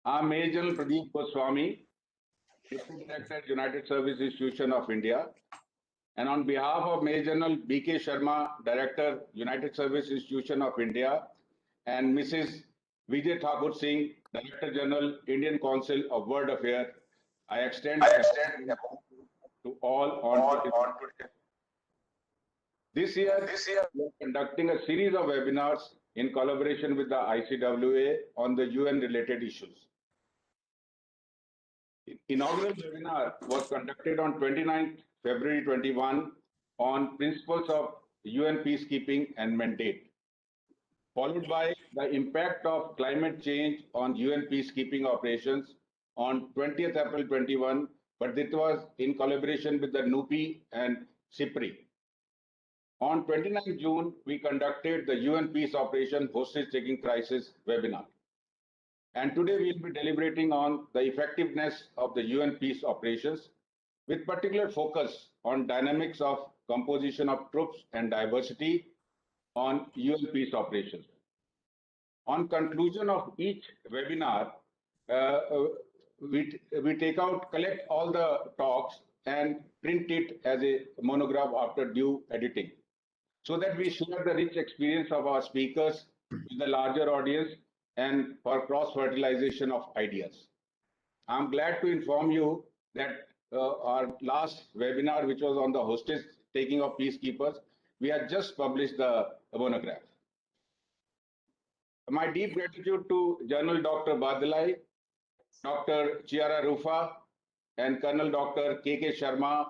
I'm Major General Pradeep Goswami, Deputy Director, United Service Institution of India. And on behalf of Major General Kk Sharma, Director, United Service Institution of India, and Mrs. Vijay Thakur Singh, Director General, Indian Council of World Affairs, I extend to all on today. This year, we are conducting a series of webinars in collaboration with the ICWA on the UN-related issues. Inaugural webinar was conducted on 29th February 21 on principles of UN peacekeeping and mandate, followed by the impact of climate change on UN peacekeeping operations on 20th April 21, but it was in collaboration with the NUPI and CIPRI. On 29th June, we conducted the UN Peace Operation Hostage-Taking Crisis webinar. And today we'll be deliberating on the effectiveness of the UN peace operations with particular focus on dynamics of composition of troops and diversity on UN peace operations. On conclusion of each webinar, we collect all the talks and print it as a monograph after due editing, so that we share the rich experience of our speakers with the larger audience and for cross-fertilization of ideas. I'm glad to inform you that our last webinar, which was on the hostage taking of peacekeepers, we had just published the monograph. My deep gratitude to General Dr. Badalai, Dr. Chiara Rufa, and Colonel Dr. Kk Sharma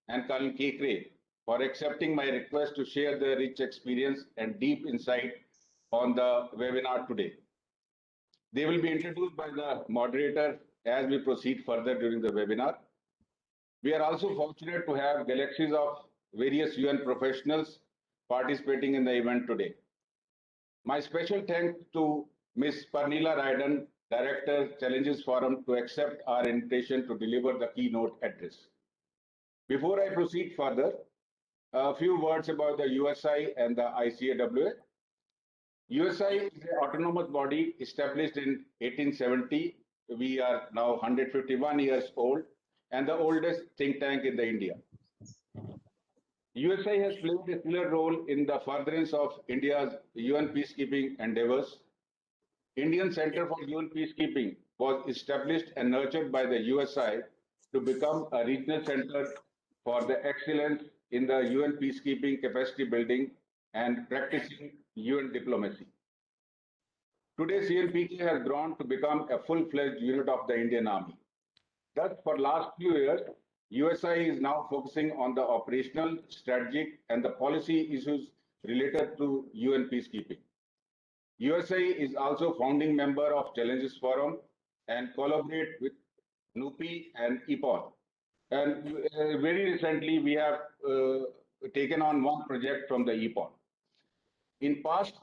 and Colonel Kk for accepting my request to share their rich experience and deep insight on the webinar today. They will be introduced by the moderator as we proceed further during the webinar. We are also fortunate to have galaxies of various UN professionals participating in the event today. My special thanks to Ms. Parnila Raidan, Director, Challenges Forum, to accept our invitation to deliver the keynote address. Before I proceed further, a few words about the USI and the ICWA. USI is an autonomous body established in 1870. We are now 151 years old and the oldest think tank in the India. USI has played a clear role in the furtherance of India's UN peacekeeping endeavors. Indian Center for UN Peacekeeping was established and nurtured by the USI to become a regional center for the excellence in the UN peacekeeping capacity building and practicing UN diplomacy. Today, CNPK has grown to become a full-fledged unit of the Indian Army. Thus, for last few years, USI is now focusing on the operational, strategic, and the policy issues related to UN peacekeeping. USI is also founding member of Challenges Forum and collaborate with NUPI and EPOL. And very recently, we have taken on one project from the EPOL. In past,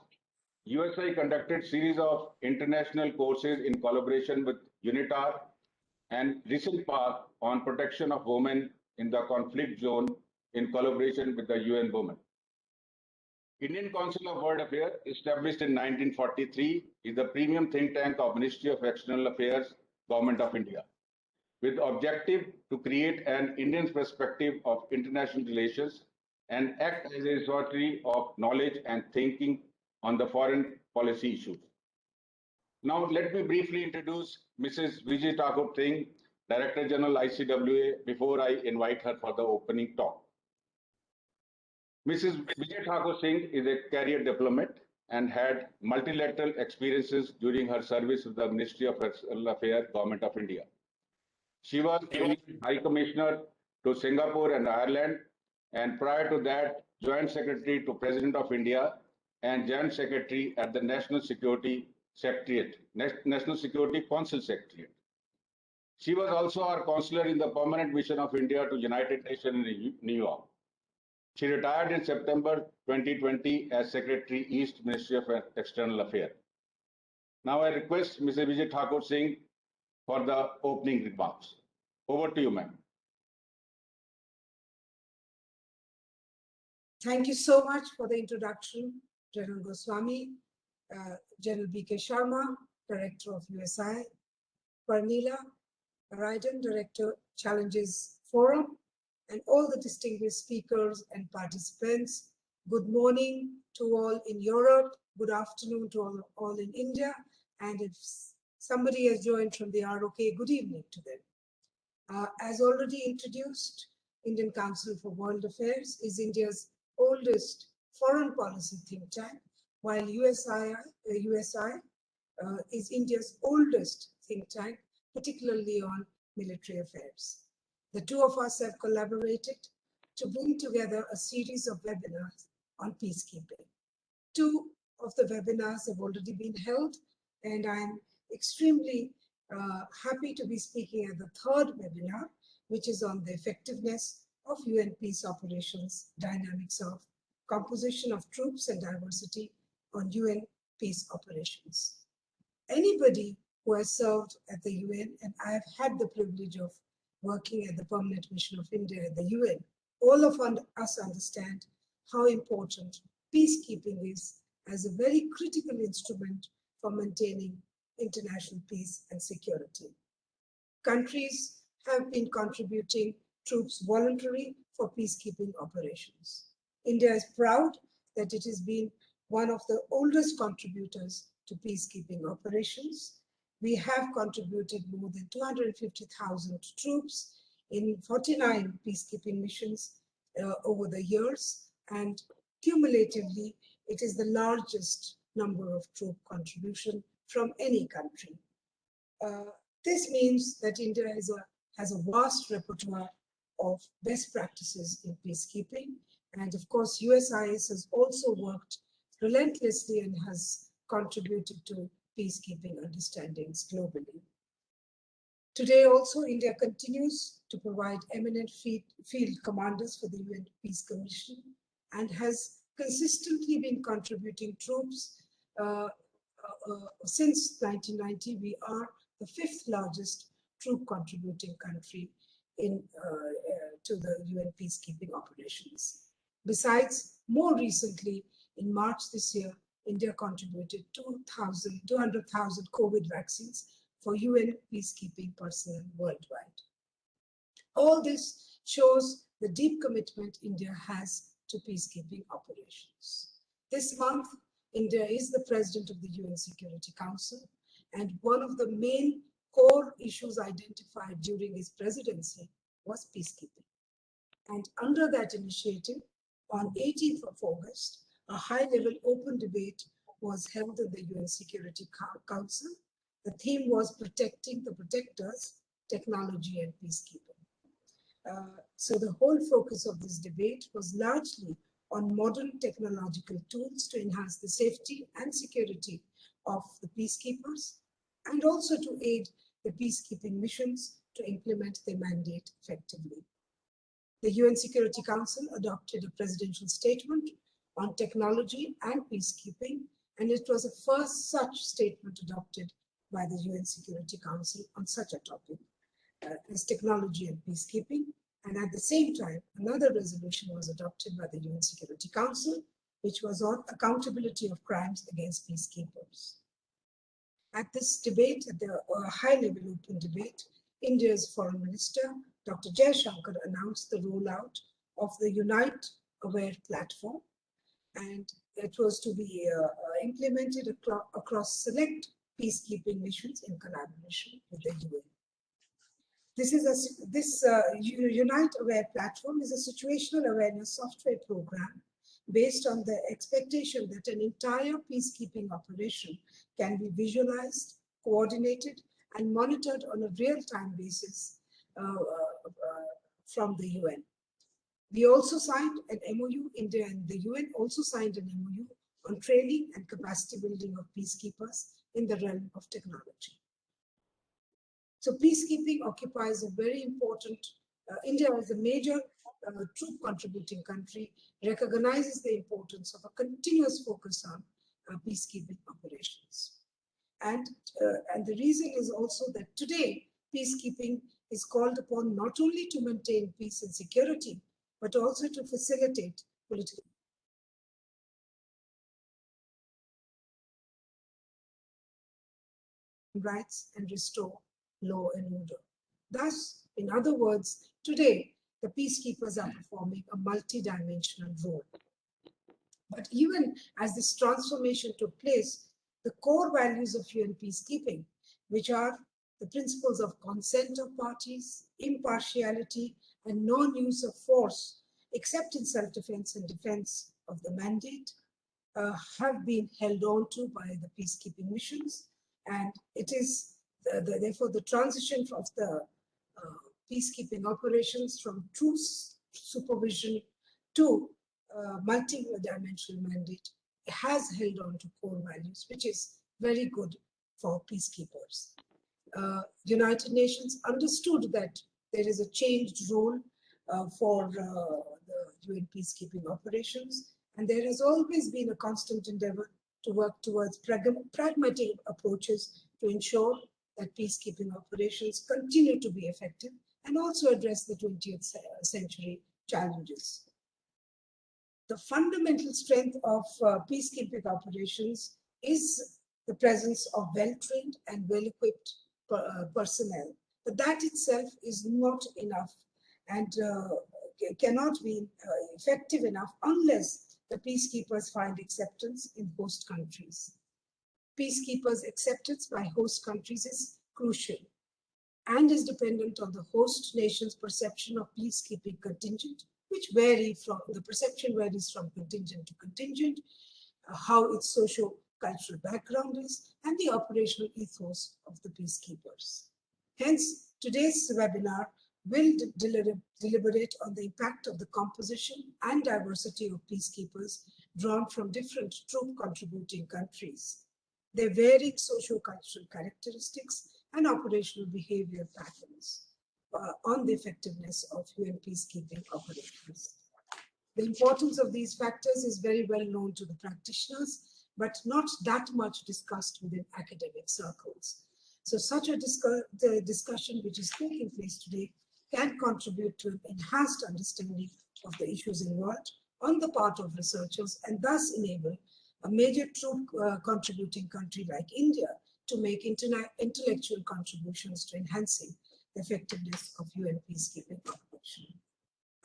USI conducted series of international courses in collaboration with UNITAR and recent path on protection of women in the conflict zone in collaboration with the UN Women. Indian Council of World Affairs, established in 1943, is the premium think tank of Ministry of External Affairs, Government of India, with objective to create an Indian perspective of international relations and act as a repository of knowledge and thinking on the foreign policy issues. Now, let me briefly introduce Mrs. Vijay Thakur Singh, Director General ICWA, before I invite her for the opening talk. Mrs. Vijay Thakur Singh is a career diplomat and had multilateral experiences during her service with the Ministry of External Affairs, Government of India. She was High Commissioner to Singapore and Ireland, and prior to that, Joint Secretary to President of India and Joint Secretary at the National Security Secretariat, National Security Council Secretariat. She was also our counselor in the permanent mission of India to United Nations in New York. She retired in September 2020 as Secretary, East Ministry of External Affairs. Now I request Mr. Vijay Thakur Singh for the opening remarks. Over to you, ma'am. Thank you so much for the introduction, General Goswami, General Kk Sharma, Director of USI, Parnila Raiden, Director, Challenges Forum, and all the distinguished speakers and participants. Good morning to all in Europe, good afternoon to all in India, and if somebody has joined from the ROK, good evening to them. As already introduced, Indian Council for World Affairs is India's oldest foreign policy think tank, while USI is India's oldest think tank, particularly on military affairs. The two of us have collaborated to bring together a series of webinars on peacekeeping. Two of the webinars have already been held, and I'm extremely happy to be speaking at the third webinar, which is on the effectiveness of UN peace operations, dynamics of composition of troops and diversity on UN peace operations. Anybody who has served at the UN, and I have had the privilege of working at the Permanent Mission of India at the UN, all of us understand how important peacekeeping is as a very critical instrument for maintaining international peace and security. Countries have been contributing troops voluntarily for peacekeeping operations. India is proud that it has been one of the oldest contributors to peacekeeping operations. We have contributed more than 250,000 troops in 49 peacekeeping missions over the years, and cumulatively, it is the largest number of troop contribution from any country. This means that India has a vast repertoire of best practices in peacekeeping. And of course, USIS has also worked relentlessly and has contributed to peacekeeping understandings globally. Today also, India continues to provide eminent field commanders for the UN Peace Commission and has consistently been contributing troops. Since 1990, we are the fifth largest troop contributing country to the UN peacekeeping operations. Besides, more recently, in March this year, India contributed 200,000 COVID vaccines for UN peacekeeping personnel worldwide. All this shows the deep commitment India has to peacekeeping operations. This month, India is the president of the UN Security Council, and one of the main core issues identified during his presidency was peacekeeping. And under that initiative, on 18th of August, a high-level open debate was held in the UN Security Council. The theme was protecting the protectors, technology and peacekeeping. So the whole focus of this debate was largely on modern technological tools to enhance the safety and security of the peacekeepers, and also to aid the peacekeeping missions to implement their mandate effectively. The UN Security Council adopted a presidential statement on technology and peacekeeping, and it was the first such statement adopted by the UN Security Council on such a topic as technology and peacekeeping. And at the same time, another resolution was adopted by the UN Security Council, which was on accountability of crimes against peacekeepers. At this debate, at the high-level open debate, India's Foreign Minister, Dr. Kk Sharma, announced the rollout of the Unite Aware platform, and it was to be implemented across select peacekeeping missions in collaboration with the UN. This Unite Aware platform is a situational awareness software program based on the expectation that an entire peacekeeping operation can be visualized, coordinated, and monitored on a real-time basis from the UN. We also signed an MOU, India and the UN also signed an MOU on training and capacity building of peacekeepers in the realm of technology. So peacekeeping occupies a very important, India as a major troop contributing country recognizes the importance of a continuous focus on peacekeeping operations. And the reason is also that today peacekeeping is called upon not only to maintain peace and security, but also to facilitate political rights and restore law and order. Thus, in other words, today, the peacekeepers are performing a multidimensional role. But even as this transformation took place, the core values of UN peacekeeping, which are the principles of consent of parties, impartiality, and non-use of force, except in self-defense and defense of the mandate, have been held on to by the peacekeeping missions. And it is therefore the transition of the peacekeeping operations from truce supervision to multi-dimensional mandate has held on to core values, which is very good for peacekeepers. United Nations understood that there is a changed role for the UN peacekeeping operations, and there has always been a constant endeavor to work towards pragmatic approaches to ensure that peacekeeping operations continue to be effective and also address the 20th century challenges. The fundamental strength of peacekeeping operations is the presence of well-trained and well-equipped personnel. But that itself is not enough and cannot be effective enough unless the peacekeepers find acceptance in host countries. Peacekeepers' acceptance by host countries is crucial and is dependent on the host nation's perception of peacekeeping contingent, which the perception varies from contingent to contingent, how its socio-cultural background is, and the operational ethos of the peacekeepers. Hence, today's webinar will deliberate on the impact of the composition and diversity of peacekeepers drawn from different troop contributing countries, their varying socio-cultural characteristics and operational behavior patterns on the effectiveness of UN peacekeeping operations. The importance of these factors is very well known to the practitioners, but not that much discussed within academic circles. So such a discussion which is taking place today can contribute to an enhanced understanding of the issues involved on the part of researchers and thus enable a major troop contributing country like India to make intellectual contributions to enhancing the effectiveness of UN peacekeeping operation.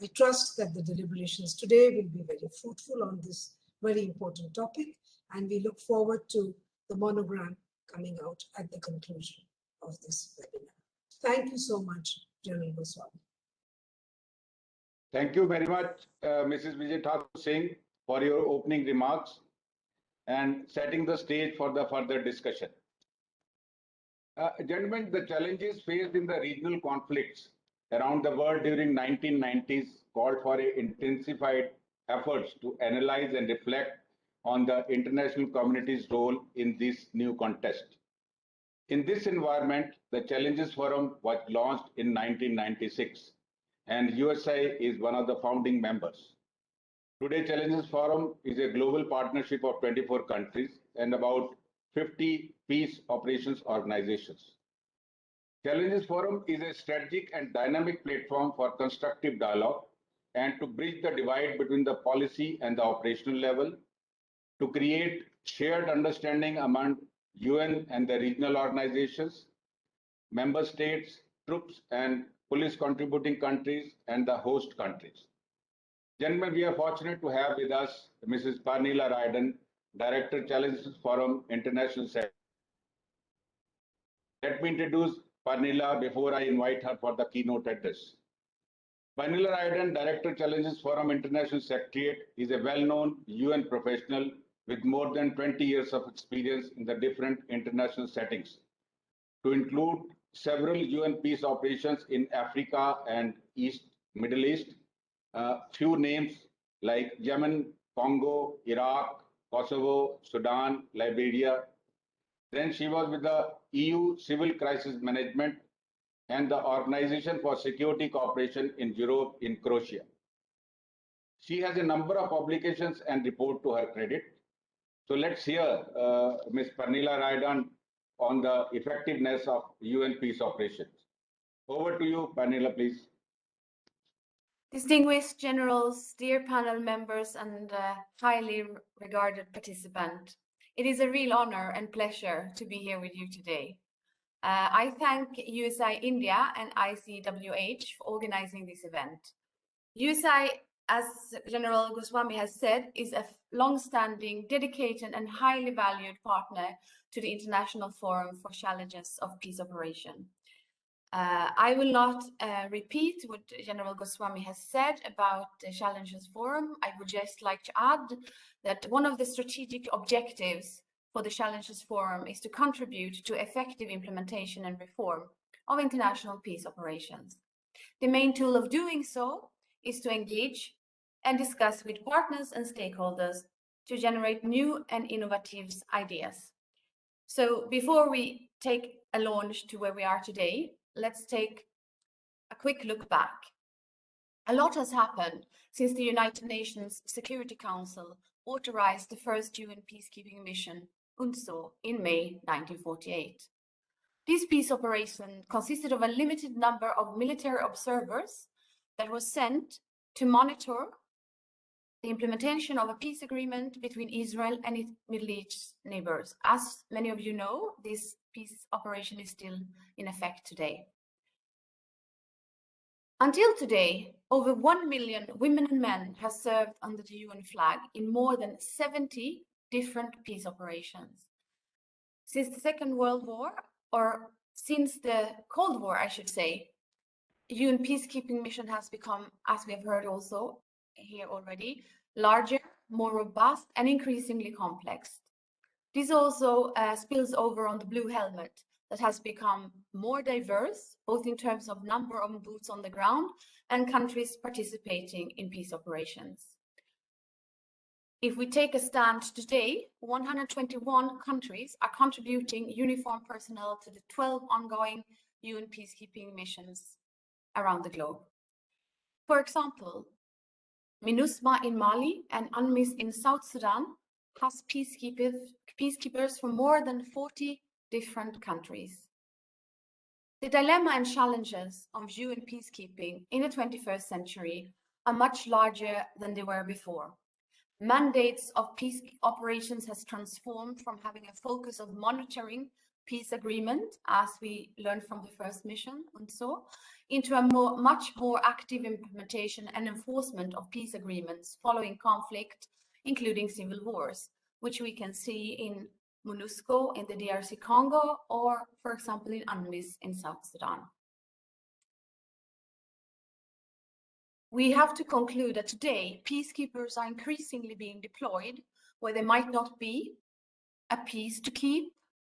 I trust that the deliberations today will be very fruitful on this very important topic, and we look forward to the monogram coming out at the conclusion of this webinar. Thank you so much, General Goswami. Thank you very much, Mrs. Vijay Thakur Singh, for your opening remarks and setting the stage for the further discussion. Gentlemen, the challenges faced in the regional conflicts around the world during 1990s called for intensified efforts to analyze and reflect on the international community's role in this new contest. In this environment, the Challenges Forum was launched in 1996, and USI is one of the founding members. Today, Challenges Forum is a global partnership of 24 countries and about 50 peace operations organizations. Challenges Forum is a strategic and dynamic platform for constructive dialogue and to bridge the divide between the policy and the operational level, to create shared understanding among UN and the regional organizations, member states, troops and police contributing countries, and the host countries. Gentlemen, we are fortunate to have with us Mrs. Pernilla Ryden, Director, Challenges Forum International Secretary. Let me introduce Pernilla before I invite her for the keynote address. Pernilla Ryden, Director, Challenges Forum International Secretariat, is a well-known UN professional with more than 20 years of experience in the different international settings, to include several UN peace operations in Africa and Middle East. Few names like Yemen, Congo, Iraq, Kosovo, Sudan, Liberia. Then she was with the EU Civil Crisis Management and the Organization for Security Cooperation in Europe in Croatia. She has a number of publications and reports to her credit. So let's hear Ms. Pernilla Ryden on the effectiveness of UN peace operations. Over to you, Pernilla, please. Distinguished generals, dear panel members, and highly regarded participant, it is a real honor and pleasure to be here with you today. I thank USI India and ICWH for organizing this event. USI, as General Goswami has said, is a long-standing, dedicated and highly valued partner to the International Forum for Challenges of Peace Operation. I will not repeat what General Goswami has said about the Challenges Forum. I would just like to add that one of the strategic objectives for the Challenges Forum is to contribute to effective implementation and reform of international peace operations. The main tool of doing so is to engage and discuss with partners and stakeholders to generate new and innovative ideas. So before we take a launch to where we are today, let's take a quick look back. A lot has happened since the United Nations Security Council authorized the first UN peacekeeping mission, UNSO, in May 1948. This peace operation consisted of a limited number of military observers that was sent to monitor the implementation of a peace agreement between Israel and its Middle East neighbors. As many of you know, this peace operation is still in effect today. Until today, over 1 million women and men have served under the UN flag in more than 70 different peace operations. Since the Second World War, or since the Cold War, I should say, UN peacekeeping mission has become, as we have heard also here already, larger, more robust, and increasingly complex. This also spills over on the blue helmet that has become more diverse, both in terms of number of boots on the ground and countries participating in peace operations. If we take a stand today, 121 countries are contributing uniformed personnel to the 12 ongoing UN peacekeeping missions around the globe. For example, MINUSMA in Mali and UNMISS in South Sudan has peacekeepers from more than 40 different countries. The dilemma and challenges of UN peacekeeping in the 21st century are much larger than they were before. Mandates of peace operations has transformed from having a focus of monitoring peace agreement, as we learned from the first mission and so, into a much more active implementation and enforcement of peace agreements following conflict, including civil wars, which we can see in MONUSCO in the DRC Congo, or for example in UNMISS in South Sudan. We have to conclude that today peacekeepers are increasingly being deployed where there might not be a peace to keep,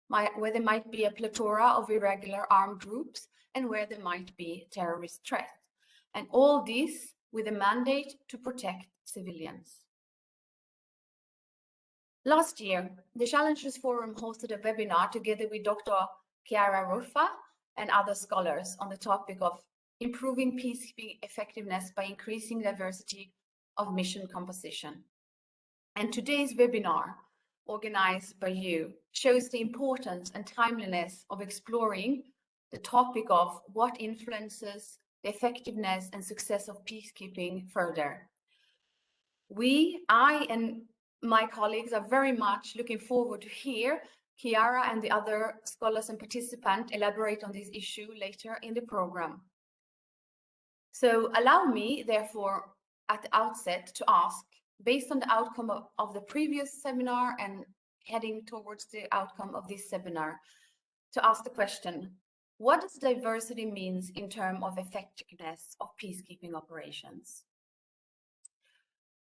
where there might be a plethora of irregular armed groups, and where there might be terrorist threats. And all this with a mandate to protect civilians. Last year, the Challenges Forum hosted a webinar together with Dr. Kk Sharma and other scholars on the topic of improving peacekeeping effectiveness by increasing diversity of mission composition. And today's webinar, organized by you, shows the importance and timeliness of exploring the topic of what influences the effectiveness and success of peacekeeping further. I and my colleagues are very much looking forward to hear Chiara and the other scholars and participants elaborate on this issue later in the program. So allow me, therefore, at the outset to ask, based on the outcome of the previous seminar and heading towards the outcome of this seminar, to ask the question, what does diversity mean in terms of effectiveness of peacekeeping operations?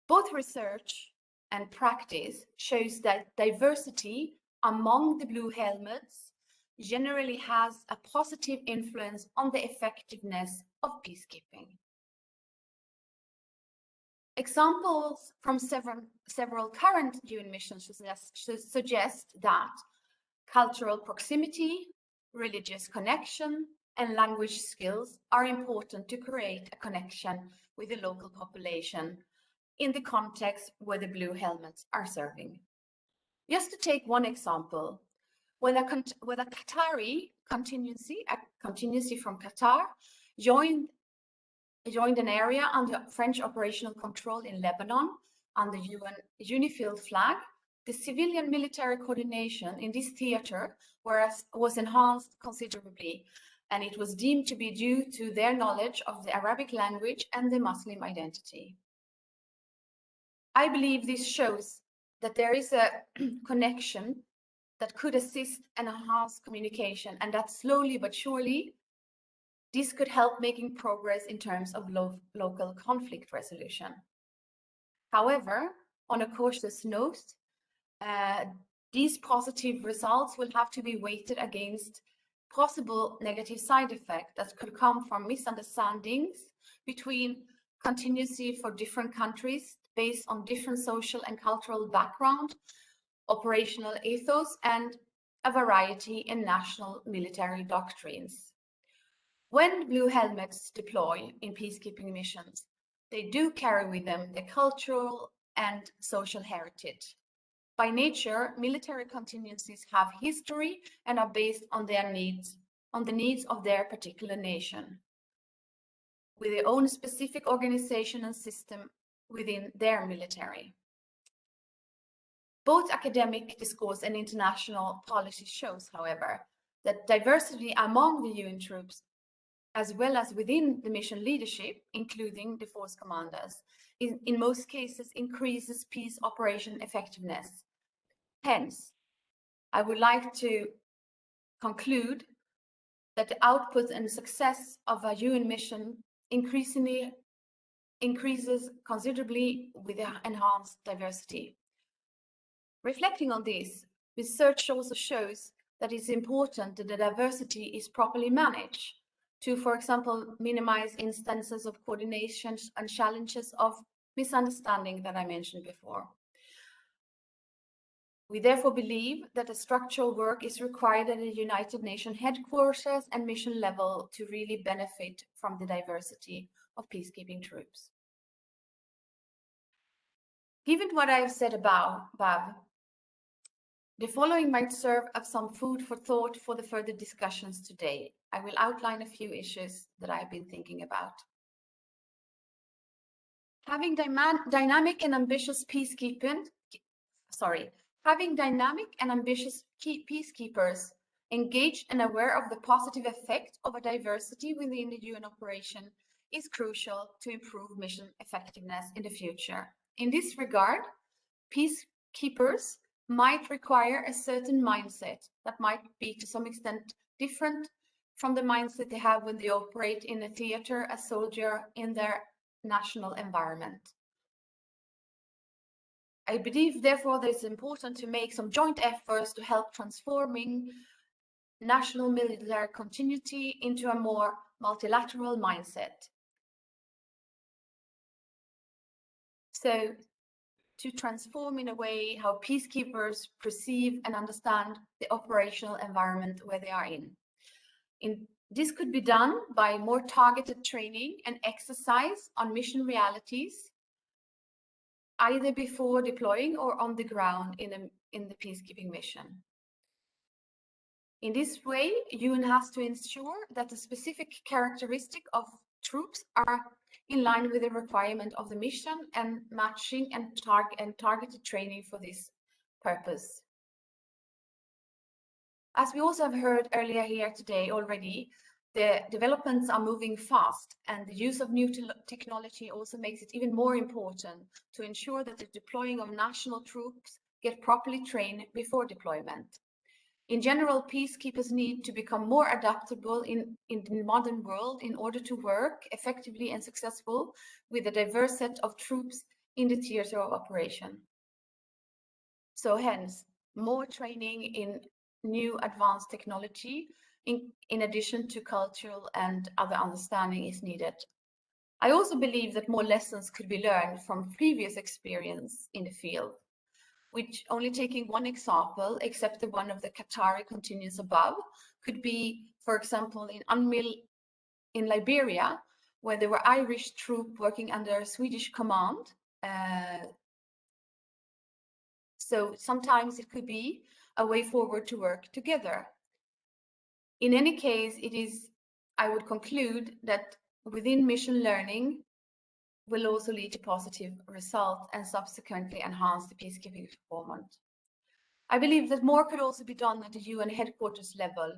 Both research and practice shows that diversity among the blue helmets generally has a positive influence on the effectiveness of peacekeeping. Examples from several current UN missions suggest that cultural proximity, religious connection, and language skills are important to create a connection with the local population in the context where the blue helmets are serving. Just to take one example, when a Qatari contingency from Qatar joined an area under French operational control in Lebanon under UN UNIFIL flag, the civilian-military coordination in this theater was enhanced considerably, and it was deemed to be due to their knowledge of the Arabic language and the Muslim identity. I believe this shows that there is a connection that could assist and enhance communication, and that slowly but surely this could help making progress in terms of local conflict resolution. However, on a cautious note, these positive results will have to be weighted against possible negative side effects that could come from misunderstandings between contingency for different countries based on different social and cultural background, operational ethos, and a variety in national military doctrines. When blue helmets deploy in peacekeeping missions, they do carry with them the cultural and social heritage. By nature, military contingencies have history and are based on their needs, on the needs of their particular nation, with their own specific organization and system within their military. Both academic discourse and international policy shows, however, that diversity among the UN troops, as well as within the mission leadership, including the force commanders, in most cases increases peace operation effectiveness. Hence, I would like to conclude that the output and success of a UN mission increases considerably with enhanced diversity. Reflecting on this, research also shows that it's important that the diversity is properly managed to, for example, minimize instances of coordination and challenges of misunderstanding that I mentioned before. We therefore believe that a structural work is required at the United Nations headquarters and mission level to really benefit from the diversity of peacekeeping troops. Given what I have said above, the following might serve as some food for thought for the further discussions today. I will outline a few issues that I've been thinking about. Having dynamic and ambitious peacekeepers engaged and aware of the positive effect of a diversity within the UN operation is crucial to improve mission effectiveness in the future. In this regard, peacekeepers might require a certain mindset that might be to some extent different from the mindset they have when they operate in a theater as soldier in their national environment. I believe, therefore, that it's important to make some joint efforts to help transforming national military continuity into a more multilateral mindset. So, to transform in a way how peacekeepers perceive and understand the operational environment where they are in. This could be done by more targeted training and exercise on mission realities, either before deploying or on the ground in the peacekeeping mission. In this way, UN has to ensure that the specific characteristic of troops are in line with the requirement of the mission and matching and targeted training for this purpose. As we also have heard earlier here today already, the developments are moving fast, and the use of new technology also makes it even more important to ensure that the deploying of national troops get properly trained before deployment. In general, peacekeepers need to become more adaptable in the modern world in order to work effectively and successful with a diverse set of troops in the theater of operation. So hence, more training in new advanced technology in addition to cultural and other understanding is needed. I also believe that more lessons could be learned from previous experience in the field, which, only taking one example, except the one of the Qatari contingents above, could be, for example, in UNMIL in Liberia, where there were Irish troops working under Swedish command. So sometimes it could be a way forward to work together. In any case, I would conclude that within mission learning will also lead to positive results and subsequently enhance the peacekeeping performance. I believe that more could also be done at the UN headquarters level.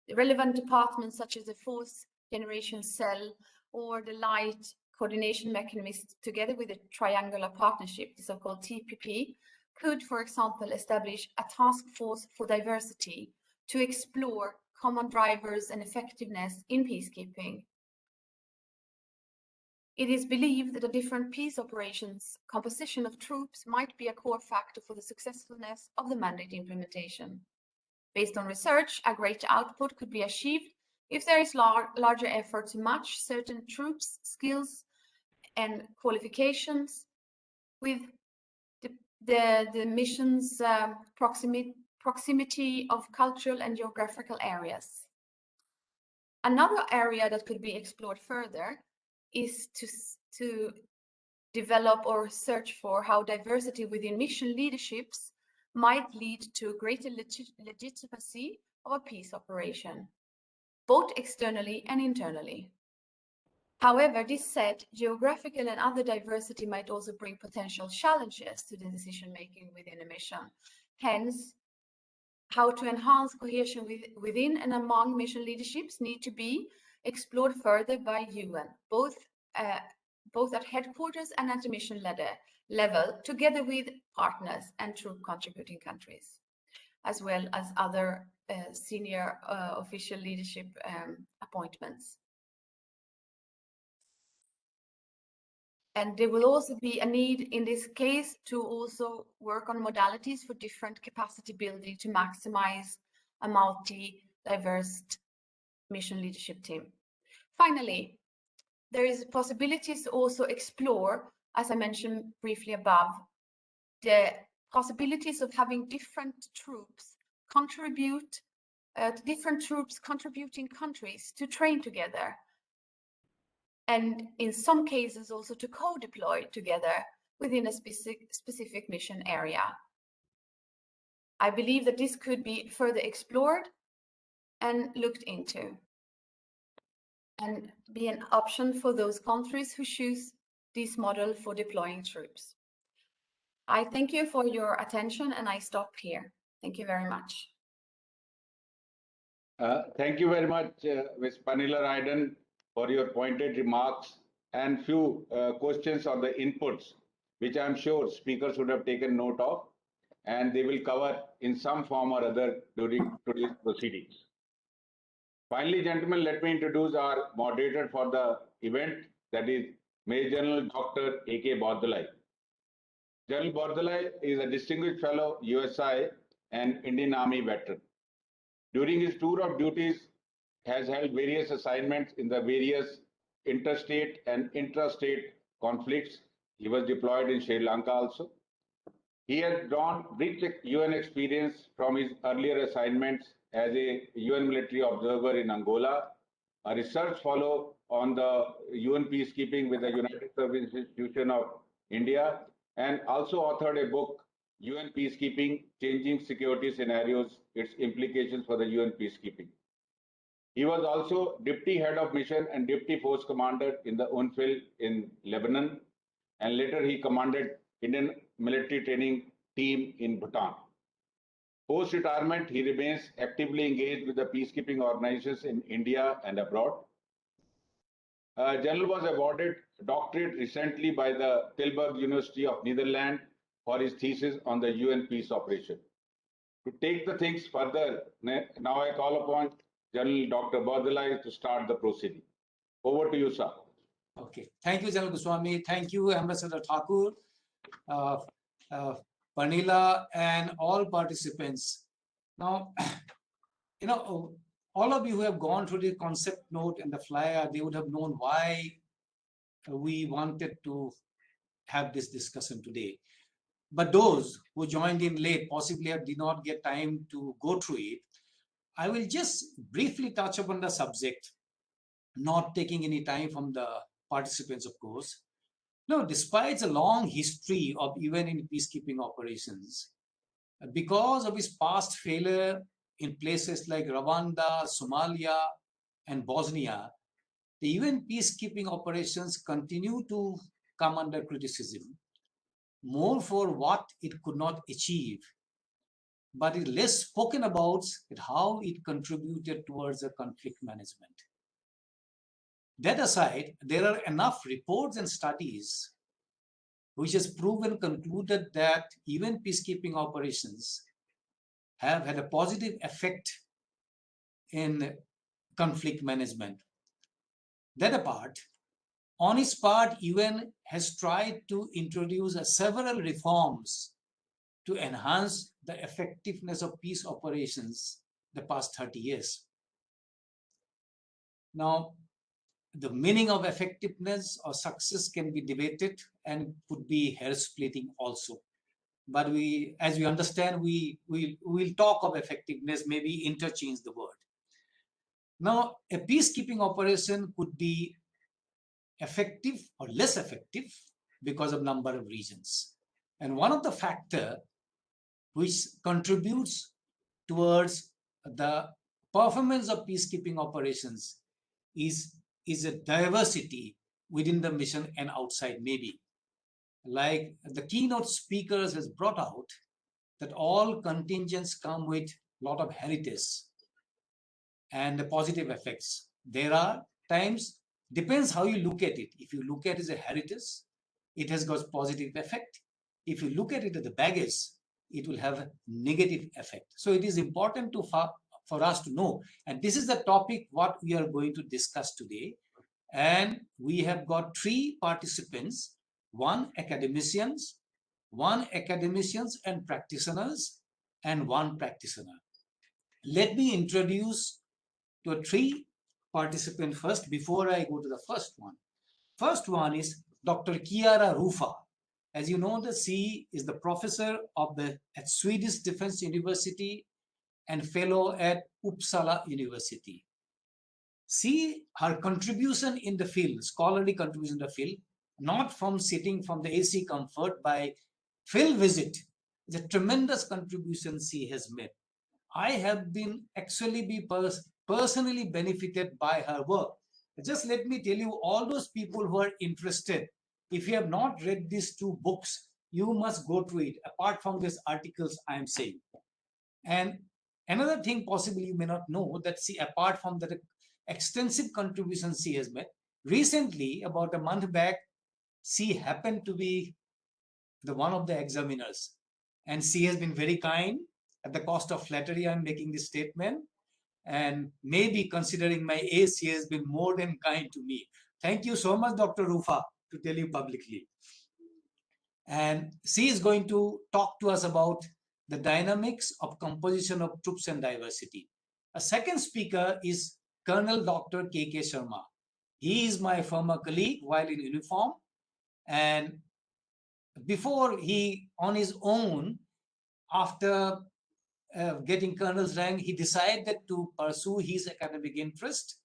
The relevant departments such as the Fourth Generation Cell or the Light Coordination Mechanism, together with a triangular partnership, the so-called TPP, could, for example, establish a task force for diversity to explore common drivers and effectiveness in peacekeeping. It is believed that a different peace operations composition of troops might be a core factor for the successfulness of the mandate implementation. Based on research, a greater output could be achieved if there is larger effort to match certain troops' skills and qualifications with the mission's proximity of cultural and geographical areas. Another area that could be explored further is to develop or search for how diversity within mission leaderships might lead to greater legitimacy of a peace operation, both externally and internally. However, this said, geographical and other diversity might also bring potential challenges to the decision-making within a mission. Hence, how to enhance cohesion within and among mission leaderships need to be explored further by UN, both at headquarters and at the mission level, together with partners and troop contributing countries, as well as other senior official leadership appointments. And there will also be a need in this case to also work on modalities for different capacity building to maximize a multi-diverse mission leadership team. Finally, there is possibilities to also explore, as I mentioned briefly above, the possibilities of having different troops contribute, different troops contributing countries to train together, and in some cases also to co-deploy together within a specific mission area. I believe that this could be further explored and looked into, and be an option for those countries who choose this model for deploying troops. I thank you for your attention, and I stop here. Thank you very much. Thank you very much, Ms. Panila Raiden, for your pointed remarks and few questions or the inputs, which I'm sure speakers would have taken note of, and they will cover in some form or other during today's proceedings. Finally, gentlemen, let me introduce our moderator for the event, that is Major General Dr. Kk Sharma. General Bordolai is a distinguished fellow, USI and Indian Army veteran. During his tour of duties, has held various assignments in the various interstate and intrastate conflicts. He was deployed in Sri Lanka also. He has drawn rich UN experience from his earlier assignments as a UN military observer in Angola, a research fellow on the UN peacekeeping with the United Service Institution of India, and also authored a book, UN Peacekeeping, Changing Security Scenarios, Its Implications for the UN Peacekeeping. He was also Deputy Head of Mission and Deputy Force Commander in the UNFIL in Lebanon, and later he commanded Indian Military Training Team in Bhutan. Post-retirement, he remains actively engaged with the peacekeeping organizations in India and abroad. General was awarded a doctorate recently by the Tilburg University of Netherlands for his thesis on the UN peace operation. To take the things further, now I call upon General Dr. Bordolai to start the proceeding. Over to you, sir. Okay. Thank you, General Goswami. Thank you, Ambassador Thakur, Panila, and all participants. Now, you know, all of you who have gone through the concept note and the flyer, they would have known why we wanted to have this discussion today. But those who joined in late possibly did not get time to go through it. I will just briefly touch upon the subject, not taking any time from the participants, of course. No, despite a long history of UN in peacekeeping operations, because of its past failure in places like Rwanda, Somalia, and Bosnia, the UN peacekeeping operations continue to come under criticism, more for what it could not achieve but is less spoken about how it contributed towards the conflict management. That aside, there are enough reports and studies which has concluded that UN peacekeeping operations have had a positive effect in conflict management. That apart, on its part, UN has tried to introduce several reforms to enhance the effectiveness of peace operations the past 30 years. Now, the meaning of effectiveness or success can be debated and could be hair-splitting also. But as we understand, we'll talk of effectiveness, maybe interchange the word. Now, a peacekeeping operation could be effective or less effective because of number of reasons. And one of the factors which contributes towards the performance of peacekeeping operations is a diversity within the mission and outside, maybe. Like the keynote speakers has brought out that all contingents come with a lot of heritage and the positive effects. There are times, depends how you look at it. If you look at it as a heritage, it has got positive effect. If you look at it as the baggage, it will have a negative effect. So it is important for us to know. And this is the topic what we are going to discuss today. And we have got 3 participants, one academicians and practitioners, and 1 practitioner. Let me introduce to a 3 participant first before I go to the first one. First one is Dr. Kiara Rufa. As you know, she is the professor at Swedish Defense University and fellow at Uppsala University. Her contribution in the field, scholarly contribution in the field, not from sitting from the AC comfort, by field visit, is a tremendous contribution she has made. I have been personally benefited by her work. Just let me tell you, all those people who are interested, if you have not read these 2 books, you must go through it, apart from these articles I am saying. And another thing possibly you may not know, that apart from the extensive contributions she has made, recently, about a month back, she happened to be one of the examiners. And she has been very kind. At the cost of flattery, I'm making this statement. And maybe considering my age, she has been more than kind to me. Thank you so much, Dr. Rufa, to tell you publicly. And she is going to talk to us about the dynamics of composition of troops and diversity. A second speaker is Colonel Dr. Kk Sharma. He is my former colleague while in uniform. And before he, on his own, after getting colonel's rank, he decided to pursue his academic interest,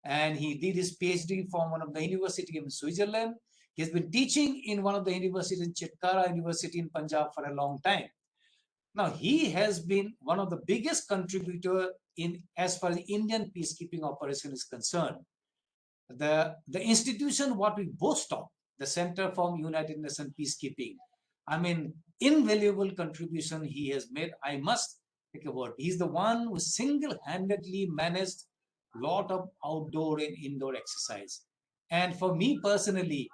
and he did his PhD from one of the university in Switzerland. He has been teaching in one of the universities in Chitkara University in Punjab for a long time. Now, he has been one of the biggest contributor as far as Indian peacekeeping operation is concerned. The institution what we boast of, the Center for United Nations Peacekeeping, I mean, invaluable contribution he has made. I must take a word. He's the one who single-handedly managed a lot of outdoor and indoor exercise. And for me personally,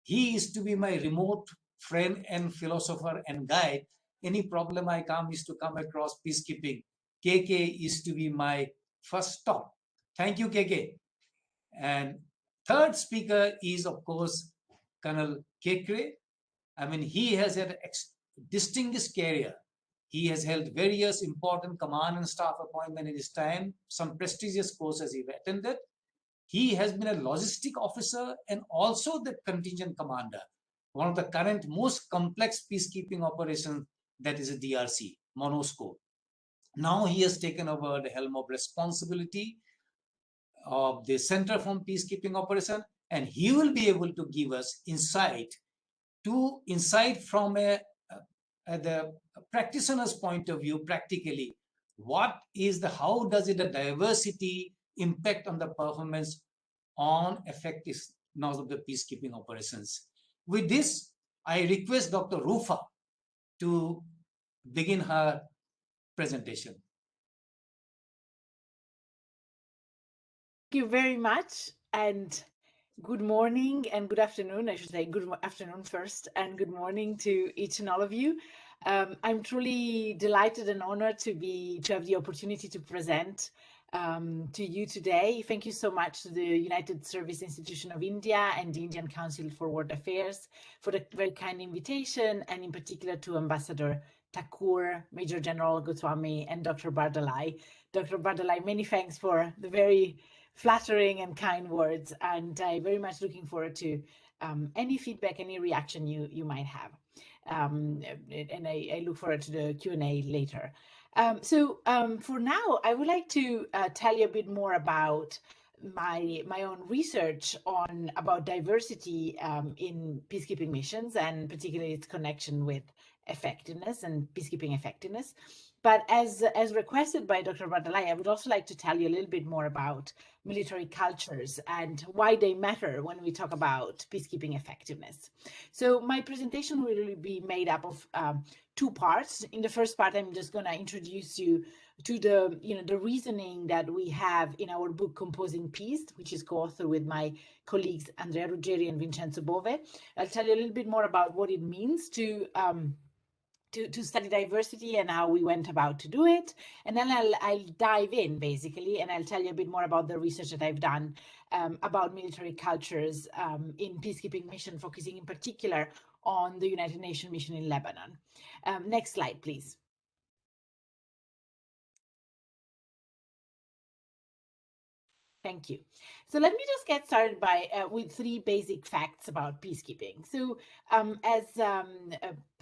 he is to be my remote friend and philosopher and guide. Any problem I used to come across peacekeeping, KK is to be my first stop. Thank you, KK. And third speaker is, of course, Colonel Kk. I mean, he has had a distinguished career. He has held various important command and staff appointments in his time, some prestigious courses he attended. He has been a logistic officer and also the contingent commander, one of the current most complex peacekeeping operations, that is a DRC, MONUSCO. Now he has taken over the helm of responsibility of the Center for Peacekeeping Operation, and he will be able to give us insight from the practitioner's point of view, practically, how does the diversity impact on the performance on effectiveness of the peacekeeping operations. With this, I request Dr. Rufa to begin her presentation. Thank you very much, and good morning and good afternoon. I should say good afternoon first and good morning to each and all of you. I'm truly delighted and honored to have the opportunity to present to you today. Thank you so much to the United Service Institution of India and the Indian Council for World Affairs for the very kind invitation, and in particular to Ambassador Thakur, Major General Goswami, and Dr. Bardalai. Dr. Bardalai, many thanks for the very flattering and kind words, and I'm very much looking forward to any feedback, any reaction you might have. And I look forward to the Q&A later. For now, I would like to tell you a bit more about my own research about diversity in peacekeeping missions, and particularly its connection with effectiveness and peacekeeping effectiveness. But as requested by Dr. Bardalai, I would also like to tell you a little bit more about military cultures and why they matter when we talk about peacekeeping effectiveness. So my presentation will really be made up of two parts. In the first part, I'm just going to introduce you to the reasoning that we have in our book Composing Peace, which is co-authored with my colleagues Andrea Ruggeri and Vincenzo Bove. I'll tell you a little bit more about what it means to study diversity and how we went about to do it. And then I'll dive in basically, and I'll tell you a bit more about the research that I've done about military cultures in peacekeeping mission, focusing in particular on the United Nations mission in Lebanon. Next slide, please. Thank you. So let me just get started with three basic facts about peacekeeping. So as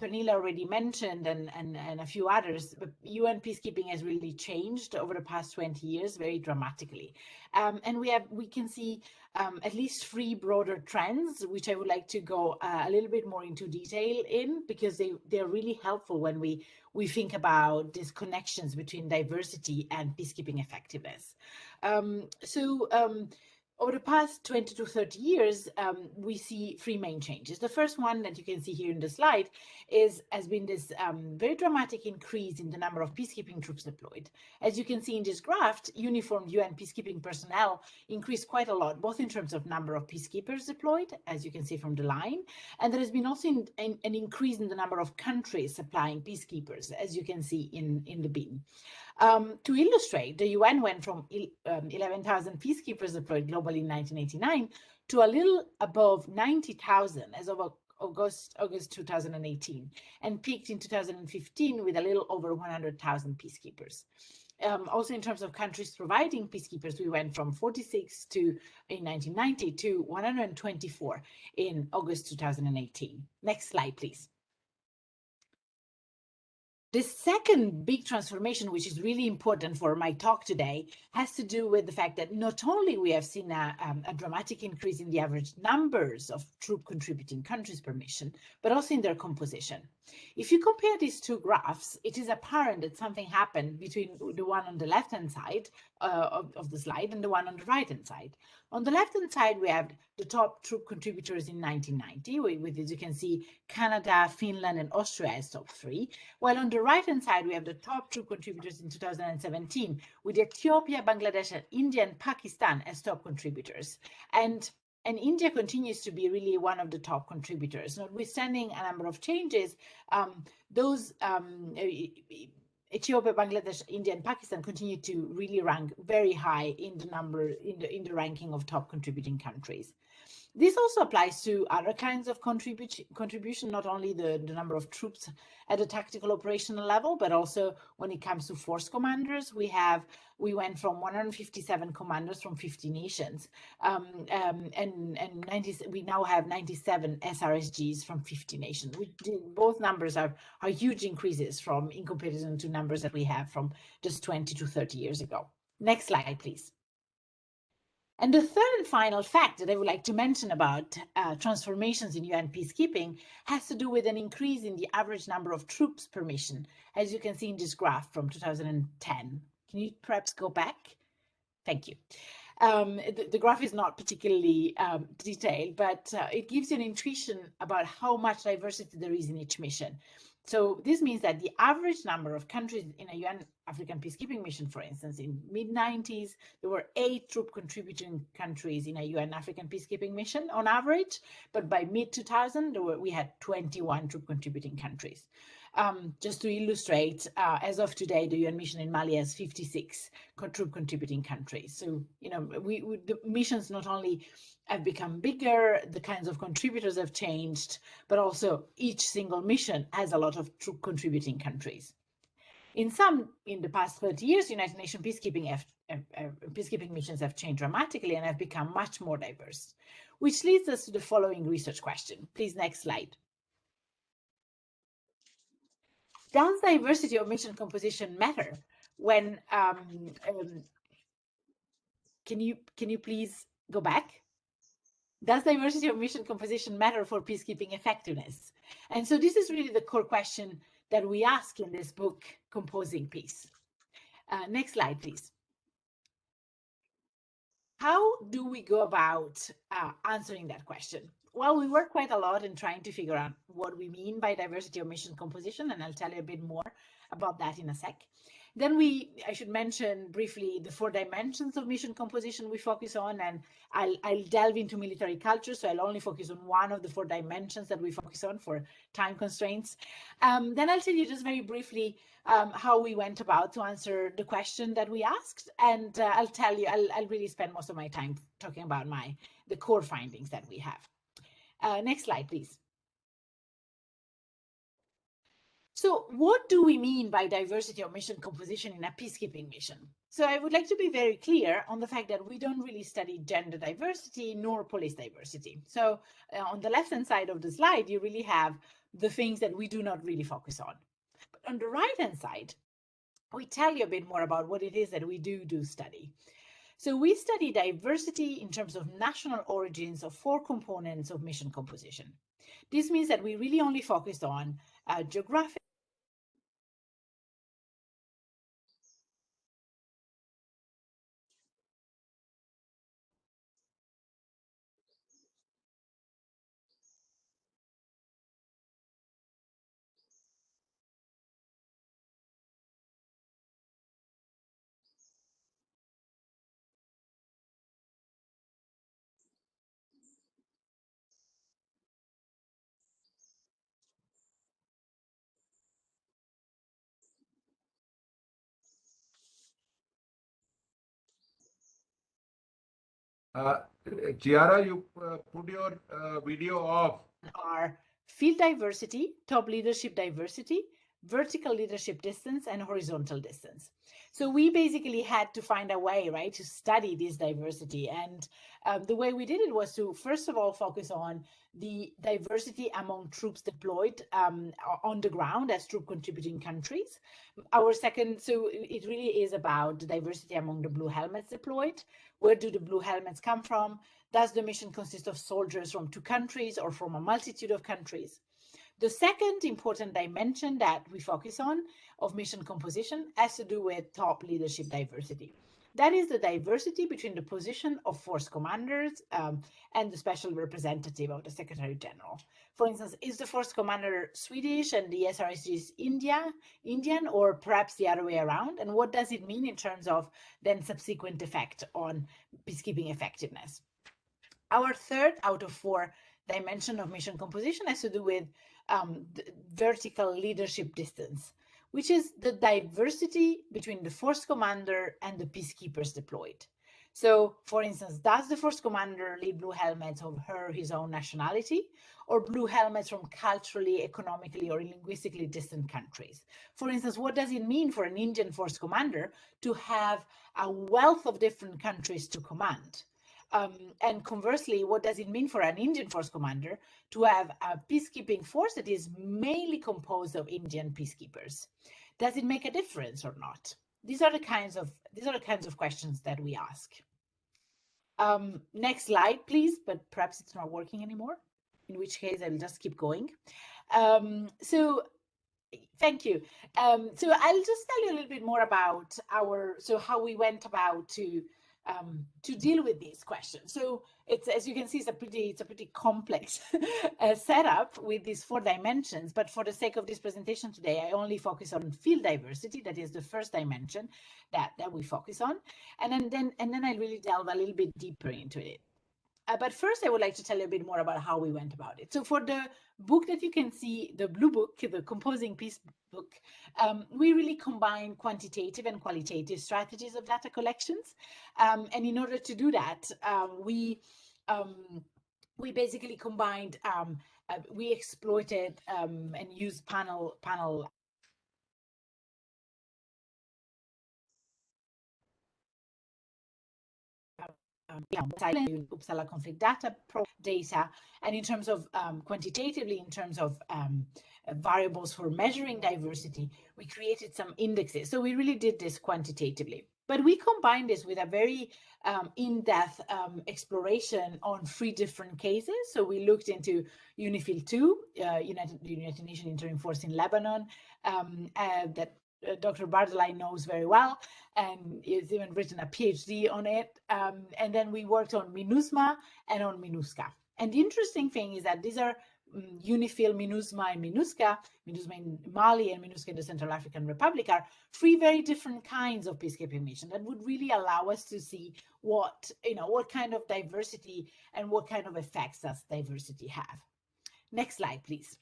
Pernilla already mentioned, and a few others, UN peacekeeping has really changed over the past 20 years very dramatically. And we can see at least three broader trends, which I would like to go a little bit more into detail in, because they're really helpful when we think about these connections between diversity and peacekeeping effectiveness. Over the past 20 to 30 years, we see three main changes. The first one that you can see here in the slide has been this very dramatic increase in the number of peacekeeping troops deployed. As you can see in this graph, uniformed UN peacekeeping personnel increased quite a lot, both in terms of number of peacekeepers deployed, as you can see from the line, and there has been also an increase in the number of countries supplying peacekeepers, as you can see in the bin. To illustrate, the UN went from 11,000 peacekeepers deployed globally in 1989 to a little above 90,000 as of August 2018, and peaked in 2015 with a little over 100,000 peacekeepers. Also, in terms of countries providing peacekeepers, we went from 46 in 1990 to 124 in August 2018. Next slide, please. The second big transformation, which is really important for my talk today, has to do with the fact that not only we have seen a dramatic increase in the average numbers of troop contributing countries per mission, but also in their composition. If you compare these two graphs, it is apparent that something happened between the one on the left-hand side of the slide and the one on the right-hand side. On the left-hand side, we have the top troop contributors in 1990, with, as you can see, Canada, Finland, and Austria as top three, while on the right-hand side, we have the top troop contributors in 2017, with Ethiopia, Bangladesh, India, and Pakistan as top contributors. And India continues to be really one of the top contributors. Notwithstanding a number of changes, Ethiopia, Bangladesh, India, and Pakistan continue to really rank very high in the ranking of top contributing countries. This also applies to other kinds of contribution, not only the number of troops at a tactical operational level, but also when it comes to force commanders. We went from 157 commanders from 50 nations, we now have 97 SRSGs from 50 nations. Both numbers are huge increases in comparison to numbers that we have from just 20 to 30 years ago. Next slide, please. And the third and final fact that I would like to mention about transformations in UN peacekeeping has to do with an increase in the average number of troops per mission, as you can see in this graph from 2010. Can you perhaps go back? Thank you. The graph is not particularly detailed, but it gives you an intuition about how much diversity there is in each mission. So this means that the average number of countries in a UN African peacekeeping mission, for instance, in mid-90s, there were 8 troop contributing countries in a UN African peacekeeping mission on average, but by mid-2000, we had 21 troop contributing countries. Just to illustrate, as of today, the UN mission in Mali has 56 troop contributing countries. So, you know, the missions not only have become bigger, the kinds of contributors have changed, but also each single mission has a lot of troop contributing countries. In the past 30 years, United Nations peacekeeping missions have changed dramatically and have become much more diverse, which leads us to the following research question. Please, next slide. Does diversity of mission composition matter when, can you please go back? Does diversity of mission composition matter for peacekeeping effectiveness? And so this is really the core question that we ask in this book, Composing Peace. Next slide, please. How do we go about answering that question? Well, we work quite a lot in trying to figure out what we mean by diversity of mission composition, and I'll tell you a bit more about that in a sec. Then I should mention briefly the 4 dimensions of mission composition we focus on, and I'll delve into military culture, so I'll only focus on one of the 4 dimensions that we focus on for time constraints. Then I'll tell you just very briefly how we went about to answer the question that we asked, and I'll really spend most of my time talking about the core findings that we have. Next slide, please. So what do we mean by diversity of mission composition in a peacekeeping mission? So I would like to be very clear on the fact that we don't really study gender diversity nor police diversity. So on the left-hand side of the slide, you really have the things that we do not really focus on. But on the right-hand side, we tell you a bit more about what it is that we do study. So we study diversity in terms of national origins of 4 components of mission composition. This means that we really only focus on geographic, Chiara, you put your video off. are field diversity, top leadership diversity, vertical leadership distance, and horizontal distance. So we basically had to find a way, right, to study this diversity. And the way we did it was to, first of all, focus on the diversity among troops deployed on the ground as troop contributing countries. So it really is about the diversity among the blue helmets deployed. Where do the blue helmets come from? Does the mission consist of soldiers from 2 countries or from a multitude of countries? The second important dimension that we focus on of mission composition has to do with top leadership diversity. That is the diversity between the position of force commanders and the special representative of the Secretary General. For instance, is the force commander Swedish and the SRSG is Indian, or perhaps the other way around? And what does it mean in terms of then subsequent effect on peacekeeping effectiveness? Our third out of 4 dimension of mission composition has to do with the vertical leadership distance, which is the diversity between the force commander and the peacekeepers deployed. So, for instance, does the force commander lead blue helmets of his own nationality, or blue helmets from culturally, economically, or linguistically distant countries? For instance, what does it mean for an Indian force commander to have a wealth of different countries to command? And conversely, what does it mean for an Indian force commander to have a peacekeeping force that is mainly composed of Indian peacekeepers? Does it make a difference or not? These are the kinds of questions that we ask. Next slide, please, but perhaps it's not working anymore, in which case I'll just keep going. So thank you. So I'll just tell you a little bit more about how we went about to to deal with these questions. So it's, as you can see, it's a pretty complex setup with these 4 dimensions. But for the sake of this presentation today, I only focus on field diversity. That is the first dimension that we focus on, and then I really delve a little bit deeper into it. But first, I would like to tell you a bit more about how we went about it. So for the book that you can see, the blue book, the Composing Peace book, we really combine quantitative and qualitative strategies of data collections. And in order to do that, we basically combined, we exploited and used panel Uppsala conflict data data, and in terms of quantitatively, in terms of variables for measuring diversity, we created some indexes. So we really did this quantitatively, but we combined this with a very in-depth exploration on 3 different cases. So we looked into UNIFIL 2, United Nations Interim Force in Lebanon, that Dr. Bardolai knows very well, and he's even written a PhD on it. And then we worked on MINUSMA and on MINUSCA. And the interesting thing is that these are UNIFIL, MINUSMA, and MINUSCA. MINUSMA in Mali and MINUSCA in the Central African Republic are 3 very different kinds of peacekeeping mission that would really allow us to see what kind of diversity and what kind of effects does diversity have. Next slide, please.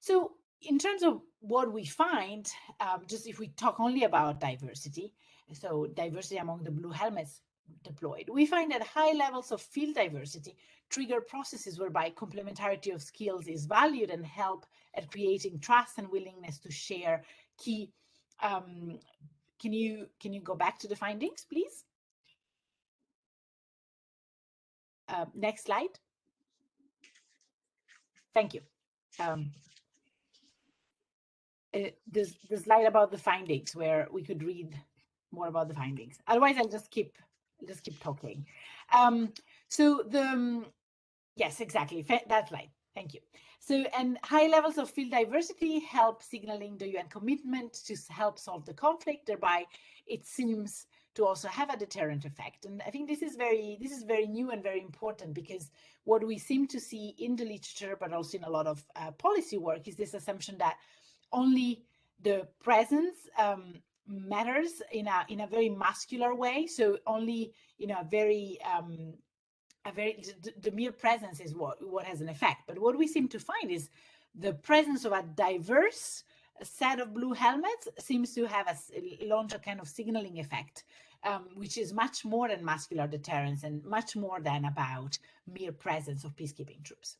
So in terms of what we find, just if we talk only about diversity, so diversity among the blue helmets deployed, we find that high levels of field diversity trigger processes whereby complementarity of skills is valued and help at creating trust and willingness to share key. Can you go back to the findings, please? Next slide. Thank you. The slide about the findings, where we could read more about the findings. Otherwise, I'll just keep talking. So yes, exactly, that slide. Thank you. So, and high levels of field diversity help signaling the UN commitment to help solve the conflict. Thereby, it seems to also have a deterrent effect. And I think this is very new and very important, because what we seem to see in the literature, but also in a lot of policy work, is this assumption that only the presence matters in a very muscular way. So only the mere presence is what has an effect. But what we seem to find is the presence of a diverse set of blue helmets seems to have launch a kind of signaling effect, which is much more than muscular deterrence and much more than about mere presence of peacekeeping troops.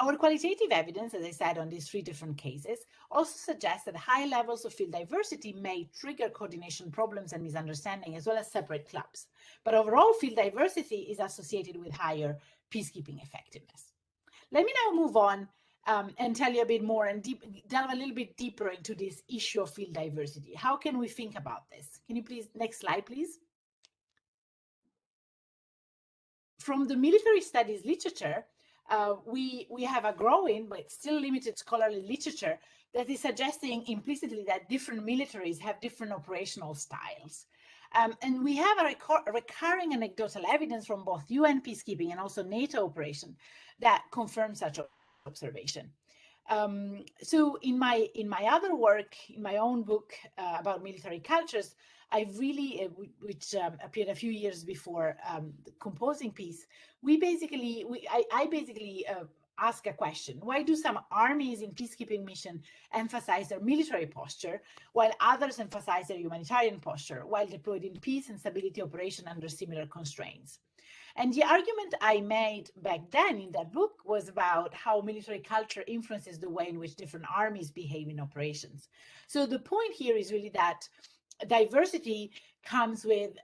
Our qualitative evidence, as I said, on these 3 different cases also suggests that high levels of field diversity may trigger coordination problems and misunderstanding, as well as separate clubs. But overall, field diversity is associated with higher peacekeeping effectiveness. Let me now move on and tell you a bit more and delve a little bit deeper into this issue of field diversity. How can we think about this? Can you please, next slide, please? From the military studies literature, we have a growing but still limited scholarly literature that is suggesting implicitly that different militaries have different operational styles. And we have a recurring anecdotal evidence from both UN peacekeeping and also NATO operation that confirms such observation. So in my other work, in my own book about military cultures, I really, which appeared a few years before Composing Peace, I basically ask a question: why do some armies in peacekeeping mission emphasize their military posture, while others emphasize their humanitarian posture, while deployed in peace and stability operation under similar constraints? And the argument I made back then in that book was about how military culture influences the way in which different armies behave in operations. So the point here is really that diversity comes with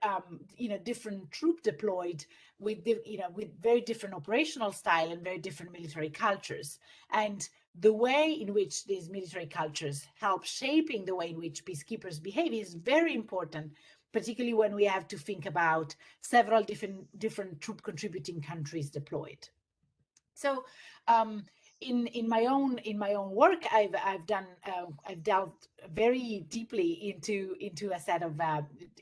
different troop deployed with very different operational style and very different military cultures, and the way in which these military cultures help shaping the way in which peacekeepers behave is very important, particularly when we have to think about several different troop contributing countries deployed. So in my own work, I've delved very deeply into a set of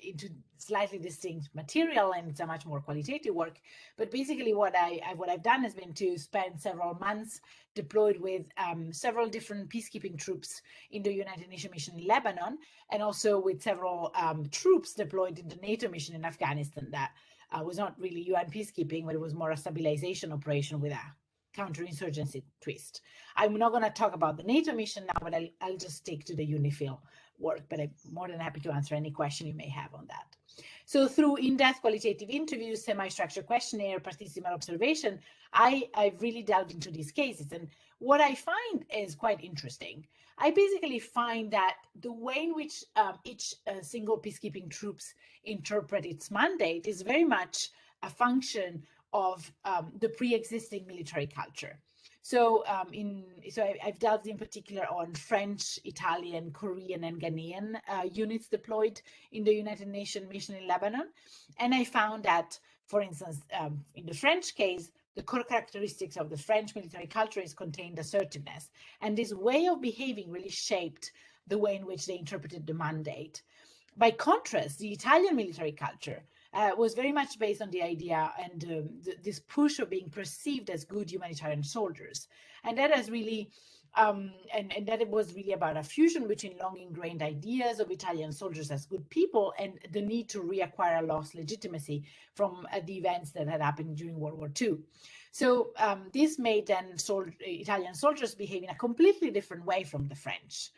into slightly distinct material, and it's a much more qualitative work. But basically what I've done has been to spend several months deployed with several different peacekeeping troops in the United Nations mission in Lebanon, and also with several troops deployed in the NATO mission in Afghanistan that was not really UN peacekeeping, but it was more a stabilization operation with a counterinsurgency twist. I'm not going to talk about the NATO mission now, but I'll just stick to the UNIFIL work, but I'm more than happy to answer any question you may have on that. So through in-depth qualitative interviews, semi-structured questionnaire, participant observation, I've really delved into these cases. And what I find is quite interesting. I basically find that the way in which each single peacekeeping troops interpret its mandate is very much a function of the pre-existing military culture. So I've delved in particular on French, Italian, Korean, and Ghanaian units deployed in the United Nations mission in Lebanon. And I found that, for instance, in the French case, the core characteristics of the French military culture is contained assertiveness. And this way of behaving really shaped the way in which they interpreted the mandate. By contrast, the Italian military culture was very much based on the idea and this push of being perceived as good humanitarian soldiers. And that has really, and that it was really about a fusion between long ingrained ideas of Italian soldiers as good people and the need to reacquire a lost legitimacy from the events that had happened during World War II. So this made then Italian soldiers behave in a completely different way from the French.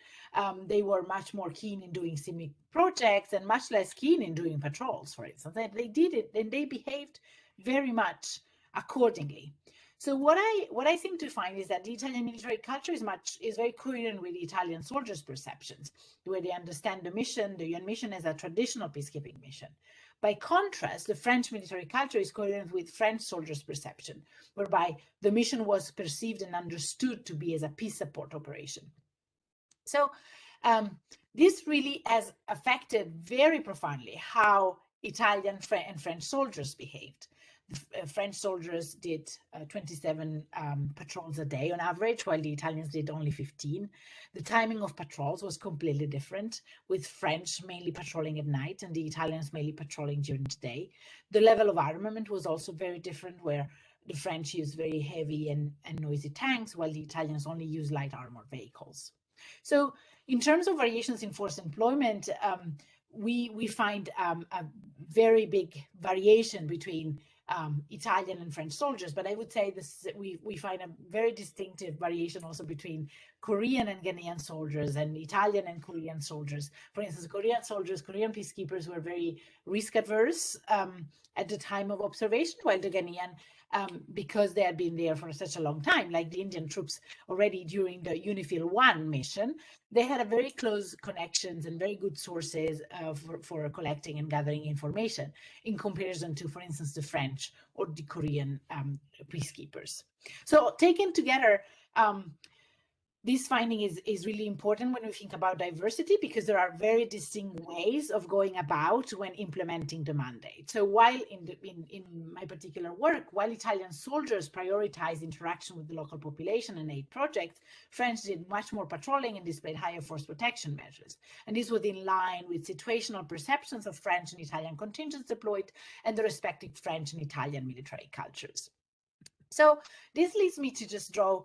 They were much more keen in doing civic projects and much less keen in doing patrols, for instance. And they did it, and they behaved very much accordingly. So what I seem to find is that the Italian military culture is very coherent with the Italian soldiers' perceptions, where they understand the mission, the UN mission, as a traditional peacekeeping mission. By contrast, the French military culture is coherent with French soldiers' perception, whereby the mission was perceived and understood to be as a peace support operation. So this really has affected very profoundly how Italian and French soldiers behaved. The French soldiers did 27 patrols a day on average, while the Italians did only 15. The timing of patrols was completely different, with French mainly patrolling at night and the Italians mainly patrolling during the day. The level of armament was also very different, where the French used very heavy and noisy tanks, while the Italians only used light armored vehicles. So in terms of variations in force employment, we find a very big variation between Italian and French soldiers, but I would say we find a very distinctive variation also between Korean and Ghanaian soldiers and Italian and Korean soldiers. For instance, Korean soldiers, Korean peacekeepers were very risk adverse at the time of observation, while the Ghanaian, because they had been there for such a long time, like the Indian troops already during the UNIFIL UN mission, they had a very close connections and very good sources for collecting and gathering information in comparison to, for instance, the French or the Korean peacekeepers. So taken together, this finding is really important when we think about diversity, because there are very distinct ways of going about when implementing the mandate. So while in my particular work, while Italian soldiers prioritize interaction with the local population and aid projects, French did much more patrolling and displayed higher force protection measures. And this was in line with situational perceptions of French and Italian contingents deployed and the respective French and Italian military cultures. So this leads me to just draw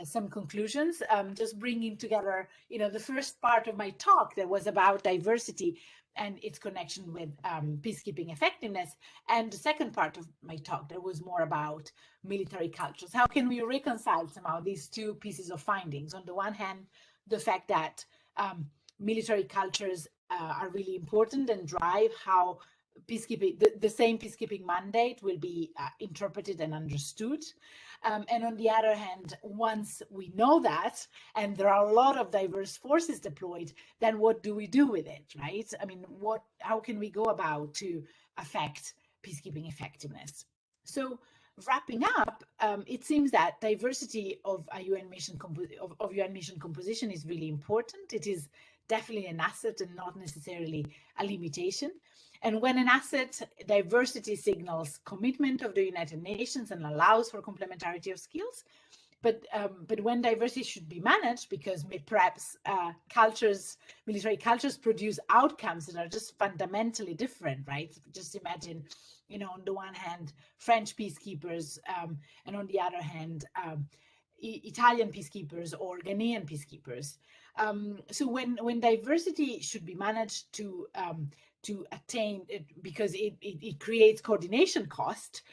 some conclusions, just bringing together, the first part of my talk that was about diversity and its connection with peacekeeping effectiveness, and the second part of my talk that was more about military cultures. How can we reconcile somehow these two pieces of findings? On the one hand, the fact that military cultures are really important and drive how peacekeeping, the same peacekeeping mandate will be interpreted and understood. And on the other hand, once we know that, and there are a lot of diverse forces deployed, then what do we do with it, right? I mean, how can we go about to affect peacekeeping effectiveness? So wrapping up, it seems that diversity of a UN mission composition is really important. It is definitely an asset and not necessarily a limitation. And when an asset, diversity signals commitment of the United Nations and allows for complementarity of skills. but when diversity should be managed, because perhaps military cultures produce outcomes that are just fundamentally different, right? Just imagine, on the one hand, French peacekeepers, and on the other hand, Italian peacekeepers or Ghanaian peacekeepers. So when diversity should be managed to attain it, because it creates coordination cost,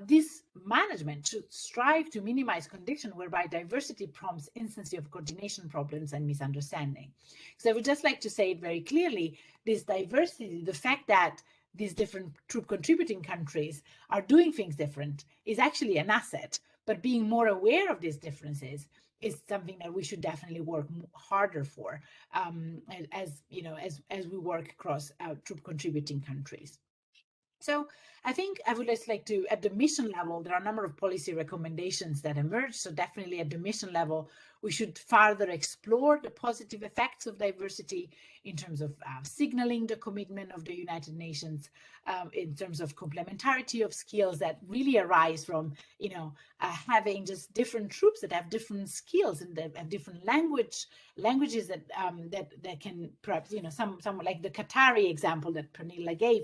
this management should strive to minimize conditions whereby diversity prompts instances of coordination problems and misunderstanding. So I would just like to say it very clearly, this diversity, the fact that these different troop contributing countries are doing things different, is actually an asset, but being more aware of these differences is something that we should definitely work harder for, as we work across troop contributing countries. So I think I would just like to, at the mission level, there are a number of policy recommendations that emerge. So definitely at the mission level, we should further explore the positive effects of diversity in terms of signaling the commitment of the United Nations, in terms of complementarity of skills that really arise from, having just different troops that have different skills and that have different languages that that can perhaps, some like the Qatari example that Pernilla gave,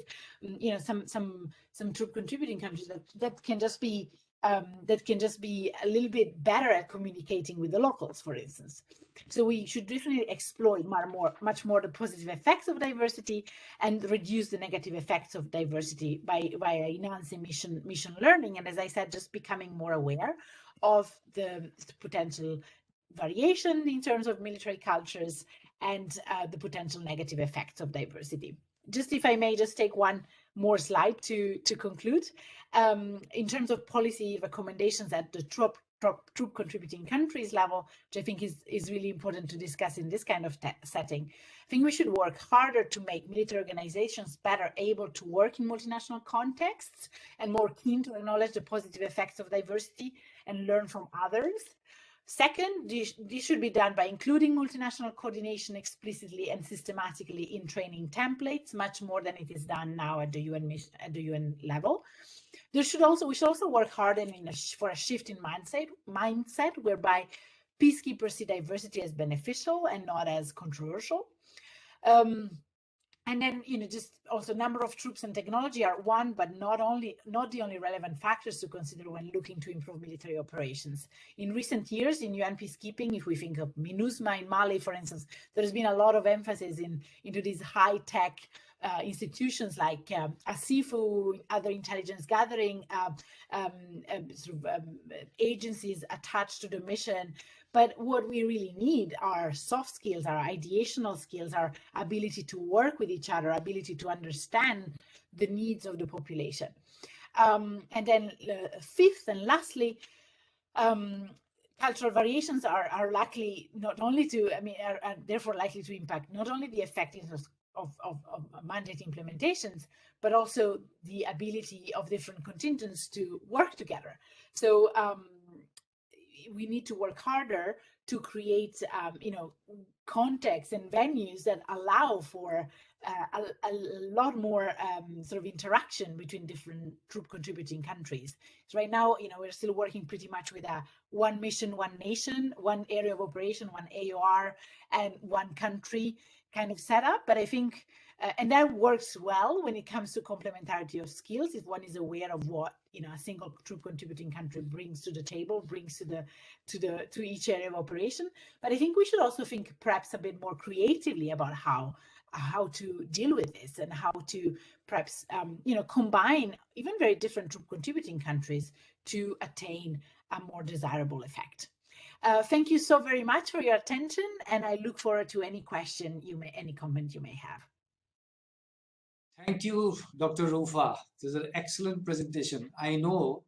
some troop contributing countries that can just be a little bit better at communicating with the locals, for instance. So we should definitely explore much more the positive effects of diversity and reduce the negative effects of diversity by enhancing mission learning. And as I said, just becoming more aware of the potential variation in terms of military cultures and the potential negative effects of diversity. Just if I may just take one more slide to conclude. In terms of policy recommendations at the troop contributing countries level, which I think is really important to discuss in this kind of setting, I think we should work harder to make military organizations better able to work in multinational contexts and more keen to acknowledge the positive effects of diversity and learn from others. Second, this should be done by including multinational coordination explicitly and systematically in training templates, much more than it is done now at the UN level. We should also work hard for a shift in mindset whereby peacekeepers see diversity as beneficial and not as controversial. And then, just also number of troops and technology are one, but not the only relevant factors to consider when looking to improve military operations. In recent years in UN peacekeeping, if we think of MINUSMA in Mali, for instance, there has been a lot of emphasis into these high-tech institutions like ASIFU, other intelligence gathering agencies attached to the mission. But what we really need are soft skills, our ideational skills, our ability to work with each other, ability to understand the needs of the population. And then fifth and lastly, cultural variations are likely not only to, are therefore likely to impact not only the effectiveness of mandate implementations, but also the ability of different contingents to work together. So we need to work harder to create, contexts and venues that allow for a lot more sort of interaction between different troop contributing countries. So right now, we're still working pretty much with a one mission, one nation, one area of operation, one AOR, and one country kind of setup. But I think, and that works well when it comes to complementarity of skills, if one is aware of what a single troop contributing country brings to the table, brings to each area of operation. But I think we should also think perhaps a bit more creatively about how to deal with this and how to perhaps combine even very different troop contributing countries to attain a more desirable effect. Thank you so very much for your attention, and I look forward to any question any comment you may have. Thank you, Dr. Rufa. This is an excellent presentation. I know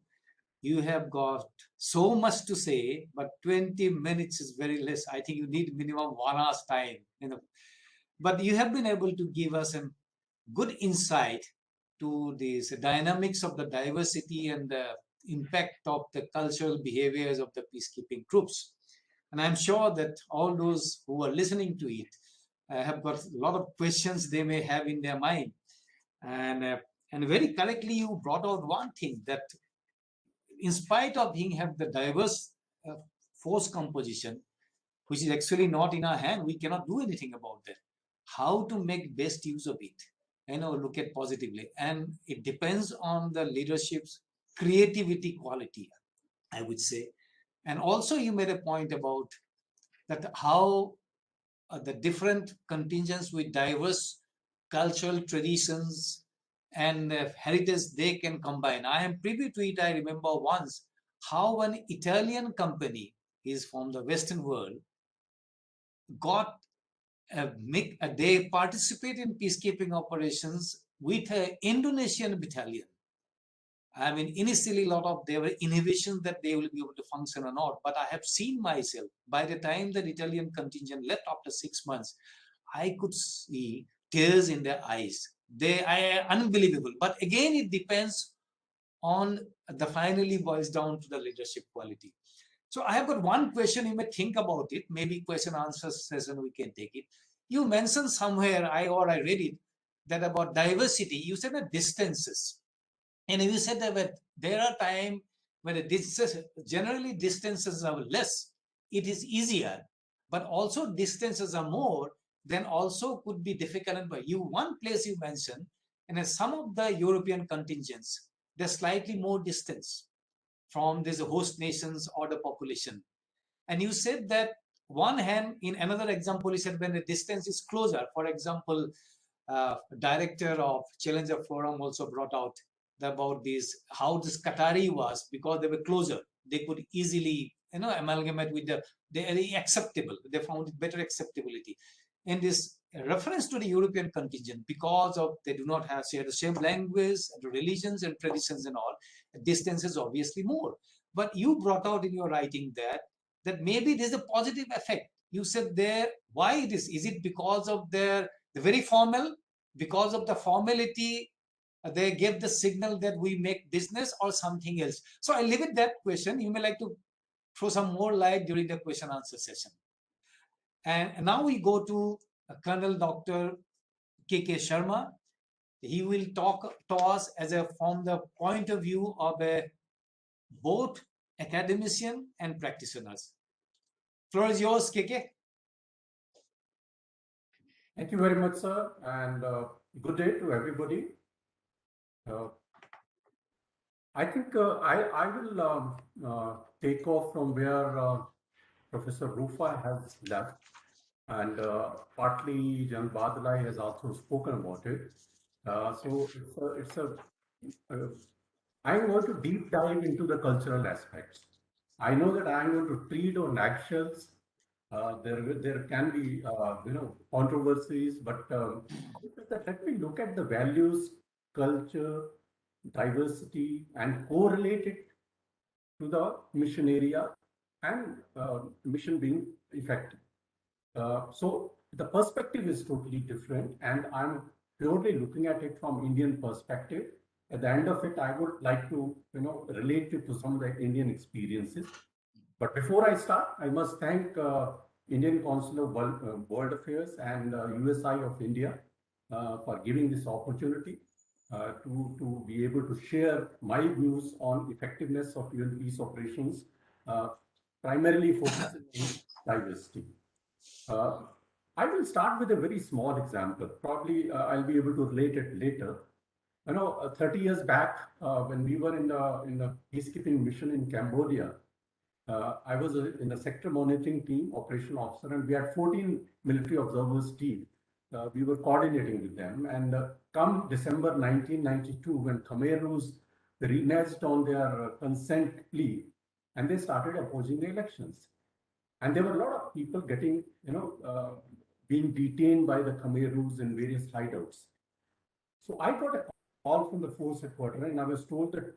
you have got so much to say, but 20 minutes is very less. I think you need minimum 1 hour's time. But you have been able to give us a good insight to these dynamics of the diversity and the impact of the cultural behaviors of the peacekeeping troops. And I'm sure that all those who are listening to it have got a lot of questions they may have in their mind. And very correctly, you brought out one thing, that in spite of being have the diverse force composition, which is actually not in our hand. We cannot do anything about that. How to make best use of it, look at positively. And it depends on the leadership's creativity quality, I would say. And also you made a point about that how the different contingents with diverse cultural traditions and heritage, they can combine. I am privy to it. I remember once how an Italian company is from the Western world got they participate in peacekeeping operations with an Indonesian battalion. I mean, initially, there were inhibitions that they will be able to function or not. But I have seen myself, by the time the Italian contingent left after 6 months, I could see tears in their eyes. They are unbelievable. But again, it depends on finally boils down to the leadership quality. So I have got one question. You may think about it. Maybe question answer session we can take it. You mentioned somewhere, I read it, that about diversity. You said the distances. And you said that there are times when the distances, generally distances are less, it is easier, but also distances are more, then also could be difficult. But one place you mentioned, and in some of the European contingents, there's slightly more distance from these host nations or the population. And you said that one hand, in another example, you said when the distance is closer, for example, director of Challenger Forum also brought out about this, how this Qatari was, because they were closer, they could easily amalgamate with they acceptable, they found it better acceptability. And this reference to the European contingent, because of they do not share the same language, the religions and traditions and all, distance is obviously more. But you brought out in your writing that maybe there's a positive effect. You said there, why it is it because of the very formal, because of the formality, they give the signal that we make business, or something else? So I leave it that question. You may like to throw some more light during the question answer session. And now we go to Colonel Dr. Kk Sharma. He will talk to us from the point of view of both academician and practitioners. Floor is yours, Kk. Thank you very much, sir, and good day to everybody. I think I will take off from where Professor Rufa has left, and partly Jan Badalai has also spoken about it. So I'm going to deep dive into the cultural aspects. I know that I'm going to tread on eggshells. There can be controversies, but let me look at the values, culture, diversity, and correlate it to the mission area and mission being effective. So the perspective is totally different, and I'm purely looking at it from Indian perspective. At the end of it, I would like to relate it to some of the Indian experiences. But before I start, I must thank Indian Council of World Affairs and USI of India for giving this opportunity to be able to share my views on effectiveness of UN peace operations, primarily focusing on diversity. I will start with a very small example. Probably I'll be able to relate it later. 30 years back, when we were in the peacekeeping mission in Cambodia, I was in a sector monitoring team, operation officer, and we had 14 military observers team. We were coordinating with them, and come December 1992, when Khmer Rouge reneged on their consent plea, and they started opposing the elections, and there were a lot of people getting, being detained by the Khmer Rouge in various hideouts. So I got a call from the force headquarters, and I was told that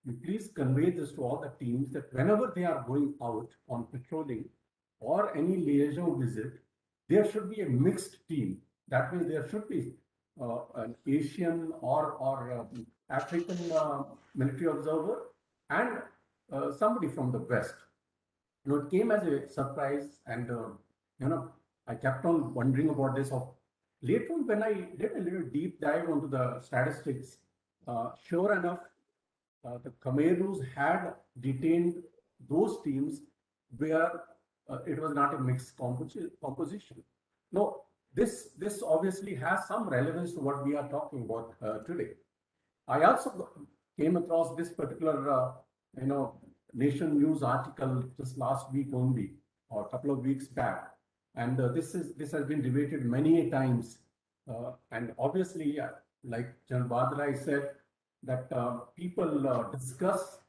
you please convey this to all the teams that whenever they are going out on patrolling or any liaison visit, there should be a mixed team. That means there should be an Asian or African military observer and somebody from the West. It came as a surprise, and I kept on wondering about this. Later on, when I did a little deep dive onto the statistics, sure enough, the Khmer Rouge had detained those teams where it was not a mixed composition. No, this obviously has some relevance to what we are talking about today. I also came across this particular, Nation News article just last week only, or a couple of weeks back, and this has been debated many times, and obviously, like Jan Badrai said, that people discuss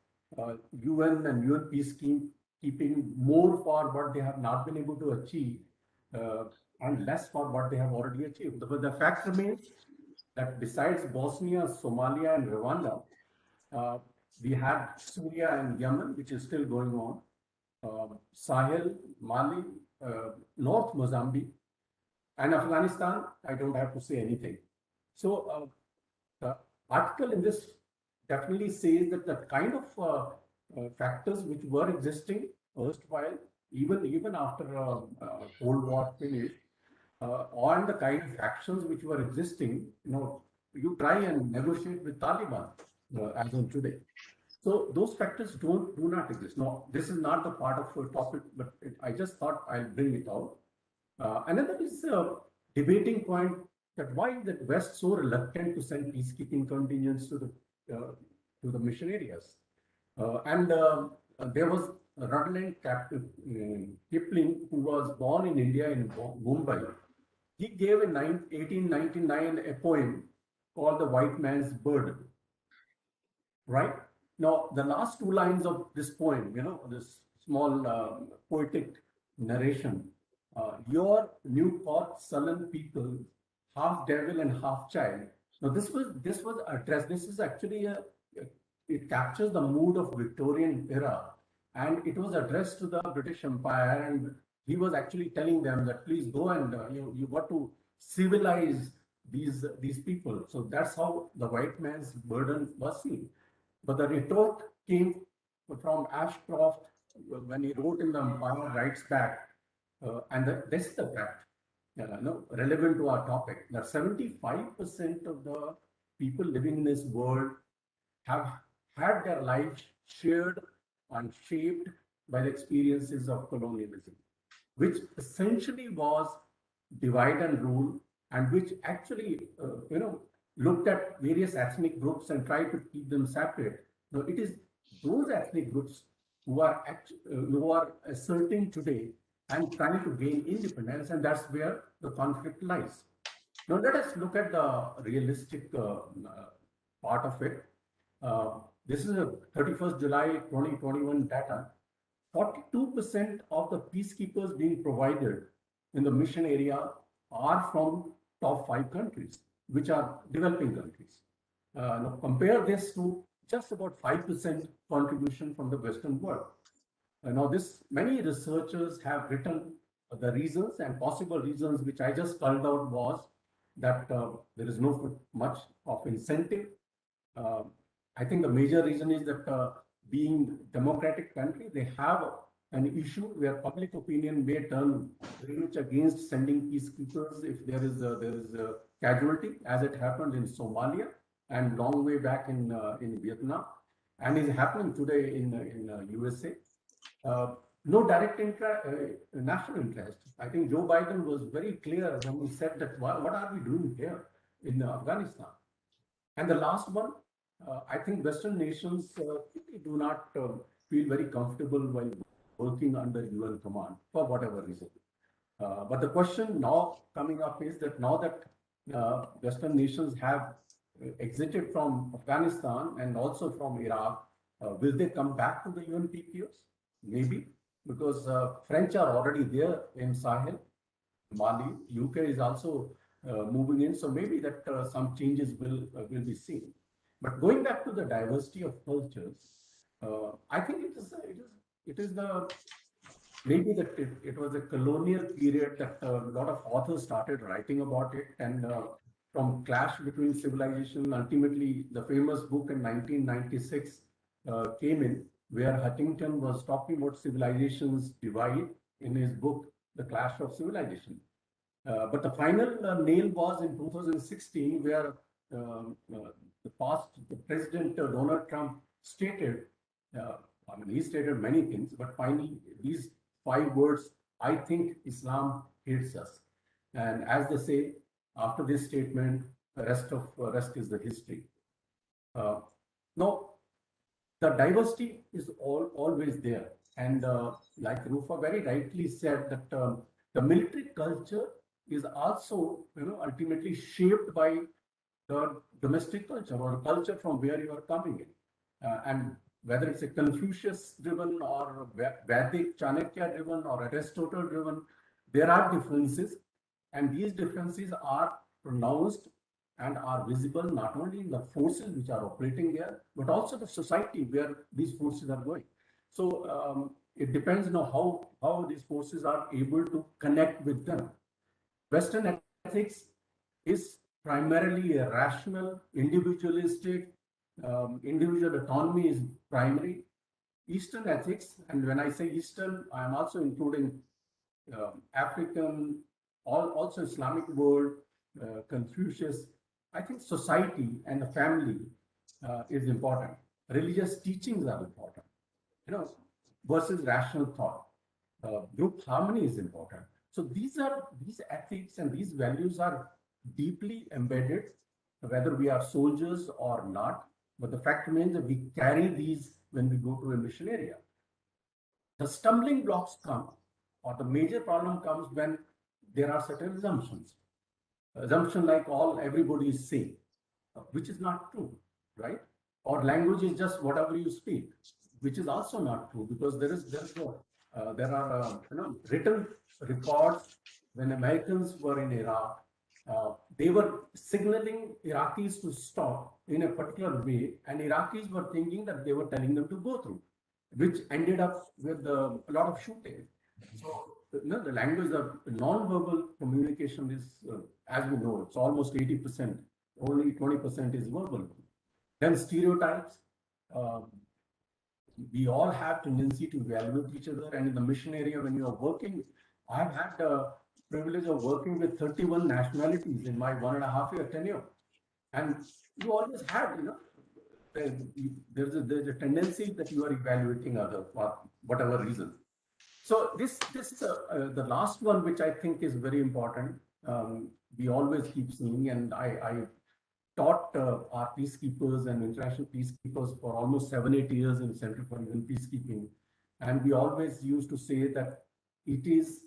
UN and UN peacekeeping more for what they have not been able to achieve, and less for what they have already achieved. But the fact remains that besides Bosnia, Somalia, and Rwanda, we had Syria and Yemen, which is still going on, Sahel, Mali, North Mozambique, and Afghanistan. I don't have to say anything. So the article in this definitely says that the kind of factors which were existing erstwhile, even after Cold War finished, on the kind of actions which were existing, you try and negotiate with Taliban as on today. So those factors do not exist. No, this is not the part of the topic, but I just thought I'll bring it out. Another is a debating point that why is the West so reluctant to send peacekeeping contingents to the mission areas? There was Rudyard Kipling, who was born in India in Mumbai. He gave in 1899 a poem called The White Man's Burden. Right? Now, the last two lines of this poem, this small poetic narration, your new caught sullen people, half devil and half child. Now, this was addressed. This is actually it captures the mood of Victorian era, and it was addressed to the British Empire, and he was actually telling them that please go and you got to civilize these people. So that's how the white man's burden was seen. But the retort came from Ashcroft when he wrote in the Empire Writes Back, and this is the fact, relevant to our topic, that 75% of the people living in this world have had their lives shared and shaped by the experiences of colonialism, which essentially was divide and rule, and which actually, looked at various ethnic groups and tried to keep them separate. So it is those ethnic groups who are asserting today and trying to gain independence, and that's where the conflict lies. Now let us look at the realistic part of it. This is a 31st July 2021 data. 42% of the peacekeepers being provided in the mission area are from top 5 countries, which are developing countries. Now compare this to just about 5% contribution from the Western world. Now many researchers have written the reasons and possible reasons, which I just called out, was that there is no much of incentive. I think the major reason is that being democratic country, they have an issue where public opinion may turn very much against sending peacekeepers if there is a casualty, as it happened in Somalia and long way back in Vietnam, and is happening today in USA. No direct national interest. I think Joe Biden was very clear when he said that what are we doing here in Afghanistan? And the last one, I think Western nations do not feel very comfortable while working under UN command for whatever reason. But the question now coming up is that now that Western nations have exited from Afghanistan and also from Iraq, will they come back to the UN PPOs? Maybe, because French are already there in Sahel, Mali, UK is also moving in, so maybe that some changes will be seen. But going back to the diversity of cultures, I think it is the maybe that it was a colonial period that a lot of authors started writing about it, and from clash between civilization, ultimately the famous book in 1996 came in, where Huntington was talking about civilizations divide in his book, The Clash of Civilization. But the final nail was in 2016, where the President Donald Trump stated, he stated many things, but finally these 5 words, I think Islam hates us. And as they say, after this statement, the rest is the history. Now, the diversity is always there. And like Rufa very rightly said, that the military culture is also, ultimately shaped by the domestic culture or culture from where you are coming in. And whether it's a Confucius-driven or Vedic Chanakya-driven or Aristotle-driven, there are differences. And these differences are pronounced and are visible not only in the forces which are operating there, but also the society where these forces are going. So it depends on how these forces are able to connect with them. Western ethics is primarily a rational, individualistic, individual autonomy is primary. Eastern ethics, and when I say Eastern, I am also including African, also Islamic world, Confucius. I think society and the family is important. Religious teachings are important, versus rational thought. Group harmony is important. So these ethics and these values are deeply embedded, whether we are soldiers or not. But the fact remains that we carry these when we go to a mission area. The stumbling blocks come, or the major problem comes when there are certain assumptions. Assumption like everybody is same, which is not true, right? Or language is just whatever you speak, which is also not true, because there are written records when Americans were in Iraq. They were signaling Iraqis to stop in a particular way, and Iraqis were thinking that they were telling them to go through, which ended up with a lot of shooting. So the language of non-verbal communication is, as we know, it's almost 80%. Only 20% is verbal. Then stereotypes. We all have tendency to evaluate each other, and in the mission area, when you are working, I have had the privilege of working with 31 nationalities in my 1.5-year tenure, and you always have, there's a tendency that you are evaluating others for whatever reason. So the last one, which I think is very important, we always keep seeing, and I taught our peacekeepers and international peacekeepers for almost 7-8 years in Center for UN Peacekeeping, and we always used to say that it is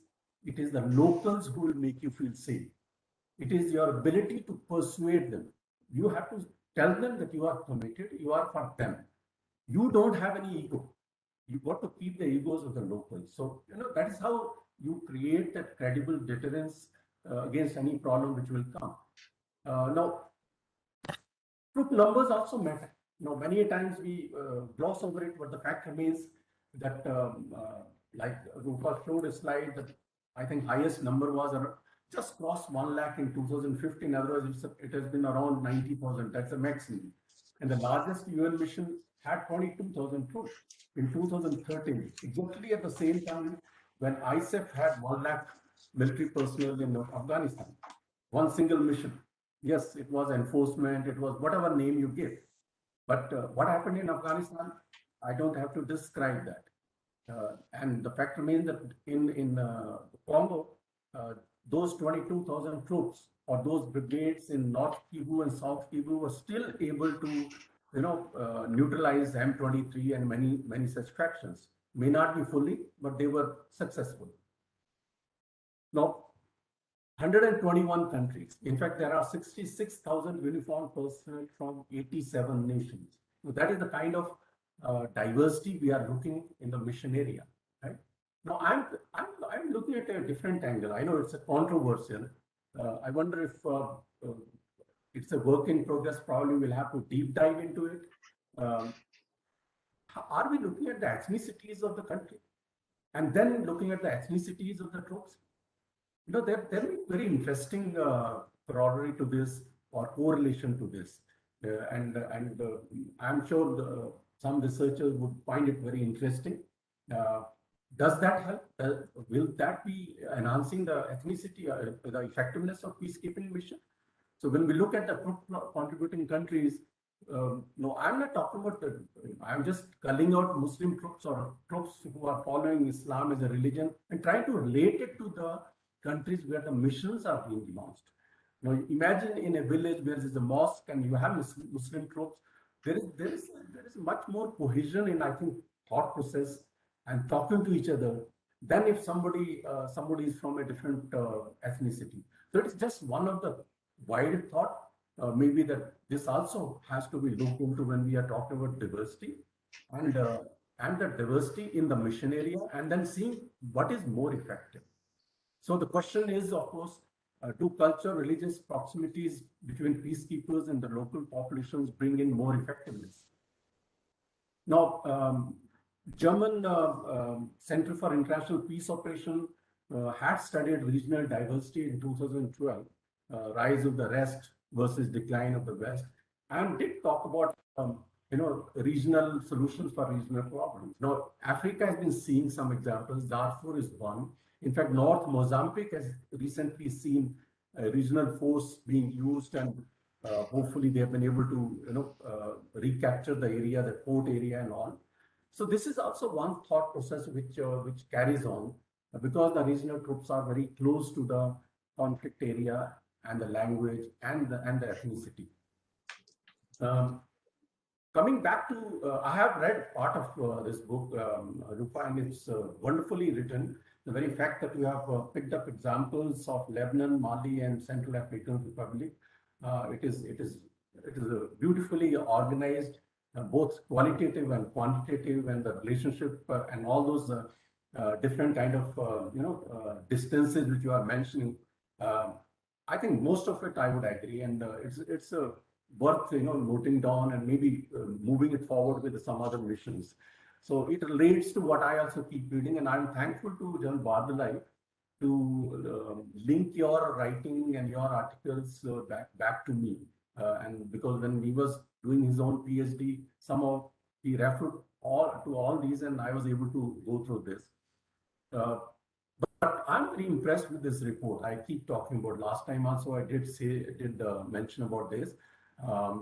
the locals who will make you feel safe. It is your ability to persuade them. You have to tell them that you are committed, you are for them. You don't have any ego. You got to keep the egos of the locals. So, that is how you create that credible deterrence against any problem which will come. Now, troop numbers also matter. Many times we gloss over it, but the fact remains that, like Rupa showed a slide, that I think highest number was just crossed 1 lakh in 2015. Otherwise, it has been around 90,000. That's the maximum. And the largest UN mission had 22,000 troops in 2013, exactly at the same time when ISAF had 1 lakh military personnel in Afghanistan. One single mission. Yes, it was enforcement, it was whatever name you give. But what happened in Afghanistan, I don't have to describe that. And the fact remains that in Congo, those 22,000 troops or those brigades in North Kivu and South Kivu were still able to, neutralize M23 and many such factions. May not be fully, but they were successful. Now, 121 countries. In fact, there are 66,000 uniformed personnel from 87 nations. So that is the kind of diversity we are looking in the mission area, right? Now, I'm looking at a different angle. I know it's a controversial. I wonder if it's a work in progress. Probably we'll have to deep dive into it. Are we looking at the ethnicities of the country and then looking at the ethnicities of the troops? There is very interesting corollary to this or correlation to this, and I'm sure some researchers would find it very interesting. Does that help? Will that be enhancing the ethnicity, the effectiveness of peacekeeping mission? So when we look at the contributing countries, No, I'm not talking about the, I'm just culling out Muslim troops or troops who are following Islam as a religion and trying to relate it to the countries where the missions are being launched. Now, imagine in a village where there's a mosque and you have Muslim troops, there is much more cohesion in, I think, thought process and talking to each other than if somebody is from a different ethnicity. So it's just one of the wide thought. Maybe that this also has to be looked into when we are talking about diversity and the diversity in the mission area, and then seeing what is more effective. So the question is, of course, do culture, religious proximities between peacekeepers and the local populations bring in more effectiveness? Now, German Center for International Peace Operation had studied regional diversity in 2012, rise of the rest versus decline of the West, and did talk about regional solutions for regional problems. Now, Africa has been seeing some examples. Darfur is one. In fact, North Mozambique has recently seen a regional force being used, and hopefully they have been able to recapture the area, the port area, and all. So this is also one thought process which carries on because the regional troops are very close to the conflict area and the language and the ethnicity. Coming back to, I have read part of this book, Rupa, and it's wonderfully written. The very fact that you have picked up examples of Lebanon, Mali, and Central African Republic, it is beautifully organized, both qualitative and quantitative, and the relationship and all those different kind of distances which you are mentioning. I think most of it I would agree, and it's worth noting down and maybe moving it forward with some other missions. So it relates to what I also keep reading, and I'm thankful to General Bardalai to link your writing and your articles back to me. And because when he was doing his own PhD, somehow he referred to all these, and I was able to go through this. But I'm very impressed with this report. I keep talking about last time also. I did mention about this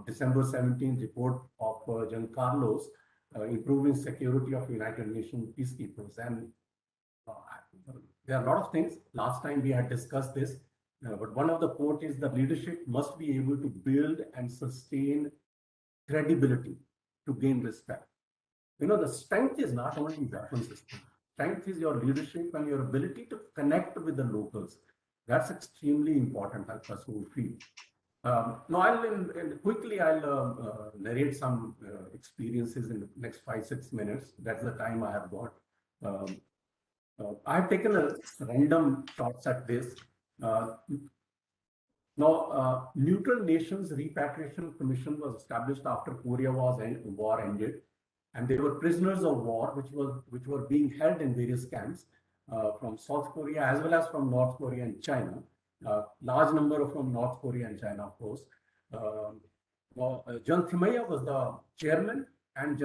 December 17th report of Giancarlo's improving security of United Nations peacekeepers. And there are a lot of things. Last time we had discussed this, but one of the quote is the leadership must be able to build and sustain credibility to gain respect. The strength is not only weapon system. Strength is your leadership and your ability to connect with the locals. That's extremely important as us who feel. Now, I'll narrate some experiences in the next 5-6 minutes. That's the time I have got. I've taken a random shots at this. Now, Neutral Nations Repatriation Commission was established after Korea War ended, and they were prisoners of war, which were being held in various camps from South Korea as well as from North Korea and China. Large number from North Korea and China, of course. John Thimaya was the chairman, and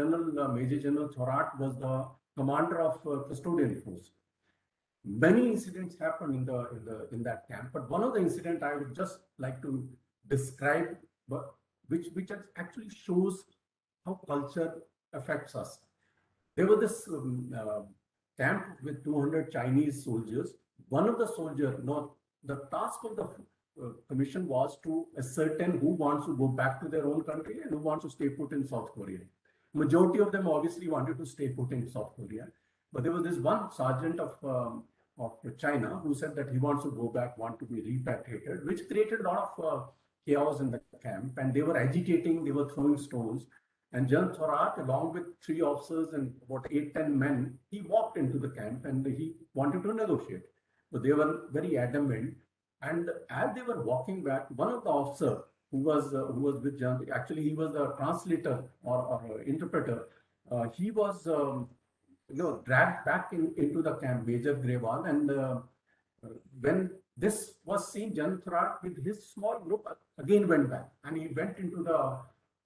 Major General Thorat was the commander of custodian force. Many incidents happened in that camp, but one of the incidents I would just like to describe, which actually shows how culture affects us. There was this camp with 200 Chinese soldiers. One of the soldiers, the task of the commission was to ascertain who wants to go back to their own country and who wants to stay put in South Korea. Majority of them obviously wanted to stay put in South Korea, but there was this one sergeant of China who said that he wants to go back, want to be repatriated, which created a lot of chaos in the camp, and they were agitating, they were throwing stones. And General Thorat, along with 3 officers and about 8-10 men, he walked into the camp and he wanted to negotiate. So they were very adamant. And as they were walking back, one of the officers who was with General, actually he was the translator or interpreter, he was dragged back into the camp, Major Grewal. And when this was seen, General Thorat with his small group again went back, and he went into the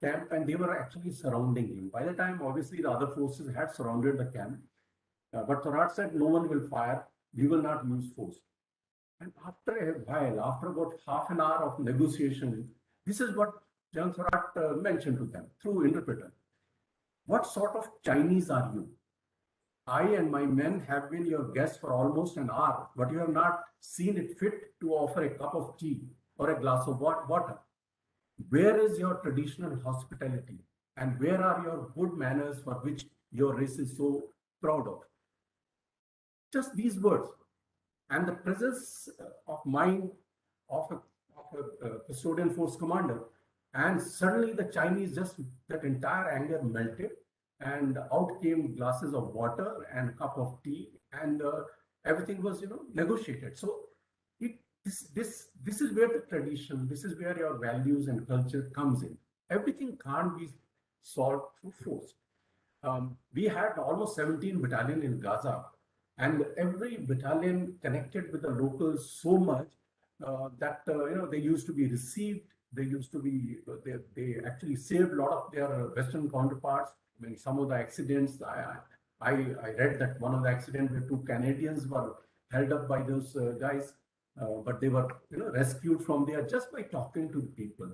camp, and they were actually surrounding him. By the time, obviously, the other forces had surrounded the camp, but Thorat said, no one will fire, we will not use force. And after a while, after about half an hour of negotiation, this is what General Thorat mentioned to them through interpreter, "What sort of Chinese are you? I and my men have been your guests for almost an hour, but you have not seen it fit to offer a cup of tea or a glass of water. Where is your traditional hospitality? And where are your good manners for which your race is so proud of?" Just these words. And the presence of mind of a custodian force commander. And suddenly the Chinese, just that entire anger melted, and out came glasses of water and a cup of tea, and everything was, negotiated. So this is where the tradition, this is where your values and culture comes in. Everything can't be solved through force. We had almost 17 battalions in Gaza, and every battalion connected with the locals so much that they used to be received. They used to be they actually saved a lot of their Western counterparts. I mean, some of the accidents, I read that one of the accidents where 2 Canadians were held up by those guys, but they were rescued from there just by talking to the people.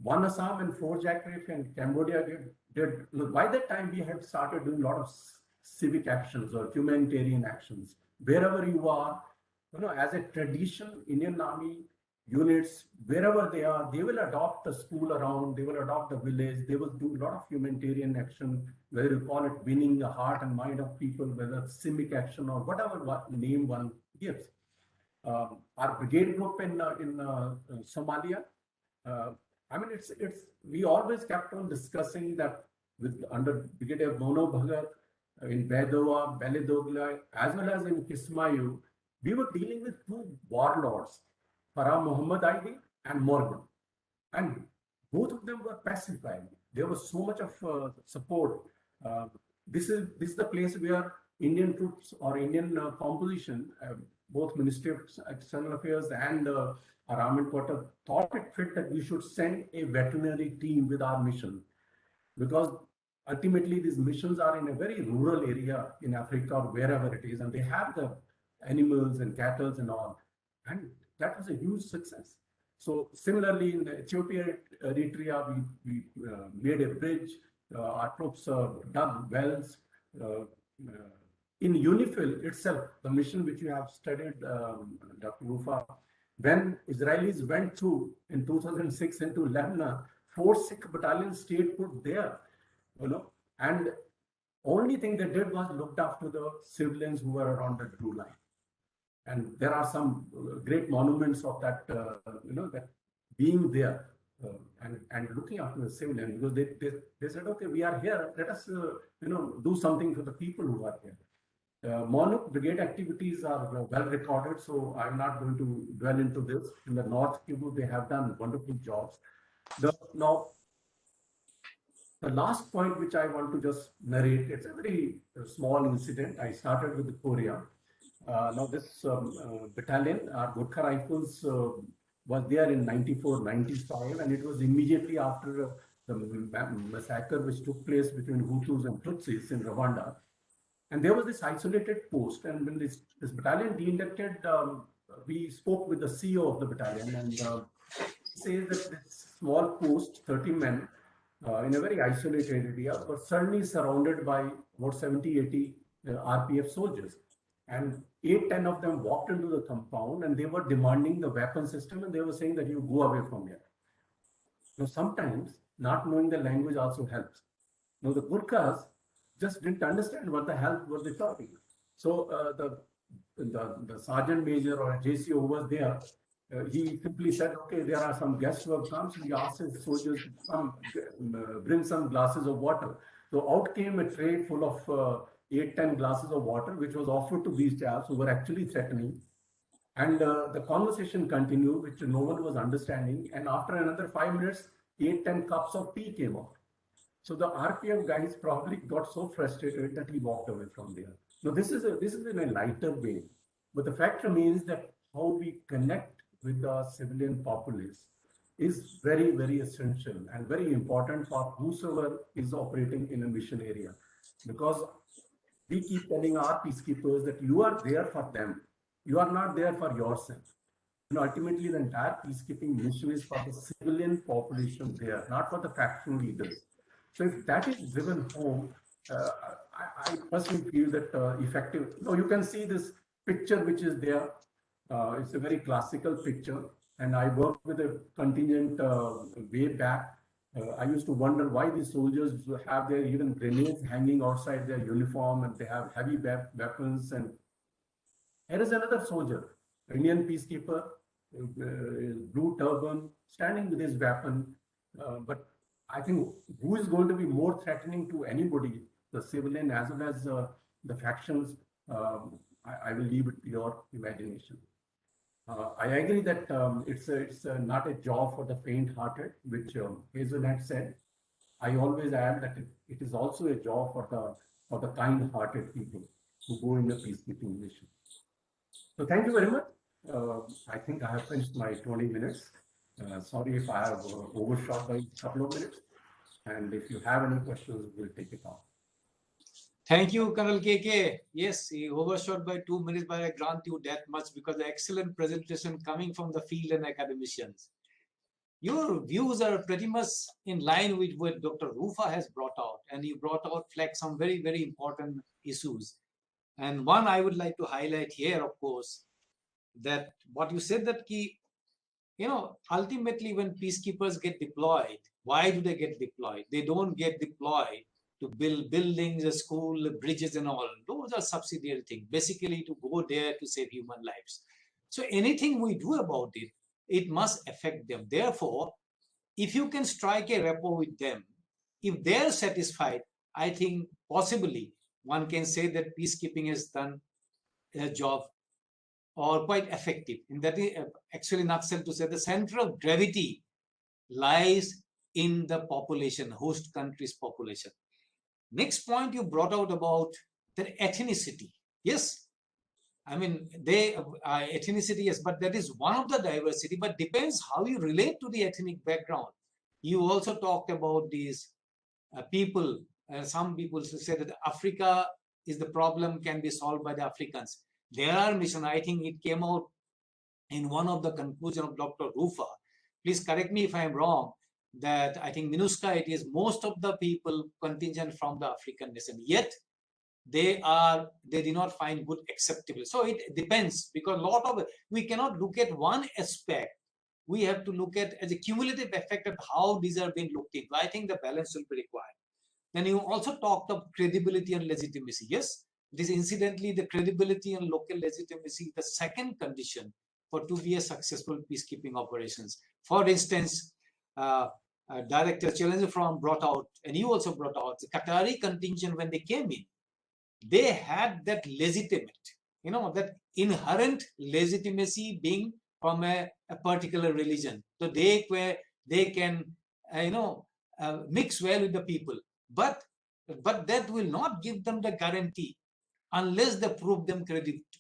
One Assam and 4 Jack Reef in Cambodia did. By that time, we had started doing a lot of civic actions or humanitarian actions. Wherever you are, as a tradition, Indian Army units, wherever they are, they will adopt a school around, they will adopt a village, they will do a lot of humanitarian action, whether you call it winning the heart and mind of people, whether it's civic action or whatever name one gives. Our brigade group in Somalia, I mean, we always kept on discussing that under Brigadier Mono Bhagat in Bedoa, Beledogla, as well as in Kismayu, we were dealing with 2 warlords, Farah Muhammad Aidi and Morgan. And both of them were pacified. There was so much of support. This is the place where Indian troops or Indian composition, both Ministry of External Affairs and our army quarter thought it fit that we should send a veterinary team with our mission, because ultimately these missions are in a very rural area in Africa or wherever it is, and they have the animals and cattle and all, and that was a huge success. So similarly in Ethiopia, Eritrea, we made a bridge. Our troops dug wells. In UNIFIL itself, the mission which you have studied, Dr. Rufa, when Israelis went through in 2006 into Lebanon, 4 Sikh battalions stayed put there, and only thing they did was looked after the civilians who were around the blue line. And there are some great monuments of that, that being there and looking after the civilians, because they said, okay, we are here, let us, do something for the people who are here. Monuk brigade activities are well recorded, so I'm not going to dwell into this. In the North Kivu, they have done wonderful jobs. Now, the last point which I want to just narrate, it's a very small incident. I started with Korea. Now this battalion, our Gurkha Rifles, was there in 94, 95, and it was immediately after the massacre which took place between Hutus and Tutsis in Rwanda. And there was this isolated post, and when this battalion de-inducted, we spoke with the CEO of the battalion, and says that this small post, 30 men, in a very isolated area, was suddenly surrounded by about 70, 80 RPF soldiers. And 8, 10 of them walked into the compound, and they were demanding the weapon system, and they were saying that you go away from here. Now, sometimes not knowing the language also helps. Now, the Gurkhas just didn't understand what the hell were they talking. So the sergeant major or JCO who was there, he simply said, okay, there are some guests who have come, so he asked his soldiers to bring some glasses of water. So out came a tray full of 8, 10 glasses of water, which was offered to these chaps who were actually threatening. And the conversation continued, which no one was understanding. And after another 5 minutes, 8, 10 cups of tea came out. So the RPF guys probably got so frustrated that he walked away from there. Now this is in a lighter way, but the fact remains that how we connect with the civilian populace is very, very essential and very important for whosoever is operating in a mission area, because we keep telling our peacekeepers that you are there for them. You are not there for yourself. ultimately the entire peacekeeping mission is for the civilian population there, not for the faction leaders. So if that is driven home, I personally feel that effective. You can see this picture which is there. It's a very classical picture, and I worked with a contingent way back. I used to wonder why these soldiers have their even grenades hanging outside their uniform, and they have heavy weapons. And here is another soldier, Indian peacekeeper, blue turban, standing with his weapon. But I think who is going to be more threatening to anybody, the civilian as well as the factions? I will leave it to your imagination. I agree that it's not a job for the faint-hearted, which Hazel had said. I always add that it is also a job for the kind-hearted people who go in the peacekeeping mission. So thank you very much. I think I have finished my 20 minutes. Sorry if I have overshot by a couple of minutes. And if you have any questions, we'll take it on. Thank you, Colonel KK. Yes, he overshot by 2 minutes, but I grant you that much because the excellent presentation coming from the field and academicians. Your views are pretty much in line with what Dr. Rufa has brought out, and he brought out like some very, very important issues. And one I would like to highlight here, of course, that what you said that ultimately when peacekeepers get deployed, why do they get deployed? They don't get deployed to build buildings, a school, bridges and all. Those are subsidiary things, basically to go there to save human lives. So anything we do about it, it must affect them. Therefore, if you can strike a rapport with them, if they're satisfied, I think possibly one can say that peacekeeping has done a job or quite effective. In that, actually, nutshell to say the center of gravity lies in the population, host country's population. Next point you brought out about their ethnicity. Yes, I mean, they ethnicity, yes, but that is one of the diversity, but depends how you relate to the ethnic background. You also talked about these people, some people say that Africa is the problem can be solved by the Africans. There are missions, I think it came out in one of the conclusion of Dr. Rufa. Please correct me if I am wrong, that I think MINUSCA, it is most of the people contingent from the African nation, yet they do not find good acceptable. So it depends, because a lot of, we cannot look at one aspect. We have to look at as a cumulative effect of how these are being looked into. I think the balance will be required. Then you also talked of credibility and legitimacy. Yes, it is incidentally the credibility and local legitimacy, the second condition for to be a successful peacekeeping operations. For instance, Director Challenger from brought out, and you also brought out, the Qatari contingent when they came in, they had that legitimate, that inherent legitimacy being from a particular religion. So they can, mix well with the people. But that will not give them the guarantee unless they prove them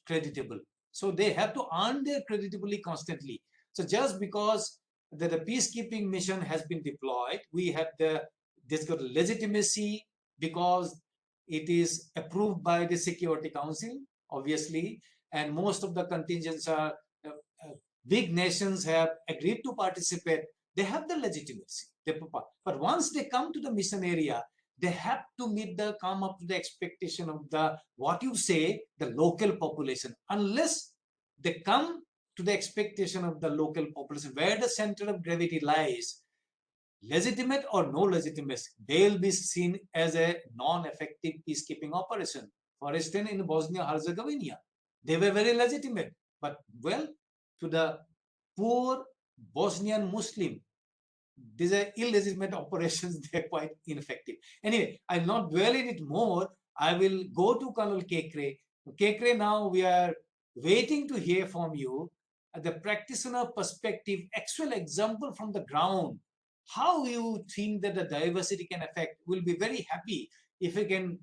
creditable. So they have to earn their credibility constantly. So just because the peacekeeping mission has been deployed, we have this got legitimacy because it is approved by the Security Council, obviously, and most of the contingents are big nations have agreed to participate. They have the legitimacy. But once they come to the mission area, they have to come up to the expectation of what you say, the local population. Unless they come to the expectation of the local population, where the center of gravity lies, legitimate or no legitimacy, they will be seen as a non-effective peacekeeping operation. For instance, in Bosnia-Herzegovina, they were very legitimate, but well, to the poor Bosnian Muslim, these are illegitimate operations, they're quite ineffective. Anyway, I'll not dwell in it more. I will go to Colonel Kk. Kk, now we are waiting to hear from you the practitioner perspective, actual example from the ground, how you think that the diversity can affect. We'll be very happy if you can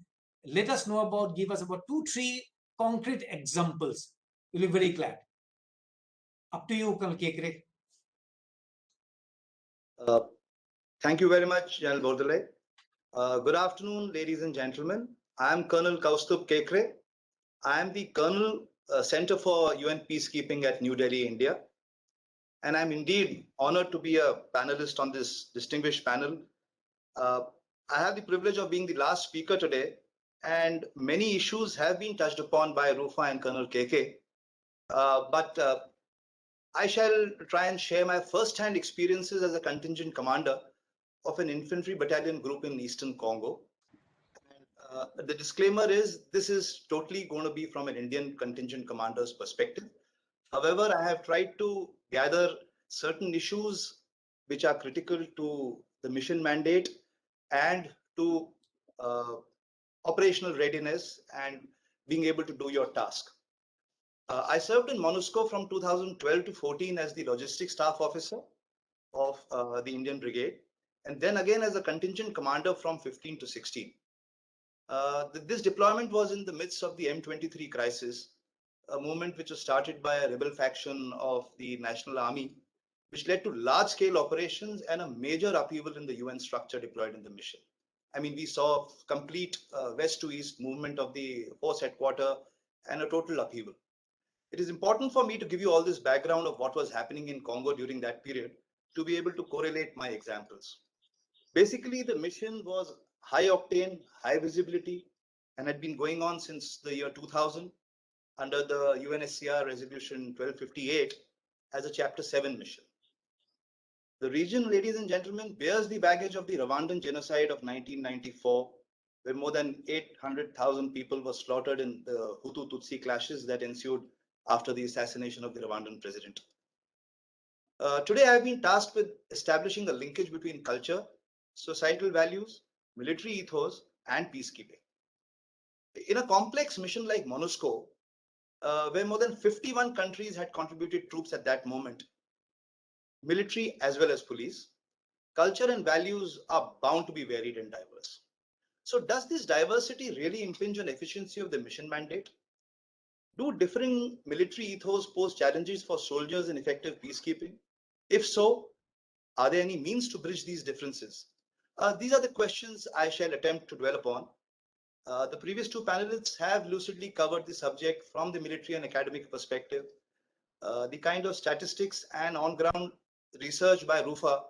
let us know about, give us about 2-3 concrete examples. We'll be very glad. Up to you, Colonel Kk. Thank you very much, General Bordele. Good afternoon, ladies and gentlemen. I am Colonel Kk Sharma. I am the Colonel, Center for UN Peacekeeping at New Delhi, India. and I'm indeed honored to be a panelist on this distinguished panel. I have the privilege of being the last speaker today, and many issues have been touched upon by Rufa and Colonel KK. But I shall try and share my first-hand experiences as a contingent commander of an infantry battalion group in Eastern Congo. The disclaimer is this is totally going to be from an Indian contingent commander's perspective. However, I have tried to gather certain issues which are critical to the mission mandate and to operational readiness and being able to do your task. I served in MONUSCO from 2012 to 14 as the logistics staff officer of the Indian Brigade, and then again as a contingent commander from 15 to 16. This deployment was in the midst of the M23 crisis, a movement which was started by a rebel faction of the National Army, which led to large-scale operations and a major upheaval in the UN structure deployed in the mission. I mean, we saw complete west to east movement of the force headquarters and a total upheaval. It is important for me to give you all this background of what was happening in Congo during that period to be able to correlate my examples. Basically, the mission was high octane, high visibility, and had been going on since the year 2000 under the UNSCR Resolution 1258 as a Chapter 7 mission. The region, ladies and gentlemen, bears the baggage of the Rwandan genocide of 1994, where more than 800,000 people were slaughtered in the Hutu-Tutsi clashes that ensued after the assassination of the Rwandan president. Today, I have been tasked with establishing a linkage between culture, societal values, military ethos, and peacekeeping. In a complex mission like MONUSCO, where more than 51 countries had contributed troops at that moment, military as well as police, culture and values are bound to be varied and diverse. So does this diversity really impinge on efficiency of the mission mandate? Do differing military ethos pose challenges for soldiers in effective peacekeeping? If so, are there any means to bridge these differences? These are the questions I shall attempt to dwell upon. The previous two panelists have lucidly covered the subject from the military and academic perspective. The kind of statistics and on-ground research by Rufa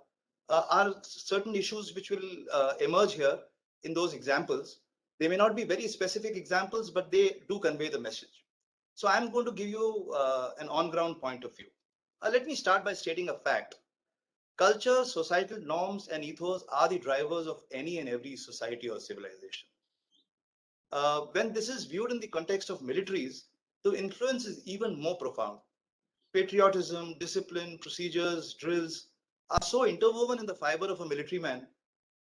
are certain issues which will emerge here in those examples. They may not be very specific examples, but they do convey the message. So I'm going to give you an on-ground point of view. Let me start by stating a fact. Culture, societal norms, and ethos are the drivers of any and every society or civilization. When this is viewed in the context of militaries, the influence is even more profound. Patriotism, discipline, procedures, drills are so interwoven in the fiber of a military man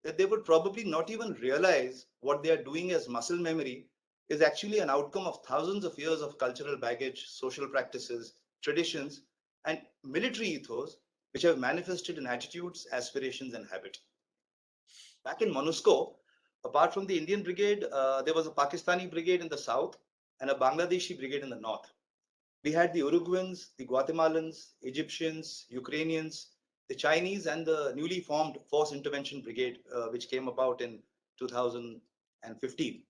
that they would probably not even realize what they are doing as muscle memory is actually an outcome of thousands of years of cultural baggage, social practices, traditions, and military ethos, which have manifested in attitudes, aspirations, and habit. Back in MONUSCO, apart from the Indian brigade, there was a Pakistani brigade in the south and a Bangladeshi brigade in the north. We had the Uruguayans, the Guatemalans, Egyptians, Ukrainians, the Chinese, and the newly formed Force Intervention Brigade, which came about in 2015,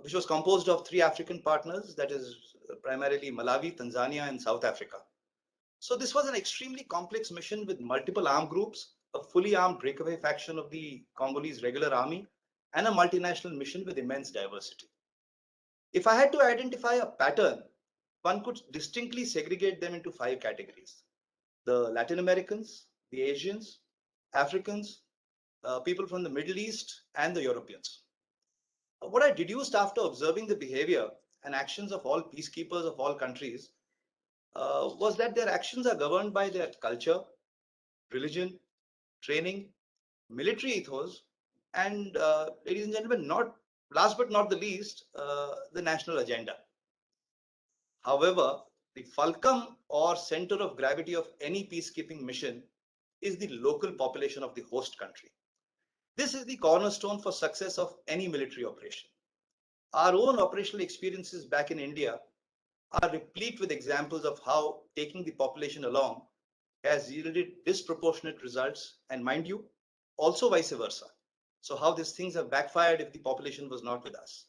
which was composed of 3 African partners, that is primarily Malawi, Tanzania, and South Africa. So this was an extremely complex mission with multiple armed groups, a fully armed breakaway faction of the Congolese regular army, and a multinational mission with immense diversity. If I had to identify a pattern, one could distinctly segregate them into 5 categories: the Latin Americans, the Asians, Africans, people from the Middle East, and the Europeans. What I deduced after observing the behavior and actions of all peacekeepers of all countries was that their actions are governed by their culture, religion, training, military ethos, and ladies and gentlemen, last but not the least, the national agenda. However, the fulcrum or center of gravity of any peacekeeping mission is the local population of the host country. This is the cornerstone for success of any military operation. Our own operational experiences back in India are replete with examples of how taking the population along has yielded disproportionate results, and mind you, also vice versa. So how these things have backfired if the population was not with us.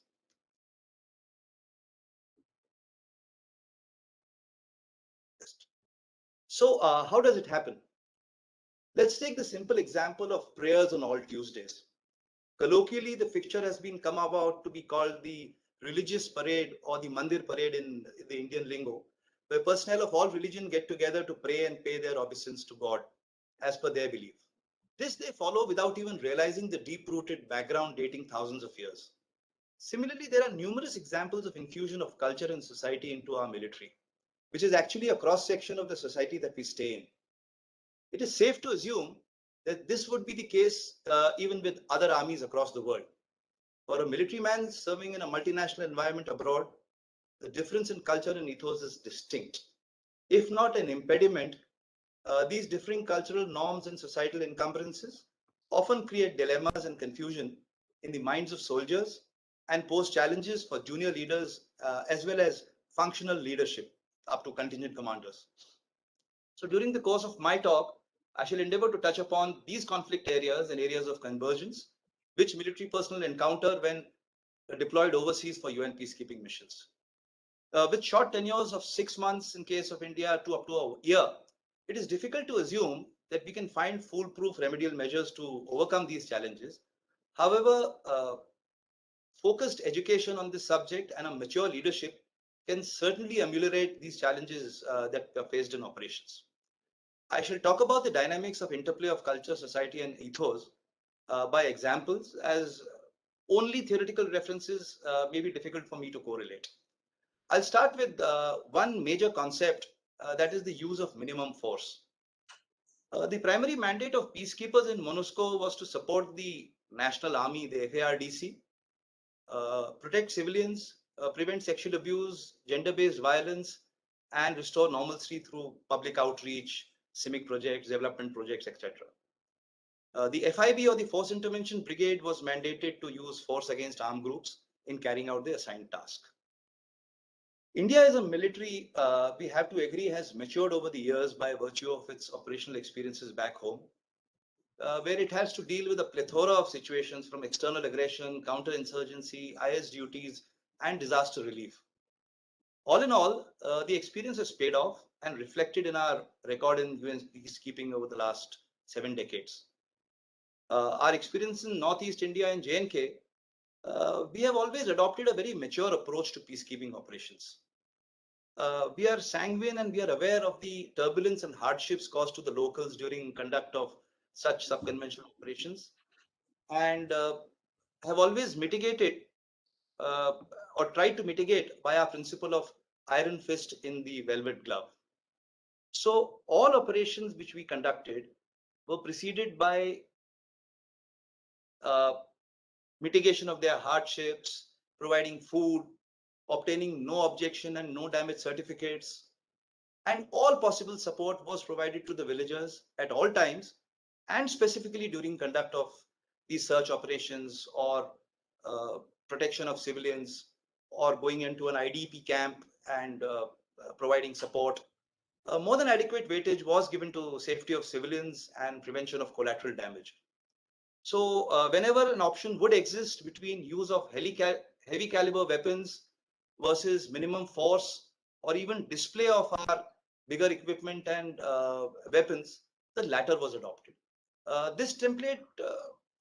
So how does it happen? Let's take the simple example of prayers on all Tuesdays. Colloquially, the picture has been come about to be called the religious parade or the Mandir parade in the Indian lingo, where personnel of all religion get together to pray and pay their obeisance to God as per their belief. This they follow without even realizing the deep-rooted background dating thousands of years. Similarly, there are numerous examples of infusion of culture and society into our military, which is actually a cross-section of the society that we stay in. It is safe to assume that this would be the case even with other armies across the world. For a military man serving in a multinational environment abroad, the difference in culture and ethos is distinct. If not an impediment, these differing cultural norms and societal encumbrances often create dilemmas and confusion in the minds of soldiers and pose challenges for junior leaders as well as functional leadership up to contingent commanders. So during the course of my talk, I shall endeavor to touch upon these conflict areas and areas of convergence, which military personnel encounter when deployed overseas for UN peacekeeping missions. With short tenures of 6 months in case of India to up to a year, it is difficult to assume that we can find foolproof remedial measures to overcome these challenges. However, focused education on this subject and a mature leadership can certainly ameliorate these challenges that are faced in operations. I shall talk about the dynamics of interplay of culture, society, and ethos by examples, as only theoretical references may be difficult for me to correlate. I'll start with one major concept, that is the use of minimum force. The primary mandate of peacekeepers in MONUSCO was to support the National Army, the FARDC, protect civilians, prevent sexual abuse, gender-based violence, and restore normalcy through public outreach, civic projects, development projects, etc. The FIB or the Force Intervention Brigade was mandated to use force against armed groups in carrying out the assigned task. India as a military, we have to agree, has matured over the years by virtue of its operational experiences back home, where it has to deal with a plethora of situations from external aggression, counterinsurgency, IS duties, and disaster relief. All in all, the experience has paid off and reflected in our record in UN peacekeeping over the last 7 decades. Our experience in Northeast India and J&K, we have always adopted a very mature approach to peacekeeping operations. We are sanguine and we are aware of the turbulence and hardships caused to the locals during conduct of such subconventional operations, and have always mitigated or tried to mitigate by our principle of iron fist in the velvet glove. So all operations which we conducted were preceded by mitigation of their hardships, providing food, obtaining no objection and no damage certificates, and all possible support was provided to the villagers at all times, and specifically during conduct of these search operations or protection of civilians, or going into an IDP camp and providing support. More than adequate weightage was given to safety of civilians and prevention of collateral damage. So whenever an option would exist between use of heavy caliber weapons versus minimum force, or even display of our bigger equipment and weapons, the latter was adopted. This template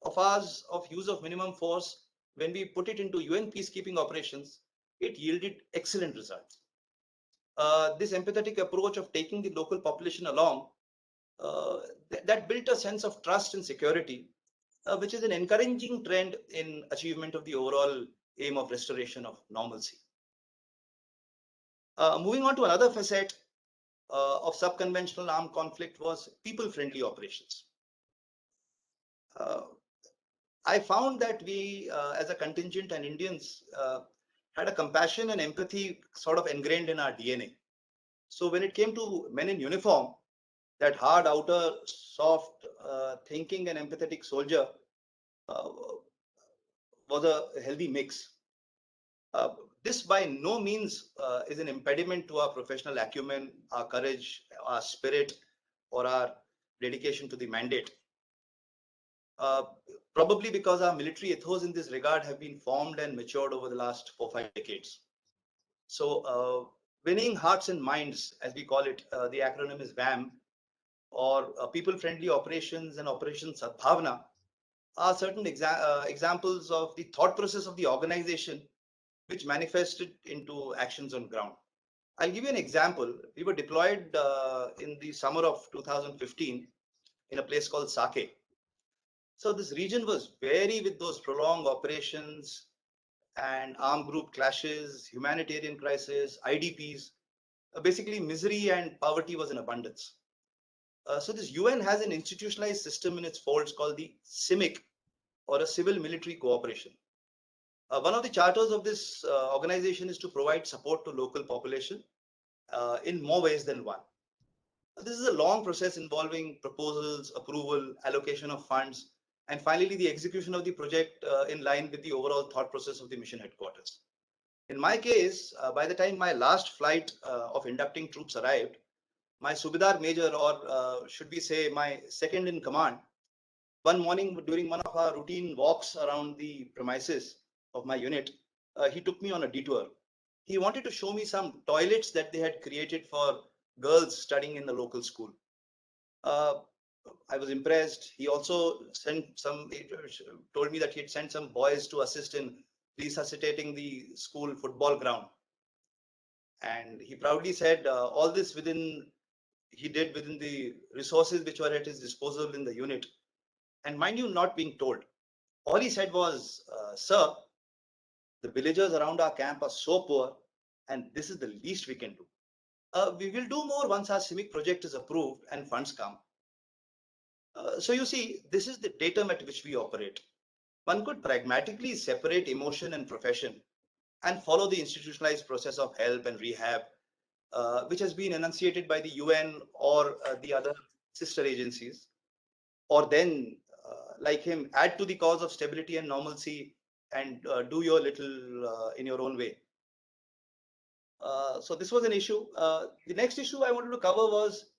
of ours of use of minimum force, when we put it into UN peacekeeping operations, it yielded excellent results. This empathetic approach of taking the local population along, that built a sense of trust and security, which is an encouraging trend in achievement of the overall aim of restoration of normalcy. Moving on to another facet of subconventional armed conflict was people-friendly operations. I found that we, as a contingent and Indians, had a compassion and empathy sort of ingrained in our DNA. So when it came to men in uniform, that hard outer, soft, thinking and empathetic soldier was a healthy mix. This by no means is an impediment to our professional acumen, our courage, our spirit, or our dedication to the mandate. Probably because our military ethos in this regard have been formed and matured over the last 4-5 decades. So winning hearts and minds, as we call it, the acronym is WAM, or people-friendly operations and Operation Sadbhavna, are certain examples of the thought process of the organization which manifested into actions on ground. I'll give you an example. We were deployed in the summer of 2015 in a place called Sake. So this region was wary with those prolonged operations and armed group clashes, humanitarian crisis, IDPs. Basically, misery and poverty was in abundance. So this UN has an institutionalized system in its folds called the CIMIC, or a civil military cooperation. One of the charters of this organization is to provide support to local population in more ways than one. This is a long process involving proposals, approval, allocation of funds, and finally the execution of the project in line with the overall thought process of the mission headquarters. In my case, by the time my last flight of inducting troops arrived, my Subedar Major, or should we say my second in command, one morning during one of our routine walks around the premises of my unit, he took me on a detour. He wanted to show me some toilets that they had created for girls studying in the local school. I was impressed. He also told me that he had sent some boys to assist in resuscitating the school football ground. And he proudly said all this he did within the resources which were at his disposal in the unit. And mind you, not being told. All he said was, sir, the villagers around our camp are so poor, and this is the least we can do. We will do more once our CIMIC project is approved and funds come. So you see, this is the datum at which we operate. One could pragmatically separate emotion and profession and follow the institutionalized process of help and rehab, which has been enunciated by the UN or the other sister agencies, or then, like him, add to the cause of stability and normalcy and do your little in your own way. So this was an issue. The next issue I wanted to cover was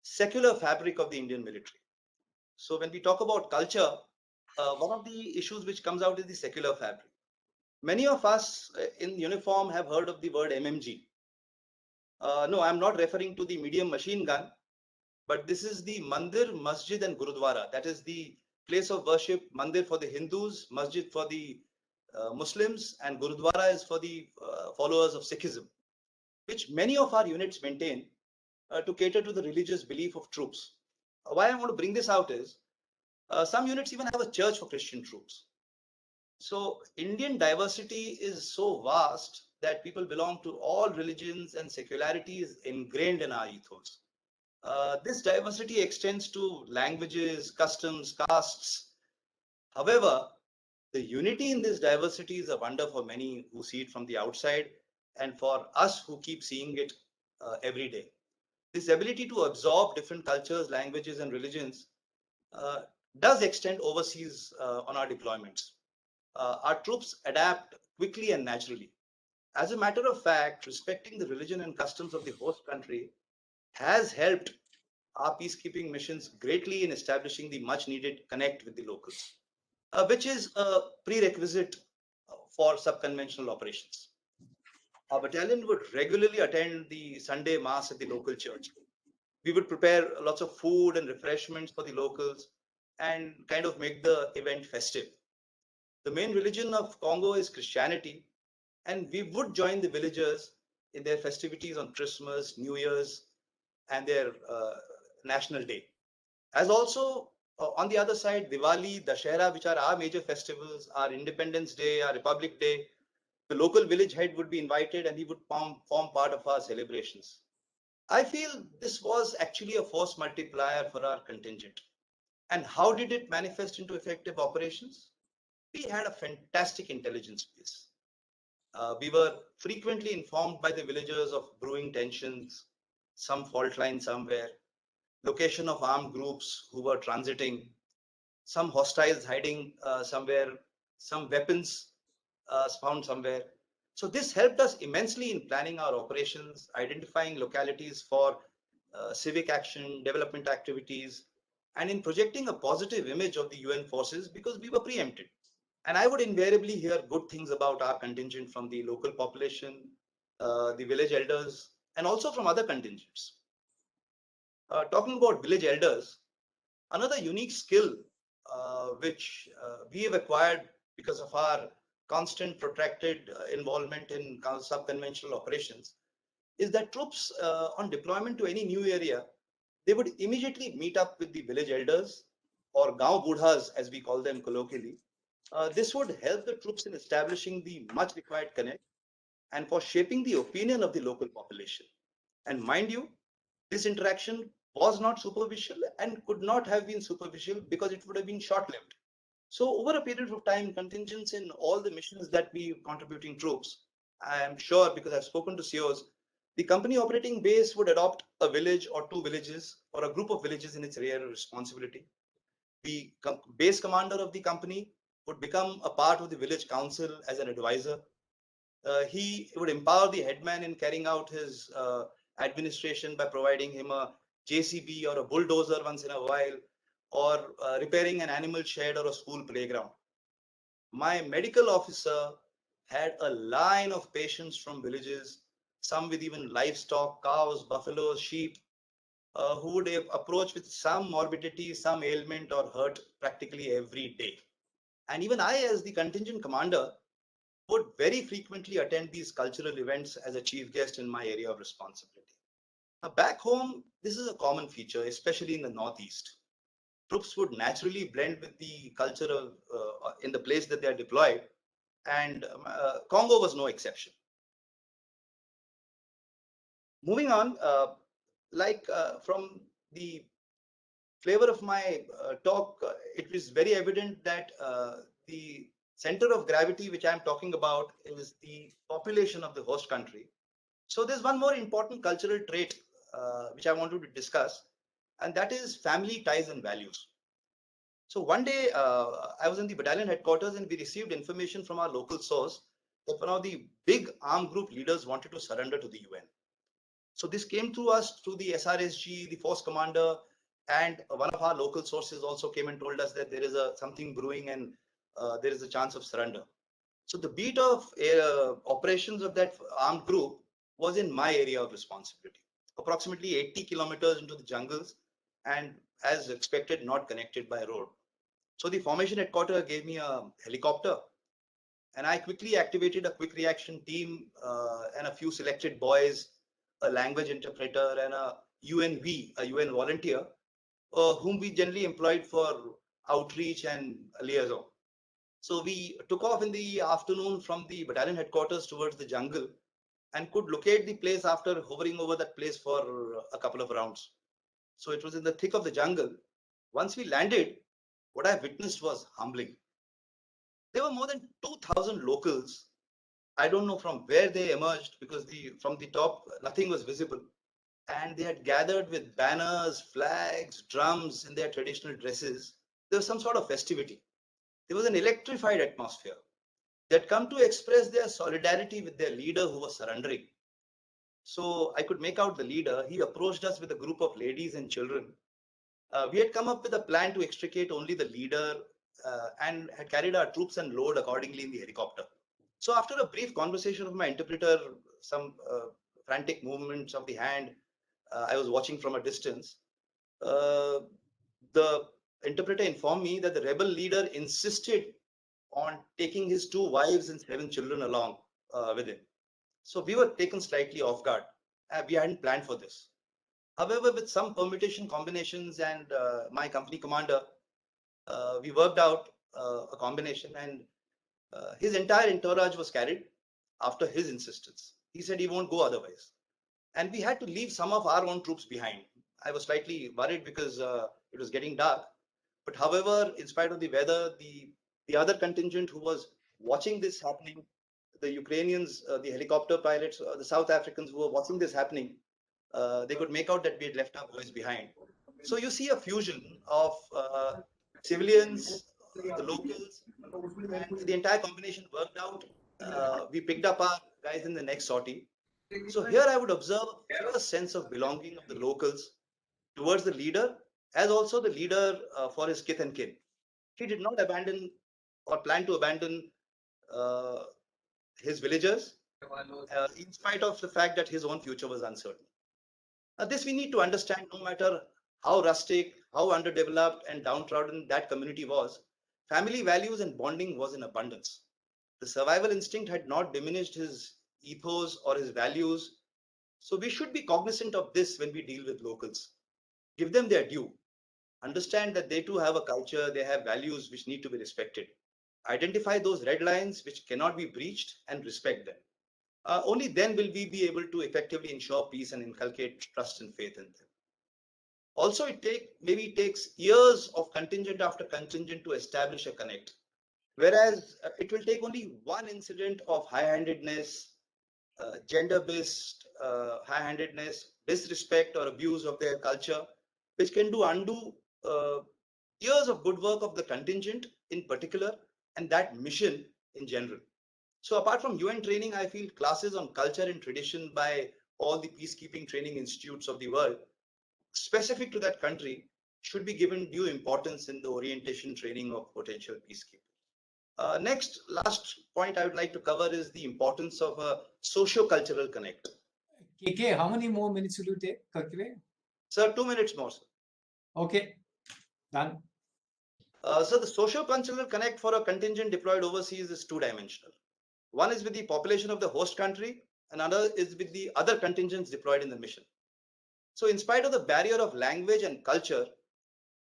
secular fabric of the Indian military. So when we talk about culture, one of the issues which comes out is the secular fabric. Many of us in uniform have heard of the word MMG. No, I'm not referring to the medium machine gun, but this is the Mandir, Masjid and Gurudwara. That is the place of worship, Mandir for the Hindus, Masjid for the Muslims, and Gurudwara is for the followers of Sikhism, which many of our units maintain to cater to the religious belief of troops. Why I want to bring this out is, some units even have a church for Christian troops. So Indian diversity is so vast that people belong to all religions and secularity is ingrained in our ethos. This diversity extends to languages, customs, castes. However, the unity in this diversity is a wonder for many who see it from the outside and for us who keep seeing it every day. This ability to absorb different cultures, languages, and religions does extend overseas on our deployments. Our troops adapt quickly and naturally. As a matter of fact, respecting the religion and customs of the host country has helped our peacekeeping missions greatly in establishing the much needed connect with the locals, which is a prerequisite for subconventional operations. Our battalion would regularly attend the Sunday mass at the local church. We would prepare lots of food and refreshments for the locals and kind of make the event festive. The main religion of Congo is Christianity, and we would join the villagers in their festivities on Christmas, New Year's, and their National Day. As also on the other side, Diwali, Dashera, which are our major festivals, our Independence Day, our Republic Day, the local village head would be invited and he would form part of our celebrations. I feel this was actually a force multiplier for our contingent. And how did it manifest into effective operations? We had a fantastic intelligence base. We were frequently informed by the villagers of brewing tensions, some fault line somewhere, location of armed groups who were transiting, some hostiles hiding somewhere, some weapons found somewhere. So this helped us immensely in planning our operations, identifying localities for civic action, development activities, and in projecting a positive image of the UN forces because we were preempted. And I would invariably hear good things about our contingent from the local population, the village elders, and also from other contingents. Talking about village elders, another unique skill which we have acquired because of our constant protracted involvement in sub-conventional operations is that troops on deployment to any new area, they would immediately meet up with the village elders or gaon budhas as we call them colloquially. This would help the troops in establishing the much required connect and for shaping the opinion of the local population. And mind you, this interaction was not superficial and could not have been superficial because it would have been short-lived. So over a period of time, contingents in all the missions that we contributing troops, I am sure because I've spoken to CEOs, the company operating base would adopt a village or two villages or a group of villages in its area of responsibility. The base commander of the company would become a part of the village council as an advisor. He would empower the headman in carrying out his administration by providing him a JCB or a bulldozer once in a while, or repairing an animal shed or a school playground. My medical officer had a line of patients from villages, some with even livestock, cows, buffaloes, sheep, who would approach with some morbidity, some ailment or hurt practically every day. And even I, as the contingent commander, would very frequently attend these cultural events as a chief guest in my area of responsibility. Now, back home, this is a common feature, especially in the Northeast. Troops would naturally blend with the culture of in the place that they are deployed, and Congo was no exception. Moving on, from the flavor of my talk, it was very evident that the center of gravity which I'm talking about is the population of the host country. So there's one more important cultural trait which I wanted to discuss, and that is family ties and values. So one day I was in the battalion headquarters and we received information from our local source that one of the big armed group leaders wanted to surrender to the UN. So this came to us through the SRSG, the force commander, and one of our local sources also came and told us that there is something brewing and there is a chance of surrender. So the beat of operations of that armed group was in my area of responsibility, approximately 80 kilometers into the jungles and as expected, not connected by road. So the formation headquarters gave me a helicopter and I quickly activated a quick reaction team and a few selected boys, a language interpreter and a UNV, a UN volunteer, whom we generally employed for outreach and liaison. So we took off in the afternoon from the battalion headquarters towards the jungle and could locate the place after hovering over that place for a couple of rounds. So it was in the thick of the jungle. Once we landed, what I witnessed was humbling. There were more than 2,000 locals. I don't know from where they emerged because from the top, nothing was visible. And they had gathered with banners, flags, drums in their traditional dresses. There was some sort of festivity. There was an electrified atmosphere. They had come to express their solidarity with their leader who was surrendering. So I could make out the leader. He approached us with a group of ladies and children. We had come up with a plan to extricate only the leader and had carried our troops and load accordingly in the helicopter. So after a brief conversation with my interpreter, some frantic movements of the hand, I was watching from a distance. The interpreter informed me that the rebel leader insisted on taking his 2 wives and 7 children along with him. So we were taken slightly off guard. We hadn't planned for this. However, with some permutation combinations and my company commander, we worked out a combination and his entire entourage was carried after his insistence. He said he won't go otherwise. And we had to leave some of our own troops behind. I was slightly worried because it was getting dark. But however, in spite of the weather, the other contingent who was watching this happening, the Ukrainians, the helicopter pilots, the South Africans who were watching this happening, they could make out that we had left our boys behind. So you see a fusion of civilians, the locals, and the entire combination worked out. We picked up our guys in the next sortie. So here I would observe a fierce sense of belonging of the locals towards the leader, as also the leader for his kith and kin. He did not abandon or plan to abandon his villagers, in spite of the fact that his own future was uncertain. This we need to understand. No matter how rustic, how underdeveloped and downtrodden that community was, family values and bonding was in abundance. The survival instinct had not diminished his ethos or his values. So we should be cognizant of this when we deal with locals. Give them their due. Understand that they too have a culture, they have values which need to be respected. Identify those red lines which cannot be breached and respect them. Only then will we be able to effectively ensure peace and inculcate trust and faith in them. Also, maybe takes years of contingent after contingent to establish a connect. Whereas it will take only one incident of high-handedness, gender-based high-handedness, disrespect or abuse of their culture, which can undo years of good work of the contingent in particular and that mission in general. So apart from UN training, I feel classes on culture and tradition by all the peacekeeping training institutes of the world specific to that country should be given due importance in the orientation training of potential peacekeepers. Next, last point I would like to cover is the importance of a socio-cultural connect. KK, how many more minutes will you take? Sir, 2 minutes more, sir. Okay, done. So the socio-cultural connect for a contingent deployed overseas is two-dimensional. One is with the population of the host country, and another is with the other contingents deployed in the mission. So in spite of the barrier of language and culture,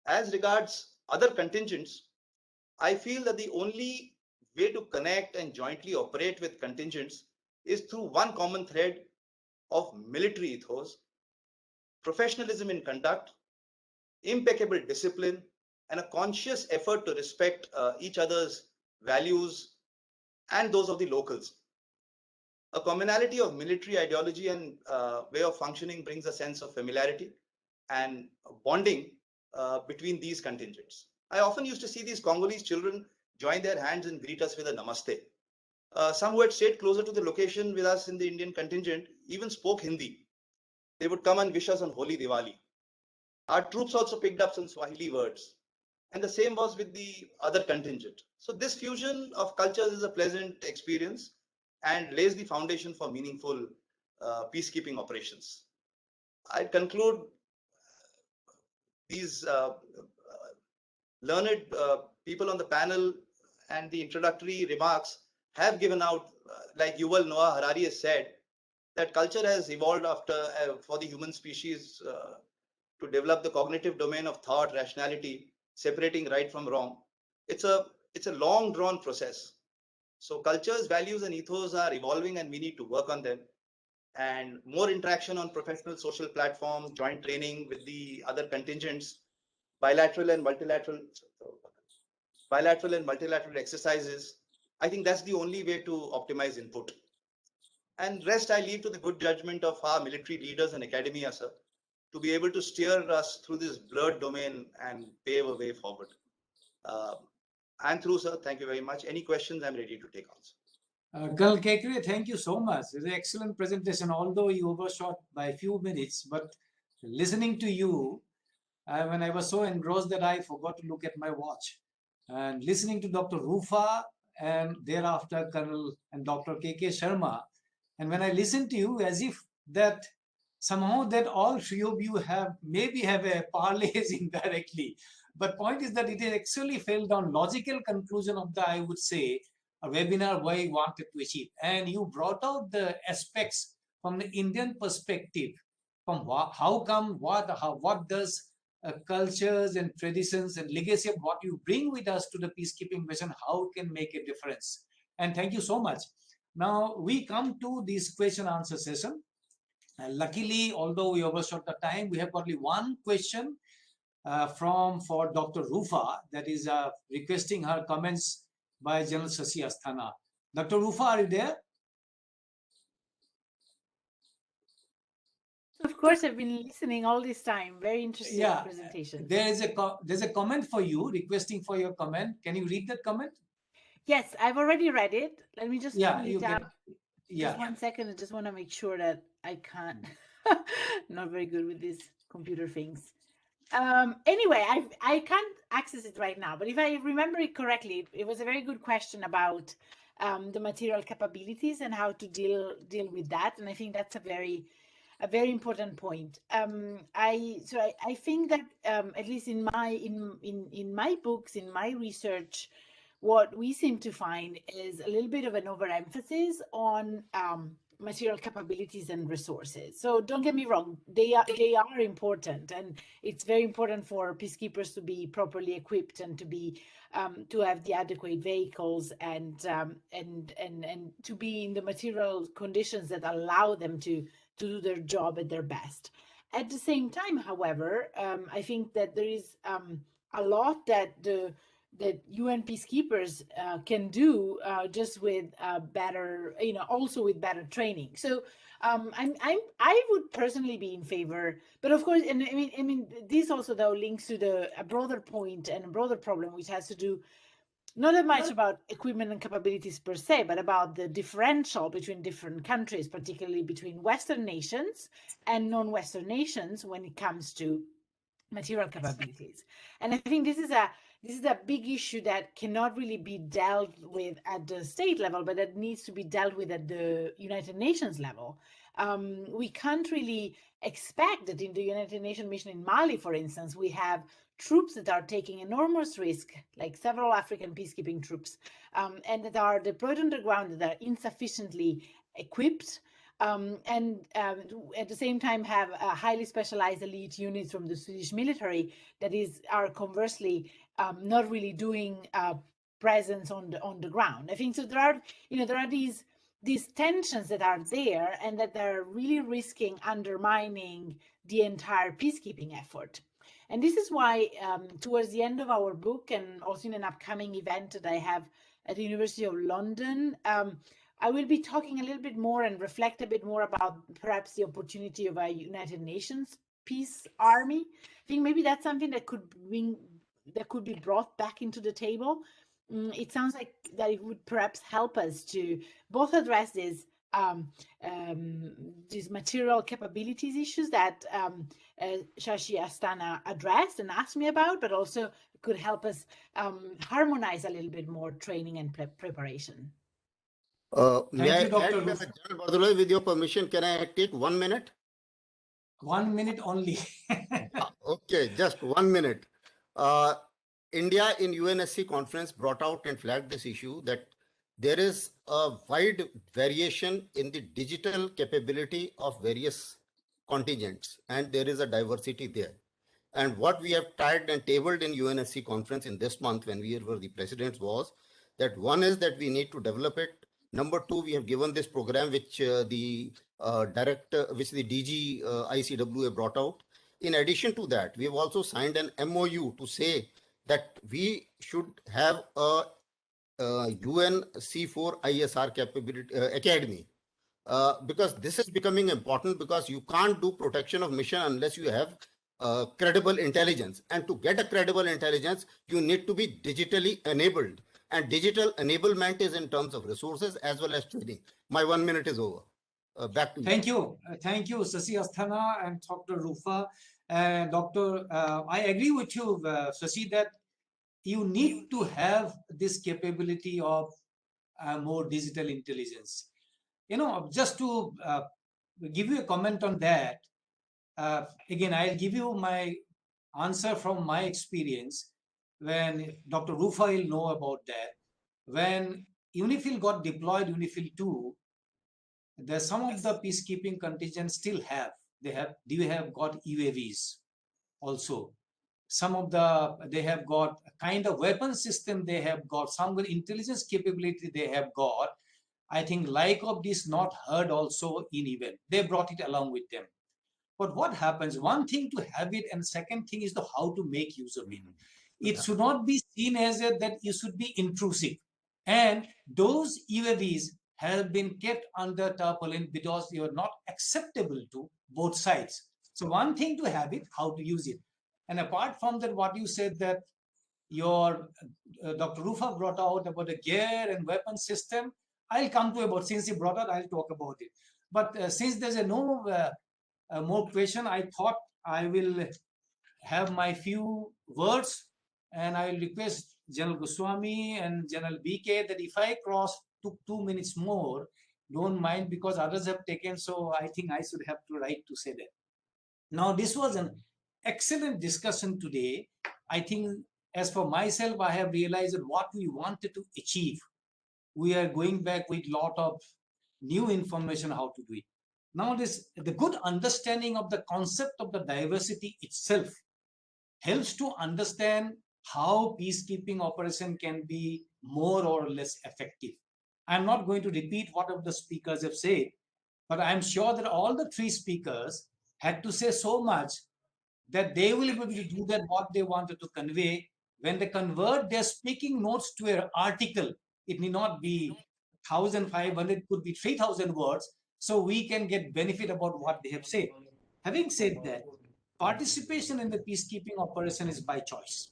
as regards other contingents, I feel that the only way to connect and jointly operate with contingents is through one common thread of military ethos, professionalism in conduct, impeccable discipline, and a conscious effort to respect each other's values and those of the locals. A commonality of military ideology and way of functioning brings a sense of familiarity and bonding between these contingents. I often used to see these Congolese children join their hands and greet us with a namaste. Some who had stayed closer to the location with us in the Indian contingent even spoke Hindi. They would come and wish us on Holi Diwali. Our troops also picked up some Swahili words. And the same was with the other contingent. So this fusion of cultures is a pleasant experience and lays the foundation for meaningful peacekeeping operations. I conclude these learned people on the panel and the introductory remarks have given out, like Yuval Noah Harari has said, that culture has evolved after for the human species to develop the cognitive domain of thought, rationality, separating right from wrong. It's a long drawn process. So cultures, values, and ethos are evolving, and we need to work on them. And more interaction on professional social platforms, joint training with the other contingents, bilateral and multilateral exercises. I think that's the only way to optimize input. And rest I leave to the good judgment of our military leaders and academia, sir, to be able to steer us through this blurred domain and pave a way forward. I'm through, sir. Thank you very much. Any questions, I'm ready to take answer. Dr. Kk, thank you so much. It's an excellent presentation, although you overshot by a few minutes. But listening to you, when I was so engrossed that I forgot to look at my watch. And listening to Dr. Rufa and thereafter Colonel and Dr. Kk Sharma, and when I listened to you, as if that somehow that all three of you maybe have a parlays indirectly. But point is that it is actually fell down logical conclusion of the, I would say, a webinar we wanted to achieve. And you brought out the aspects from the Indian perspective, from how come, what does cultures and traditions and legacy of what you bring with us to the peacekeeping mission, how it can make a difference. And thank you so much. Now we come to this question answer session. Luckily, although we overshot the time, we have only one question for Dr. Rufa, that is requesting her comments by General Shashi Asthana. Dr. Rufa, are you there? Of course, I've been listening all this time. Very interesting presentation. There's a comment for you, requesting for your comment. Can you read that comment? Yes, I've already read it. Let me just pull it up. Yeah. Just 1 second. I just want to make sure that I can't. Not very good with these computer things. Anyway, I can't access it right now, but if I remember it correctly, it was a very good question about the material capabilities and how to deal with that. And I think that's a very important point. I think that at least in my books, in my research, what we seem to find is a little bit of an overemphasis on material capabilities and resources. So don't get me wrong, they are important, and it's very important for peacekeepers to be properly equipped and to be to have the adequate vehicles and to be in the material conditions that allow them to do their job at their best. At the same time, however, I think that there is a lot that that UN peacekeepers can do just with better, also with better training. So I would personally be in favor, but of course, and I mean, this also though links to a broader point and a broader problem, which has to do not that much about equipment and capabilities per se, but about the differential between different countries, particularly between Western nations and non-Western nations when it comes to material capabilities. And I think this is a big issue that cannot really be dealt with at the state level, but that needs to be dealt with at the United Nations level. We can't really expect that in the United Nations mission in Mali, for instance, we have troops that are taking enormous risk, like several African peacekeeping troops, and that are deployed on the ground, that are insufficiently equipped, and at the same time have highly specialized elite units from the Swedish military that are conversely not really doing presence on the ground. I think so. There are these tensions that are there, and that they're really risking undermining the entire peacekeeping effort. And this is why towards the end of our book, and also in an upcoming event that I have at the University of London, I will be talking a little bit more and reflect a bit more about perhaps the opportunity of a United Nations peace army. I think maybe that's something that could be brought back into the table. It sounds like that it would perhaps help us to both address these material capabilities issues that Shashi Astana addressed and asked me about, but also could help us harmonize a little bit more training and preparation. May Thank you, I Dr. add, Roof. General Badulai, with your permission, can I take 1 minute? 1 minute only. Okay, just 1 minute. India in UNSC conference brought out and flagged this issue that there is a wide variation in the digital capability of various contingents, and there is a diversity there. And what we have tried and tabled in UNSC conference in this month when we were the presidents was that one is that we need to develop it. Number two, we have given this program which the DG ICWA brought out. In addition to that, we have also signed an MOU to say that we should have a UN C4 ISR capability academy. Because this is becoming important, because you can't do protection of mission unless you have credible intelligence. And to get a credible intelligence, you need to be digitally enabled. And digital enablement is in terms of resources as well as training. My 1 minute is over. Back to you. Thank you, Shashi Asthana and Dr. Rufa. I agree with you, Shashi, that you need to have this capability of more digital intelligence. Just to give you a comment on that, again, I'll give you my answer from my experience. When Dr. Rufa will know about that, when UNIFIL got deployed, UNIFIL 2, there's some of the peacekeeping contingents still have got UAVs also. Some of they have got a kind of weapon system, they have got some intelligence capability they have got. I think like of this not heard also in event. They brought it along with them. But what happens, one thing to have it, and second thing is how to make use of it. It should not be seen as that you should be intrusive. And those UAVs have been kept under tarpaulin because they are not acceptable to both sides. So one thing to have it, how to use it. And apart from that, what you said that your Dr. Rufa brought out about the gear and weapon system, I'll come to about, since he brought out, I'll talk about it. But since there's no more question, I thought I will have my few words, and I will request General Goswami and General BK that if I cross took 2 minutes more. Don't mind, because others have taken, so I think I should have to right to say that. Now, this was an excellent discussion today. I think, as for myself, I have realized that what we wanted to achieve, we are going back with a lot of new information how to do it. Now, the good understanding of the concept of the diversity itself helps to understand how peacekeeping operation can be more or less effective. I'm not going to repeat what the speakers have said, but I'm sure that all the three speakers had to say so much that they will be able to do that what they wanted to convey. When they convert their speaking notes to an article, it need not be 1,500, could be 3,000 words, so we can get benefit about what they have said. Having said that, participation in the peacekeeping operation is by choice.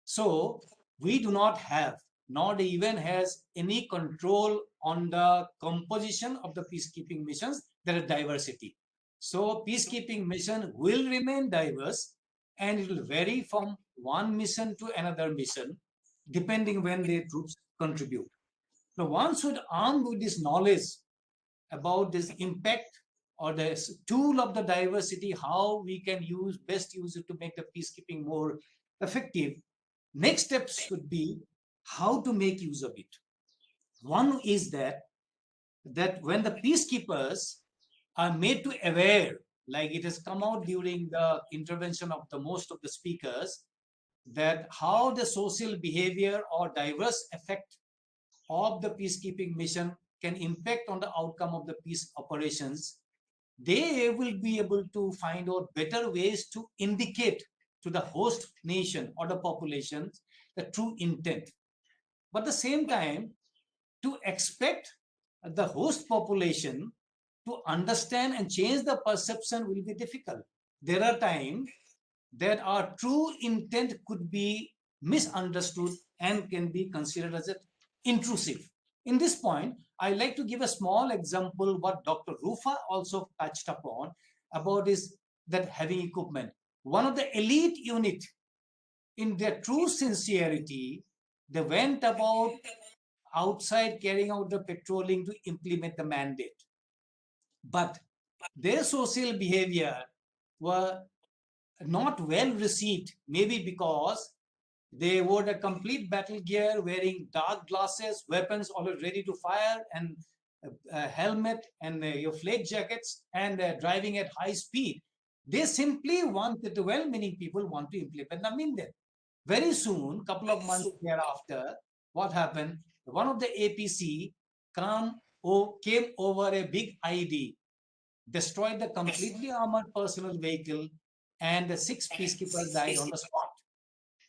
So we do not have, nor the UN has, any control on the composition of the peacekeeping missions. There is diversity. So peacekeeping mission will remain diverse, and it will vary from one mission to another mission, depending when the troops contribute. Now, once we're armed with this knowledge about this impact or the tool of the diversity, how we can best use it to make the peacekeeping more effective, next steps should be how to make use of it. One is that when the peacekeepers are made to aware, like it has come out during the intervention of the most of the speakers, that how the social behavior or diverse effect of the peacekeeping mission can impact on the outcome of the peace operations, they will be able to find out better ways to indicate to the host nation or the population the true intent. But at the same time, to expect the host population to understand and change the perception will be difficult. There are times that our true intent could be misunderstood and can be considered as intrusive. In this point, I like to give a small example what Dr. Rufa also touched upon about that having equipment. One of the elite unit, in their true sincerity, they went about outside carrying out the patrolling to implement the mandate. But their social behavior were not well received, maybe because they wore the complete battle gear, wearing dark glasses, weapons always ready to fire, and a helmet and your flak jackets, and driving at high speed. They simply wanted, the well-meaning people want to implement the mandate. Very soon, couple of months thereafter, what happened? One of the APC came over a big ID, destroyed the completely armored personal vehicle, and the 6 peacekeepers died on the spot.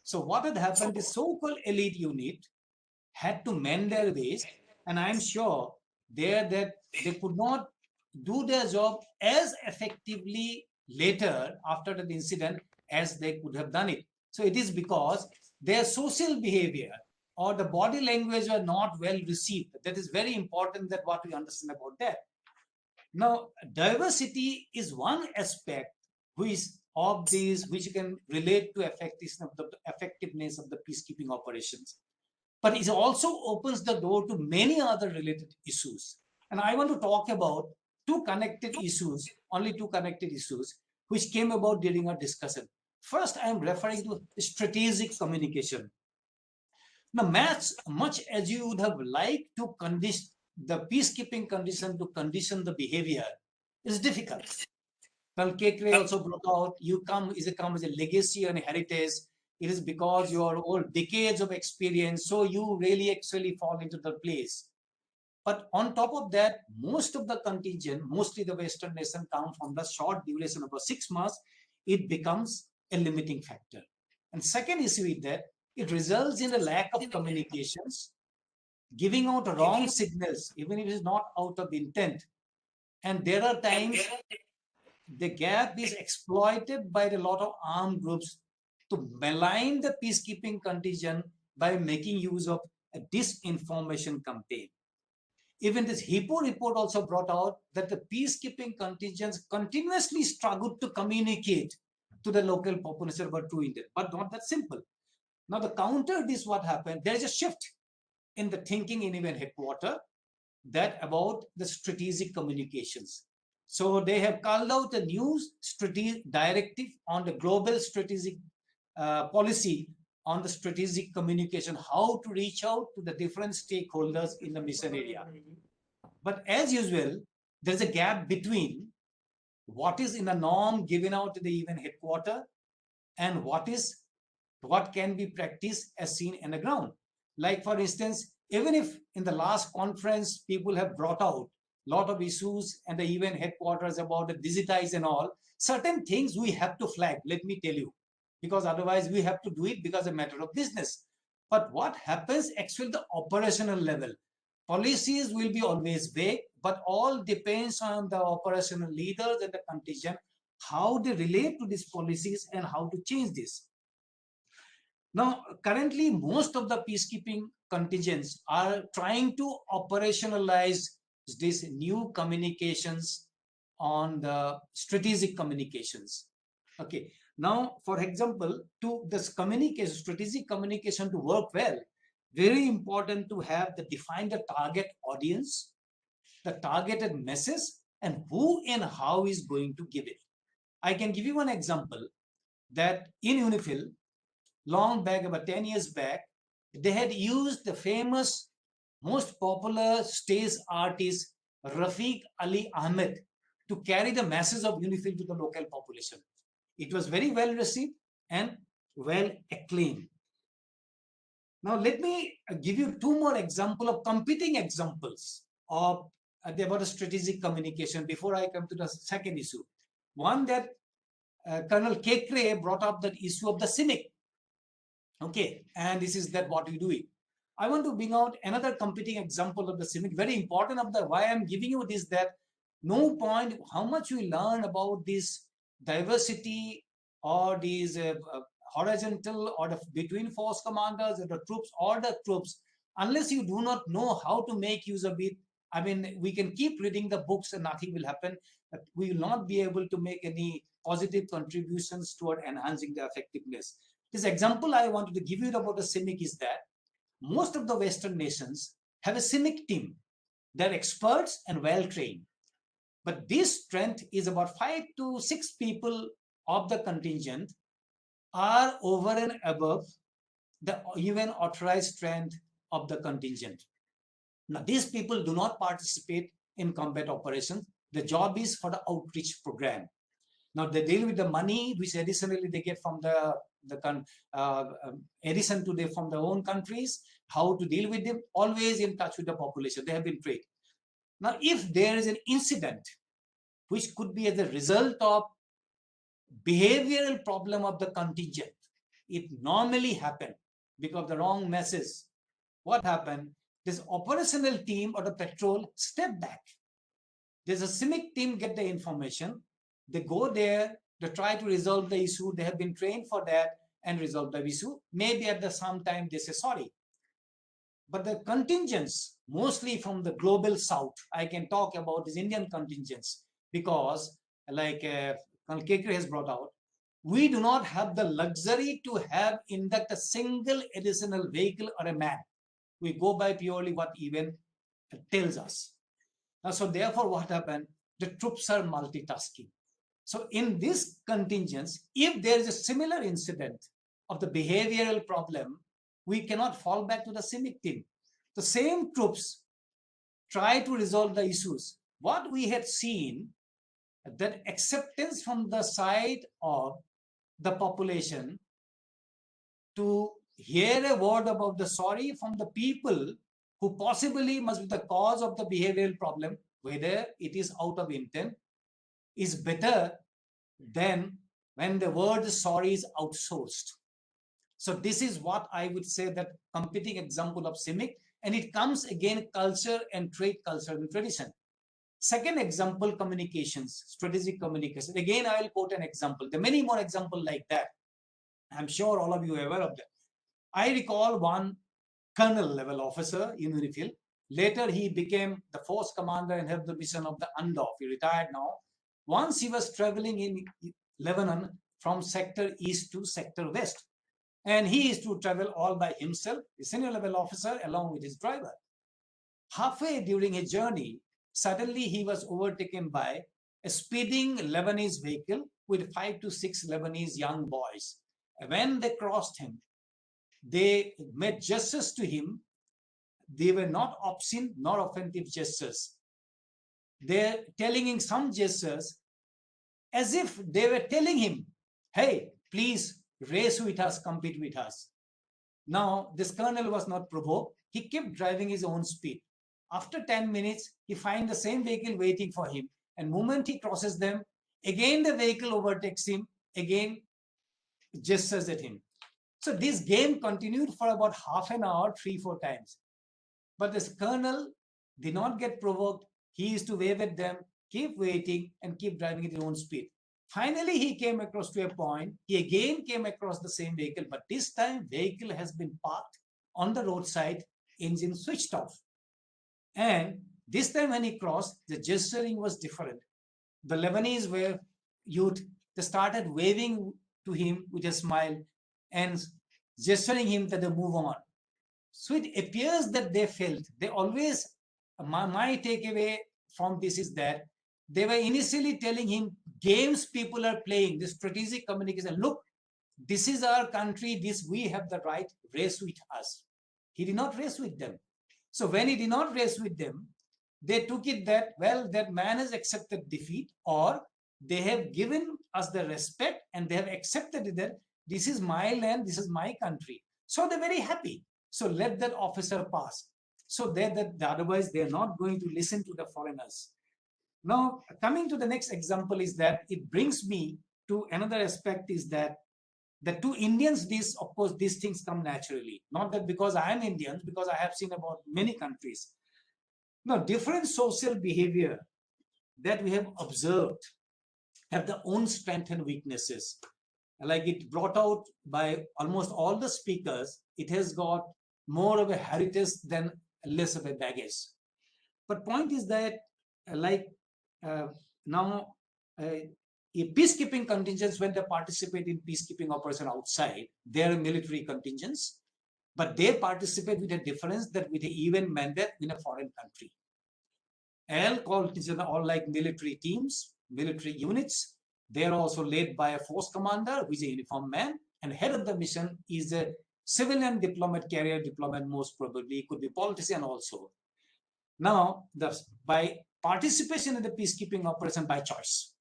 So what had happened, the so-called elite unit had to mend their ways, and I'm sure that they could not do their job as effectively later after the incident as they could have done it. So it is because their social behavior or the body language were not well received. That is very important, that what we understand about that. Now, diversity is one aspect which can relate to effectiveness of the peacekeeping operations. But it also opens the door to many other related issues. And I want to talk about only two connected issues, which came about during our discussion. First, I am referring to strategic communication. Now, much as you would have liked to condition the peacekeeping condition to condition the behavior, is difficult. Well, Kk also brought out, you come as a legacy and a heritage. It is because you are all decades of experience, so you really actually fall into the place. But on top of that, most of the contingent, mostly the Western nation, come from the short duration of 6 months. It becomes a limiting factor. And second issue is that it results in a lack of communications, giving out wrong signals, even if it is not out of intent. And there are times the gap is exploited by a lot of armed groups to malign the peacekeeping contingent by making use of a disinformation campaign. Even this HIPPO report also brought out that the peacekeeping contingents continuously struggled to communicate to the local population about true intent, but not that simple. Now, the counter this, what happened, there is a shift. in the thinking in UN headquarters that about the strategic communications. So they have called out a new strategic directive on the global strategic policy on the strategic communication, how to reach out to the different stakeholders in the mission area. But as usual, there's a gap between what is in the norm given out to the UN headquarters and what can be practiced as seen in the ground. Like for instance, even if in the last conference people have brought out a lot of issues and the UN headquarters about the digitize and all, certain things we have to flag, let me tell you, because otherwise we have to do it because a matter of business. But what happens actually the operational level? Policies will be always vague, but all depends on the operational leaders and the contingent, how they relate to these policies and how to change this. Now, currently, most of the peacekeeping contingents are trying to operationalize these new communications on the strategic communications. Okay. Now, for example, to this communication, strategic communication to work well, very important to have the defined the target audience, the targeted message, and who and how is going to give it. I can give you one example that in UNIFIL, long back, about 10 years back, they had used the famous, most popular stage artist, Rafiq Ali Ahmed, to carry the message of UNIFIL to the local population. It was very well received and well acclaimed. Now, let me give you two more examples of competing examples of about strategic communication before I come to the second issue. One that Colonel Kk brought up that issue of the CIMIC. Okay, and this is that what we do it. I want to bring out another competing example of the CIMIC. Very important of the why I'm giving you this, that no point how much you learn about this diversity or these horizontal or the between force commanders and the troops, unless you do not know how to make use of it. I mean, we can keep reading the books and nothing will happen. But we will not be able to make any positive contributions toward enhancing the effectiveness. This example I wanted to give you about the CIMIC is that most of the Western nations have a CIMIC team. They're experts and well-trained. But this strength is about 5 to 6 people of the contingent are over and above the UN authorized strength of the contingent. Now, these people do not participate in combat operations. The job is for the outreach program. Now, they deal with the money which additionally they get from addition to them from their own countries, how to deal with them, always in touch with the population. They have been trained. Now, if there is an incident which could be as a result of behavioral problem of the contingent, it normally happens because of the wrong message. What happened? This operational team or the patrol step back. There's a CIMIC team get the information. They go there, they try to resolve the issue. They have been trained for that and resolve the issue. Maybe at the same time they say sorry. But the contingents, mostly from the global south, I can talk about these Indian contingents because like Colonel Kk has brought out, we do not have the luxury to have induct a single additional vehicle or a man. We go by purely what even tells us. Now, so therefore what happened? The troops are multitasking. So in these contingents, if there is a similar incident of the behavioral problem, we cannot fall back to the CIMIC team. The same troops try to resolve the issues. What we have seen, that acceptance from the side of the population to hear a word about the sorry from the people who possibly must be the cause of the behavioral problem, whether it is out of intent, is better than when the word sorry is outsourced. So this is what I would say that competing example of CIMIC, and it comes again culture and trade culture and tradition. Second example, communications, strategic communication. Again, I will quote an example. There are many more examples like that. I'm sure all of you are aware of them. I recall one colonel level officer in UNIFIL. Later, he became the force commander and had the mission of the UNDOF. He retired now. Once he was traveling in Lebanon from sector east to sector west. And he is to travel all by himself, a senior level officer, along with his driver. Halfway during his journey, suddenly he was overtaken by a speeding Lebanese vehicle with 5 to 6 Lebanese young boys. When they crossed him, they made gestures to him. They were not obscene nor offensive gestures. They're telling him some gestures as if they were telling him, hey, please race with us, compete with us. Now, this colonel was not provoked. He kept driving his own speed. After 10 minutes, he finds the same vehicle waiting for him. And the moment he crosses them, again the vehicle overtakes him, again gestures at him. So this game continued for about half an hour, 3-4 times. But this colonel did not get provoked. He used to wave at them, keep waiting, and keep driving at his own speed. Finally, he came across to a point. He again came across the same vehicle, but this time vehicle has been parked on the roadside, engine switched off. And this time when he crossed, the gesturing was different. The Lebanese were youth. They started waving to him with a smile and gesturing him that they move on. So it appears that they felt, they always, my takeaway from this is that they were initially telling him games people are playing, this strategic communication. Look, this is our country, this we have the right, race with us. He did not race with them. So when he did not race with them, they took it that, well, that man has accepted defeat, or they have given us the respect and they have accepted it that this is my land, this is my country. So they're very happy. So let that officer pass. So that otherwise they're not going to listen to the foreigners. Now, coming to the next example is that it brings me to another aspect is that to Indians, of course, these things come naturally. Not that because I am Indian, because I have seen about many countries. Now, different social behavior that we have observed have their own strengths and weaknesses. Like it brought out by almost all the speakers, it has got more of a heritage than less of a baggage. But point is that now peacekeeping contingents, when they participate in peacekeeping operation outside, they are military contingents, but they participate with a difference that with a UN mandate in a foreign country. Contingents are all like military teams, military units. They are also led by a force commander, who is a uniformed man, and head of the mission is a civilian diplomat, career diplomat, most probably, could be politician also. Now, by participation in the peacekeeping operation by choice.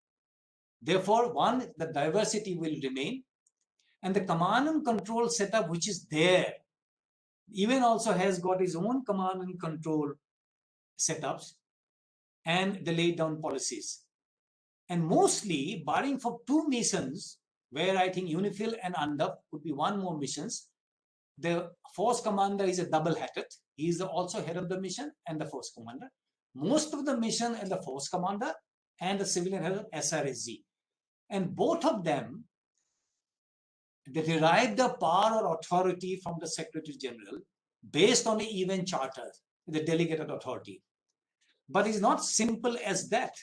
Therefore, one, the diversity will remain, and the command and control setup which is there, even also has got its own command and control setups and the laid down policies. And mostly, barring for 2 missions, where I think UNIFIL and UNDP could be one more missions, the force commander is a double-hatted. He is also head of the mission and the force commander. Most of the mission and the force commander and the civilian head of SRSG. And both of them, they derive the power or authority from the Secretary General based on the UN Charter, the delegated authority. But it's not simple as that,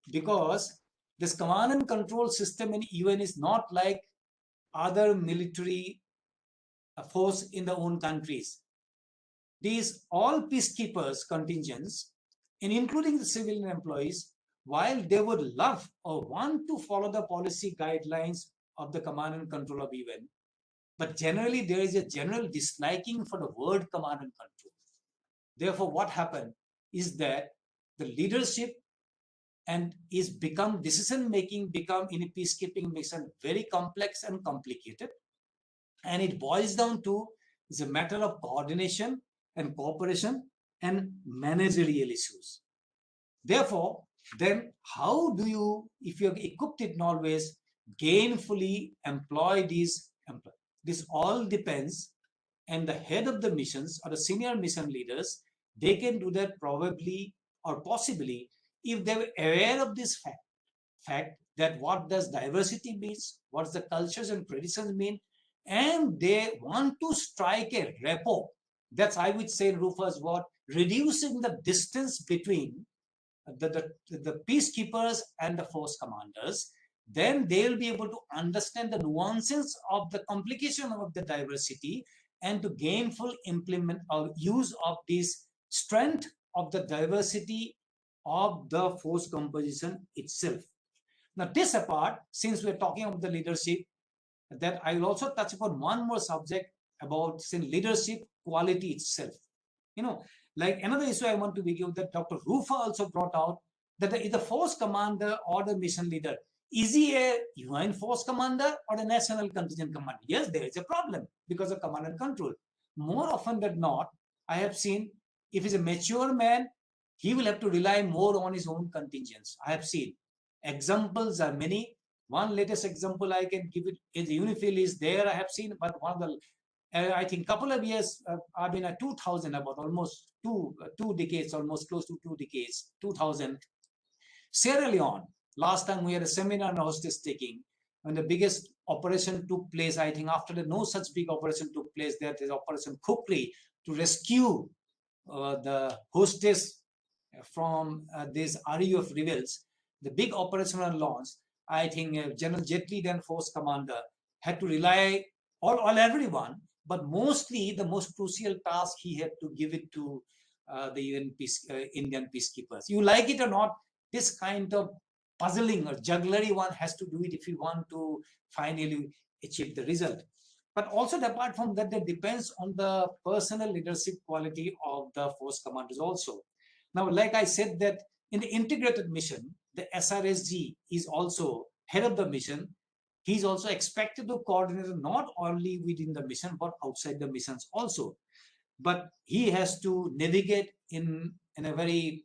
because this command and control system in UN is not like other military force in their own countries. These all peacekeepers contingents, and including the civilian employees, while they would love or want to follow the policy guidelines of the command and control of UN, but generally there is a general disliking for the word command and control. Therefore, what happened is that the leadership and decision making become in a peacekeeping mission very complex and complicated, and it boils down to it's a matter of coordination and cooperation and managerial issues. Therefore, then how do you, if you're equipped in always, gainfully employ these employees? This all depends, and the head of the missions or the senior mission leaders, they can do that probably or possibly if they were aware of this fact that what does diversity means, what does the cultures and traditions mean, and they want to strike a rapport. That's, I would say, Rufa's word, reducing the distance between the peacekeepers and the force commanders. then they'll be able to understand the nuances of the complication of the diversity and to gain full implement or use of this strength of the diversity of the force composition itself. Now, this apart, since we're talking about the leadership, that I will also touch upon one more subject about leadership quality itself. Like another issue I want to begin with, that Dr. Rufa also brought out, that the force commander or the mission leader, is he a UN force commander or a national contingent commander? Yes, there is a problem because of command and control. More often than not, I have seen if he's a mature man, he will have to rely more on his own contingents. I have seen examples are many. One latest example I can give it is UNIFIL is there. I have seen, but one of the I think couple of years, I mean, 2000, about almost two decades, almost close to 2 decades, 2000. Sierra Leone, last time we had a seminar on hostage taking, when the biggest operation took place, I think after no such big operation took place, there is Operation Kukri to rescue the hostess from this RUF rebels. The big operation was launched. I think General Jetli, then force commander, had to rely on everyone, but mostly the most crucial task he had to give it to the Indian peacekeepers. You like it or not, this kind of puzzling or jugglery one has to do it if you want to finally achieve the result. But also apart from that, that depends on the personal leadership quality of the force commanders also. Now, like I said, that in the integrated mission, the SRSG is also head of the mission. He's also expected to coordinate not only within the mission, but outside the missions also. But he has to navigate in a very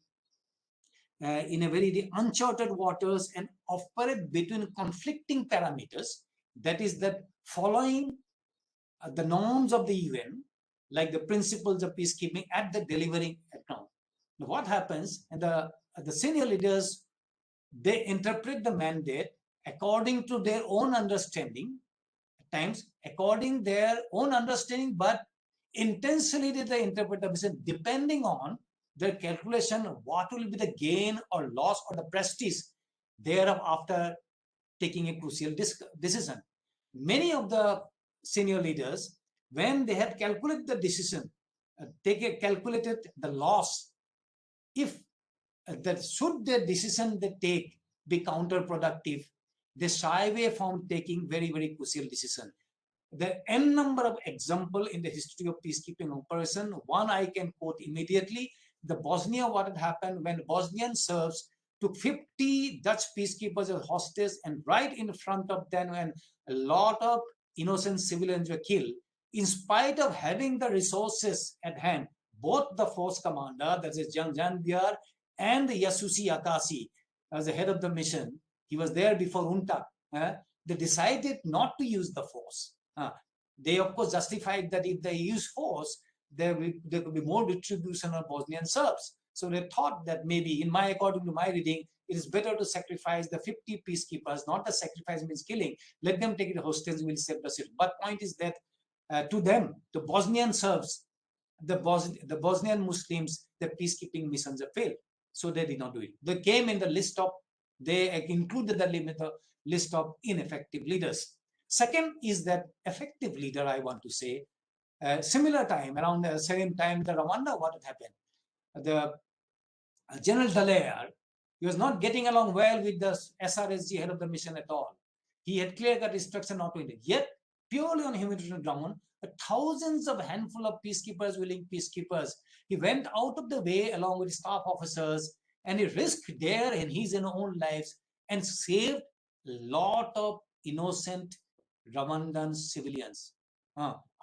uncharted waters and operate between conflicting parameters. That is that following the norms of the UN, like the principles of peacekeeping at the delivering account. Now, what happens, and the senior leaders, they interpret the mandate according to their own understanding, at times according their own understanding, but intensely they interpret the mission depending on their calculation of what will be the gain or loss or the prestige thereof after taking a crucial decision. Many of the senior leaders, when they have calculated the decision, they calculated the loss. If that should the decision they take be counterproductive, they shy away from taking very, very crucial decision. There are n number of examples in the history of peacekeeping operation. One I can quote immediately: the Bosnia, what had happened when Bosnian Serbs took 50 Dutch peacekeepers as hostages, and right in front of them, when a lot of innocent civilians were killed, in spite of having the resources at hand, both the force commander, that is Jan Biar, and the Yasusi Akasi, as the head of the mission, he was there before UNTAC, they decided not to use the force. They, of course, justified that if they use force, there could be more retribution of Bosnian Serbs. So they thought that maybe, according to my reading, it is better to sacrifice the 50 peacekeepers, not the sacrifice means killing. Let them take it hostage, we'll save the city. But point is that to them, the Bosnian Serbs, the Bosnian Muslims, the peacekeeping missions have failed. So they did not do it. They came in the list of, they included the list of ineffective leaders. Second is that effective leader, I want to say, similar time, around the same time, the Rwanda, what had happened? The General Dallaire, he was not getting along well with the SRSG head of the mission at all. He had clear-cut instruction not to intervene. Yet, purely on humanitarian ground, thousands of handful of peacekeepers, willing peacekeepers, he went out of the way along with staff officers, and he risked their and his own lives and saved a lot of innocent Rwandan civilians.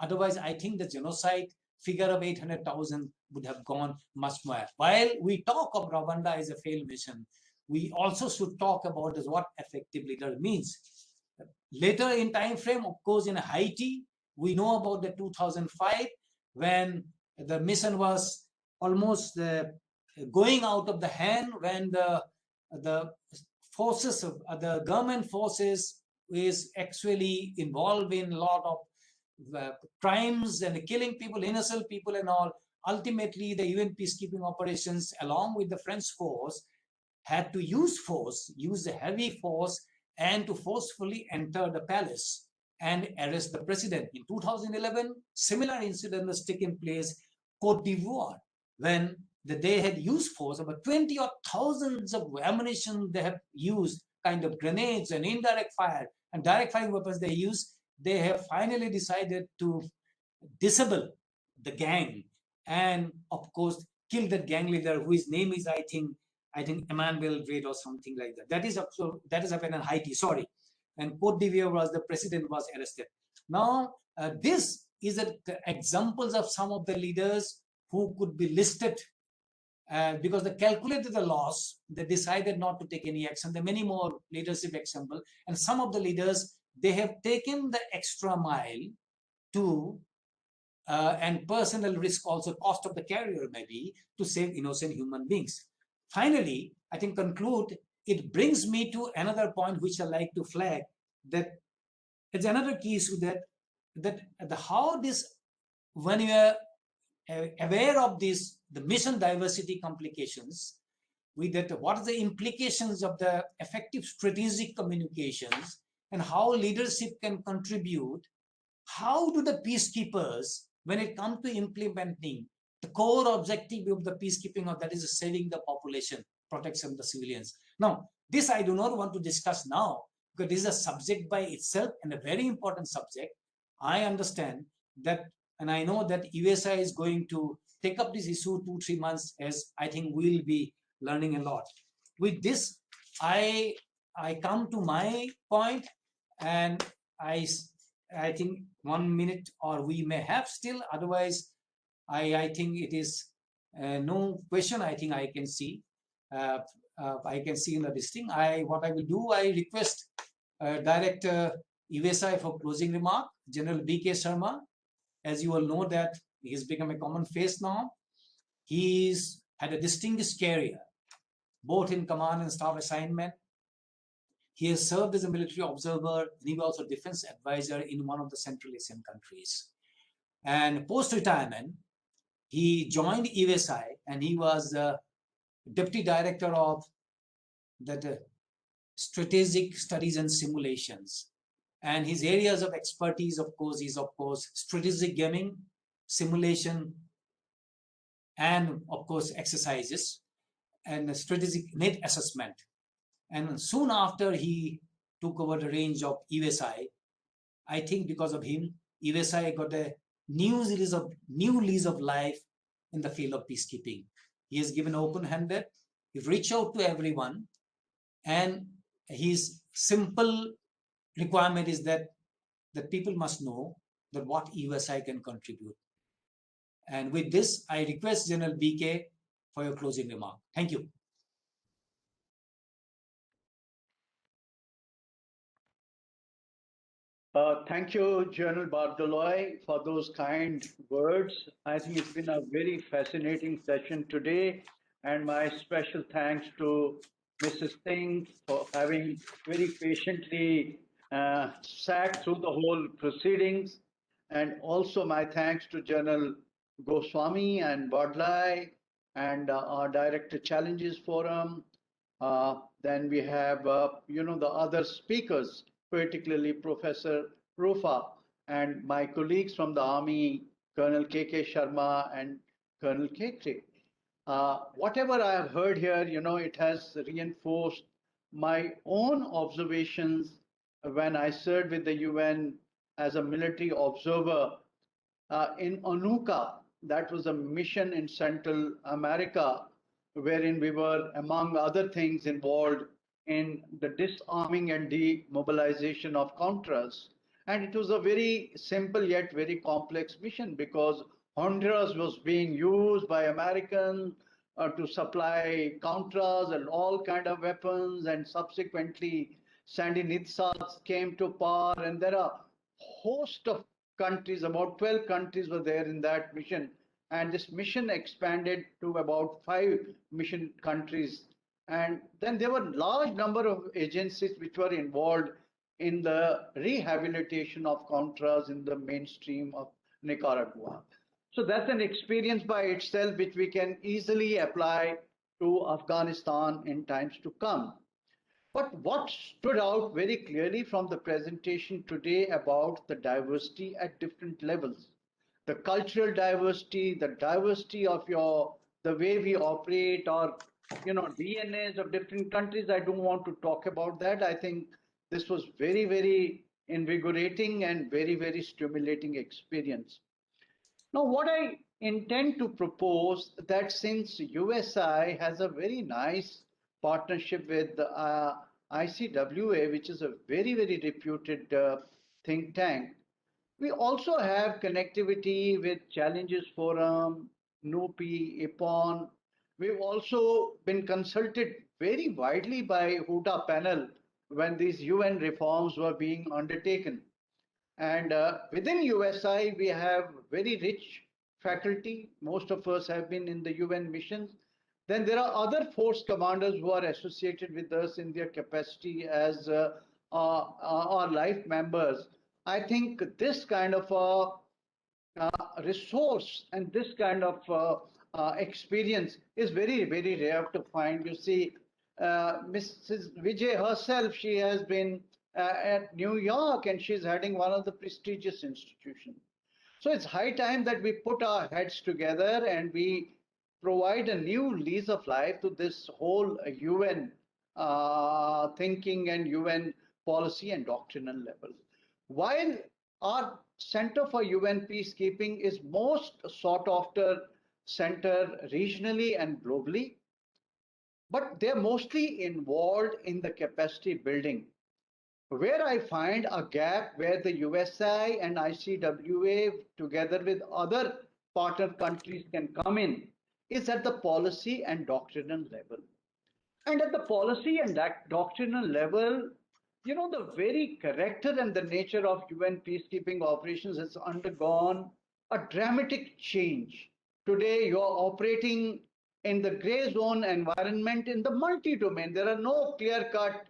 Otherwise, I think the genocide figure of 800,000 would have gone much more. While we talk of Rwanda as a failed mission, we also should talk about what effective leader means. Later in time frame, of course, in Haiti, we know about the 2005, when the mission was almost going out of the hand, when the forces of the government forces is actually involved in a lot of crimes and killing people, innocent people and all. Ultimately, the UN peacekeeping operations, along with the French force, had to use force, use a heavy force, and to forcefully enter the palace and arrest the president. In 2011, similar incident was taken place Cote d'Ivoire, when they had used force, about 20 or thousands of ammunition they have used, kind of grenades and indirect fire and direct firing weapons they use. They have finally decided to disable the gang and, of course, kill that gang leader whose name is, I think Emmanuel Red or something like that. That is happened in Haiti, sorry. And Cote d'Ivoire was, the president was arrested. Now, this is the examples of some of the leaders who could be listed because they calculated the loss, they decided not to take any action. There are many more leadership examples, and some of the leaders, they have taken the extra mile to and personal risk, also cost of the carrier maybe, to save innocent human beings. Finally, I think conclude, it brings me to another point which I like to flag, that it's another key issue, that how this, when you are aware of this, the mission diversity complications, with that, what are the implications of the effective strategic communications and how leadership can contribute, how do the peacekeepers, when it comes to implementing the core objective of the peacekeeping, or that is saving the population, protection of the civilians. Now, this I do not want to discuss now, because this is a subject by itself and a very important subject. I understand that, and I know that USI is going to take up this issue 2-3 months, as I think we'll be learning a lot. With this, I come to my point, and I think 1 minute, or we may have still, otherwise I think it is no question. I think I can see in the listing. What I will do, I request Director USI for closing remark, General Kk Sharma. As you all know that he has become a common face now. He's had a distinguished career, both in command and staff assignment. He has served as a military observer, and he was also defense advisor in one of the Central Asian countries. And post-retirement, he joined USI, and he was the deputy director of the strategic studies and simulations. And his areas of expertise, of course, is strategic gaming, simulation, and of course exercises, and strategic need assessment. And soon after he took over the range of USI, I think because of him, USI got a new lease of life in the field of peacekeeping. He has given open-handed, he reached out to everyone, and his simple requirement is that people must know that what USI can contribute. And with this, I request General BK for your closing remark. Thank you. Thank you, General Bardoloy, for those kind words. I think it's been a very fascinating session today, and my special thanks to Mrs. Singh for having very patiently sat through the whole proceedings, and also my thanks to General Goswami and Bardoloy and our Director Challenges Forum. Then we have, the other speakers, particularly Professor Rufa and my colleagues from the Army, Colonel Kk Sharma and Colonel Kk. Whatever I have heard here, it has reinforced my own observations when I served with the UN as a military observer in Onuka. That was a mission in Central America, wherein we were, among other things, involved in the disarming and demobilization of Contras. And it was a very simple yet very complex mission, because Honduras was being used by Americans to supply Contras and all kind of weapons, and subsequently Sandinistas came to power, and there are a host of countries, about 12 countries were there in that mission. And this mission expanded to about 5 mission countries. And then there were a large number of agencies which were involved in the rehabilitation of Contras in the mainstream of Nicaragua. So that's an experience by itself which we can easily apply to Afghanistan in times to come. But what stood out very clearly from the presentation today about the diversity at different levels, the cultural diversity, the diversity of the way we operate, or DNAs of different countries. I don't want to talk about that. I think this was very, very invigorating and very, very stimulating experience. Now, what I intend to propose that since USI has a very nice partnership with ICWA, which is a very, very reputed think tank, we also have connectivity with Challenges Forum, NUPI, IPON. We've also been consulted very widely by Huda panel when these UN reforms were being undertaken. And within USI, we have very rich faculty. Most of us have been in the UN missions. Then there are other force commanders who are associated with us in their capacity as our life members. I think this kind of resource and this kind of experience is very, very rare to find. You see, Mrs. Vijay herself, she has been at New York and she's heading one of the prestigious institutions. So it's high time that we put our heads together and we provide a new lease of life to this whole UN thinking and UN policy and doctrinal level. While our Center for UN Peacekeeping is most sought after center regionally and globally, but they're mostly involved in the capacity building. Where I find a gap where the USI and ICWA together with other partner countries can come in is at the policy and doctrinal level. And at the policy and doctrinal level, the very character and the nature of UN peacekeeping operations has undergone a dramatic change. Today, you're operating in the gray zone environment in the multi-domain. There are no clear-cut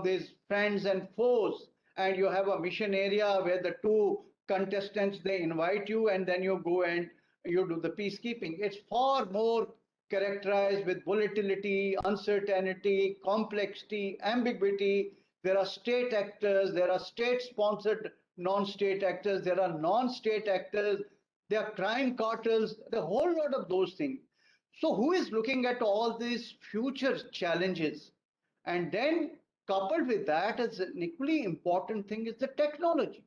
these friends and foes, and you have a mission area where the two contestants, they invite you and then you go and you do the peacekeeping. It's far more characterized with volatility, uncertainty, complexity, ambiguity. There are state actors, there are state-sponsored non-state actors, there are non-state actors, there are crime cartels, a whole lot of those things. So who is looking at all these future challenges? And then coupled with that, as an equally important thing is the technology.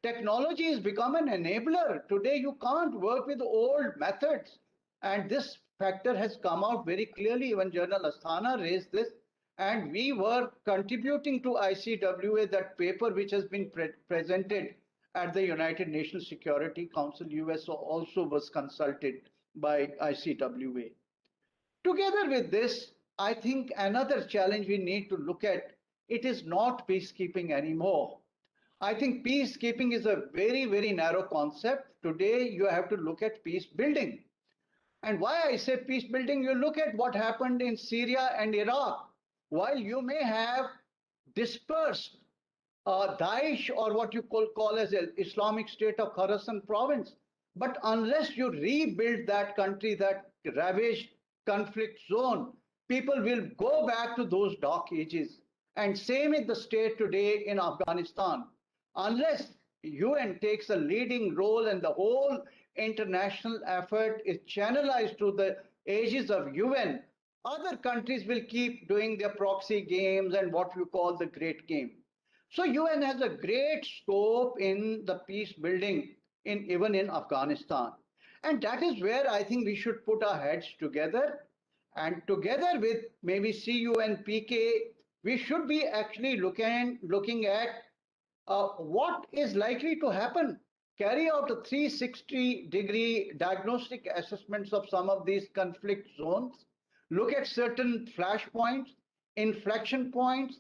Technology has become an enabler. Today, you can't work with old methods. And this factor has come out very clearly. Even General Asthana raised this. And we were contributing to ICWA, that paper which has been presented at the United Nations Security Council. US also was consulted by ICWA. Together with this, I think another challenge we need to look at, it is not peacekeeping anymore. I think peacekeeping is a very, very narrow concept. Today, you have to look at peace building. And why I say peace building, you look at what happened in Syria and Iraq. While you may have dispersed Daesh, or what you call as the Islamic State of Khorasan province, but unless you rebuild that country, that ravaged conflict zone, people will go back to those dark ages. And same is the state today in Afghanistan. Unless UN takes a leading role and the whole international effort is channelized to the ages of UN, other countries will keep doing their proxy games and what you call the great game. So UN has a great scope in the peace building even in Afghanistan. And that is where I think we should put our heads together. And together with maybe CUNPK, we should be actually looking at what is likely to happen. Carry out a 360-degree diagnostic assessments of some of these conflict zones. Look at certain flashpoints, inflection points,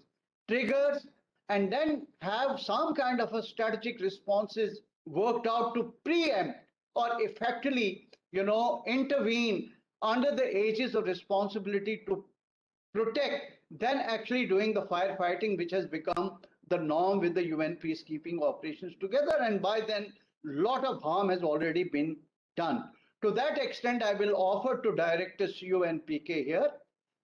triggers, and then have some kind of a strategic responses worked out to preempt or effectively, intervene under the aegis of responsibility to protect, than actually doing the firefighting, which has become the norm with the UN peacekeeping operations together. And by then, a lot of harm has already been done. To that extent, I will offer to Director CUNPK here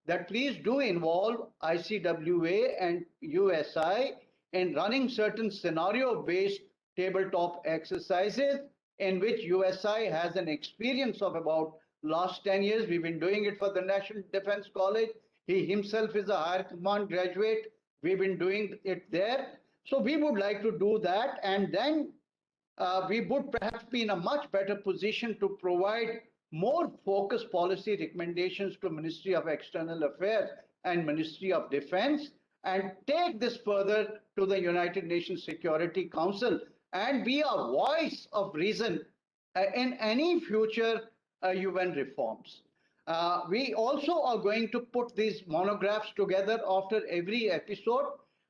that please do involve ICWA and USI in running certain scenario-based tabletop exercises in which USI has an experience of about last 10 years. We've been doing it for the National Defense College. He himself is a higher command graduate. We've been doing it there. So we would like to do that, and then we would perhaps be in a much better position to provide more focused policy recommendations to Ministry of External Affairs and Ministry of Defense, and take this further to the United Nations Security Council and be a voice of reason in any future UN reforms. We also are going to put these monographs together after every episode,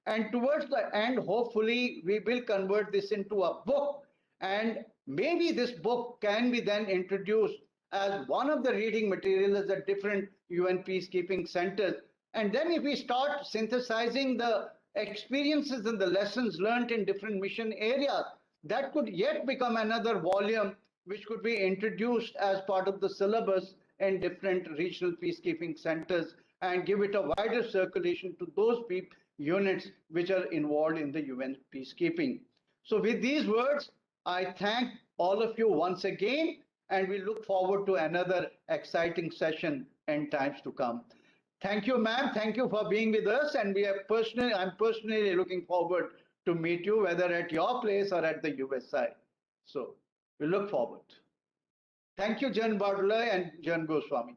and towards the end, hopefully, we will convert this into a book, and maybe this book can be then introduced as one of the reading materials at different UN peacekeeping centers. And then if we start synthesizing the experiences and the lessons learned in different mission areas, that could yet become another volume which could be introduced as part of the syllabus in different regional peacekeeping centers and give it a wider circulation to those units which are involved in the UN peacekeeping. So with these words, I thank all of you once again, and we look forward to another exciting session in times to come. Thank you, ma'am. Thank you for being with us, and I'm personally looking forward to meet you, whether at your place or at the USI. So we look forward. Thank you, Jan Bardolai and Jan Goswami.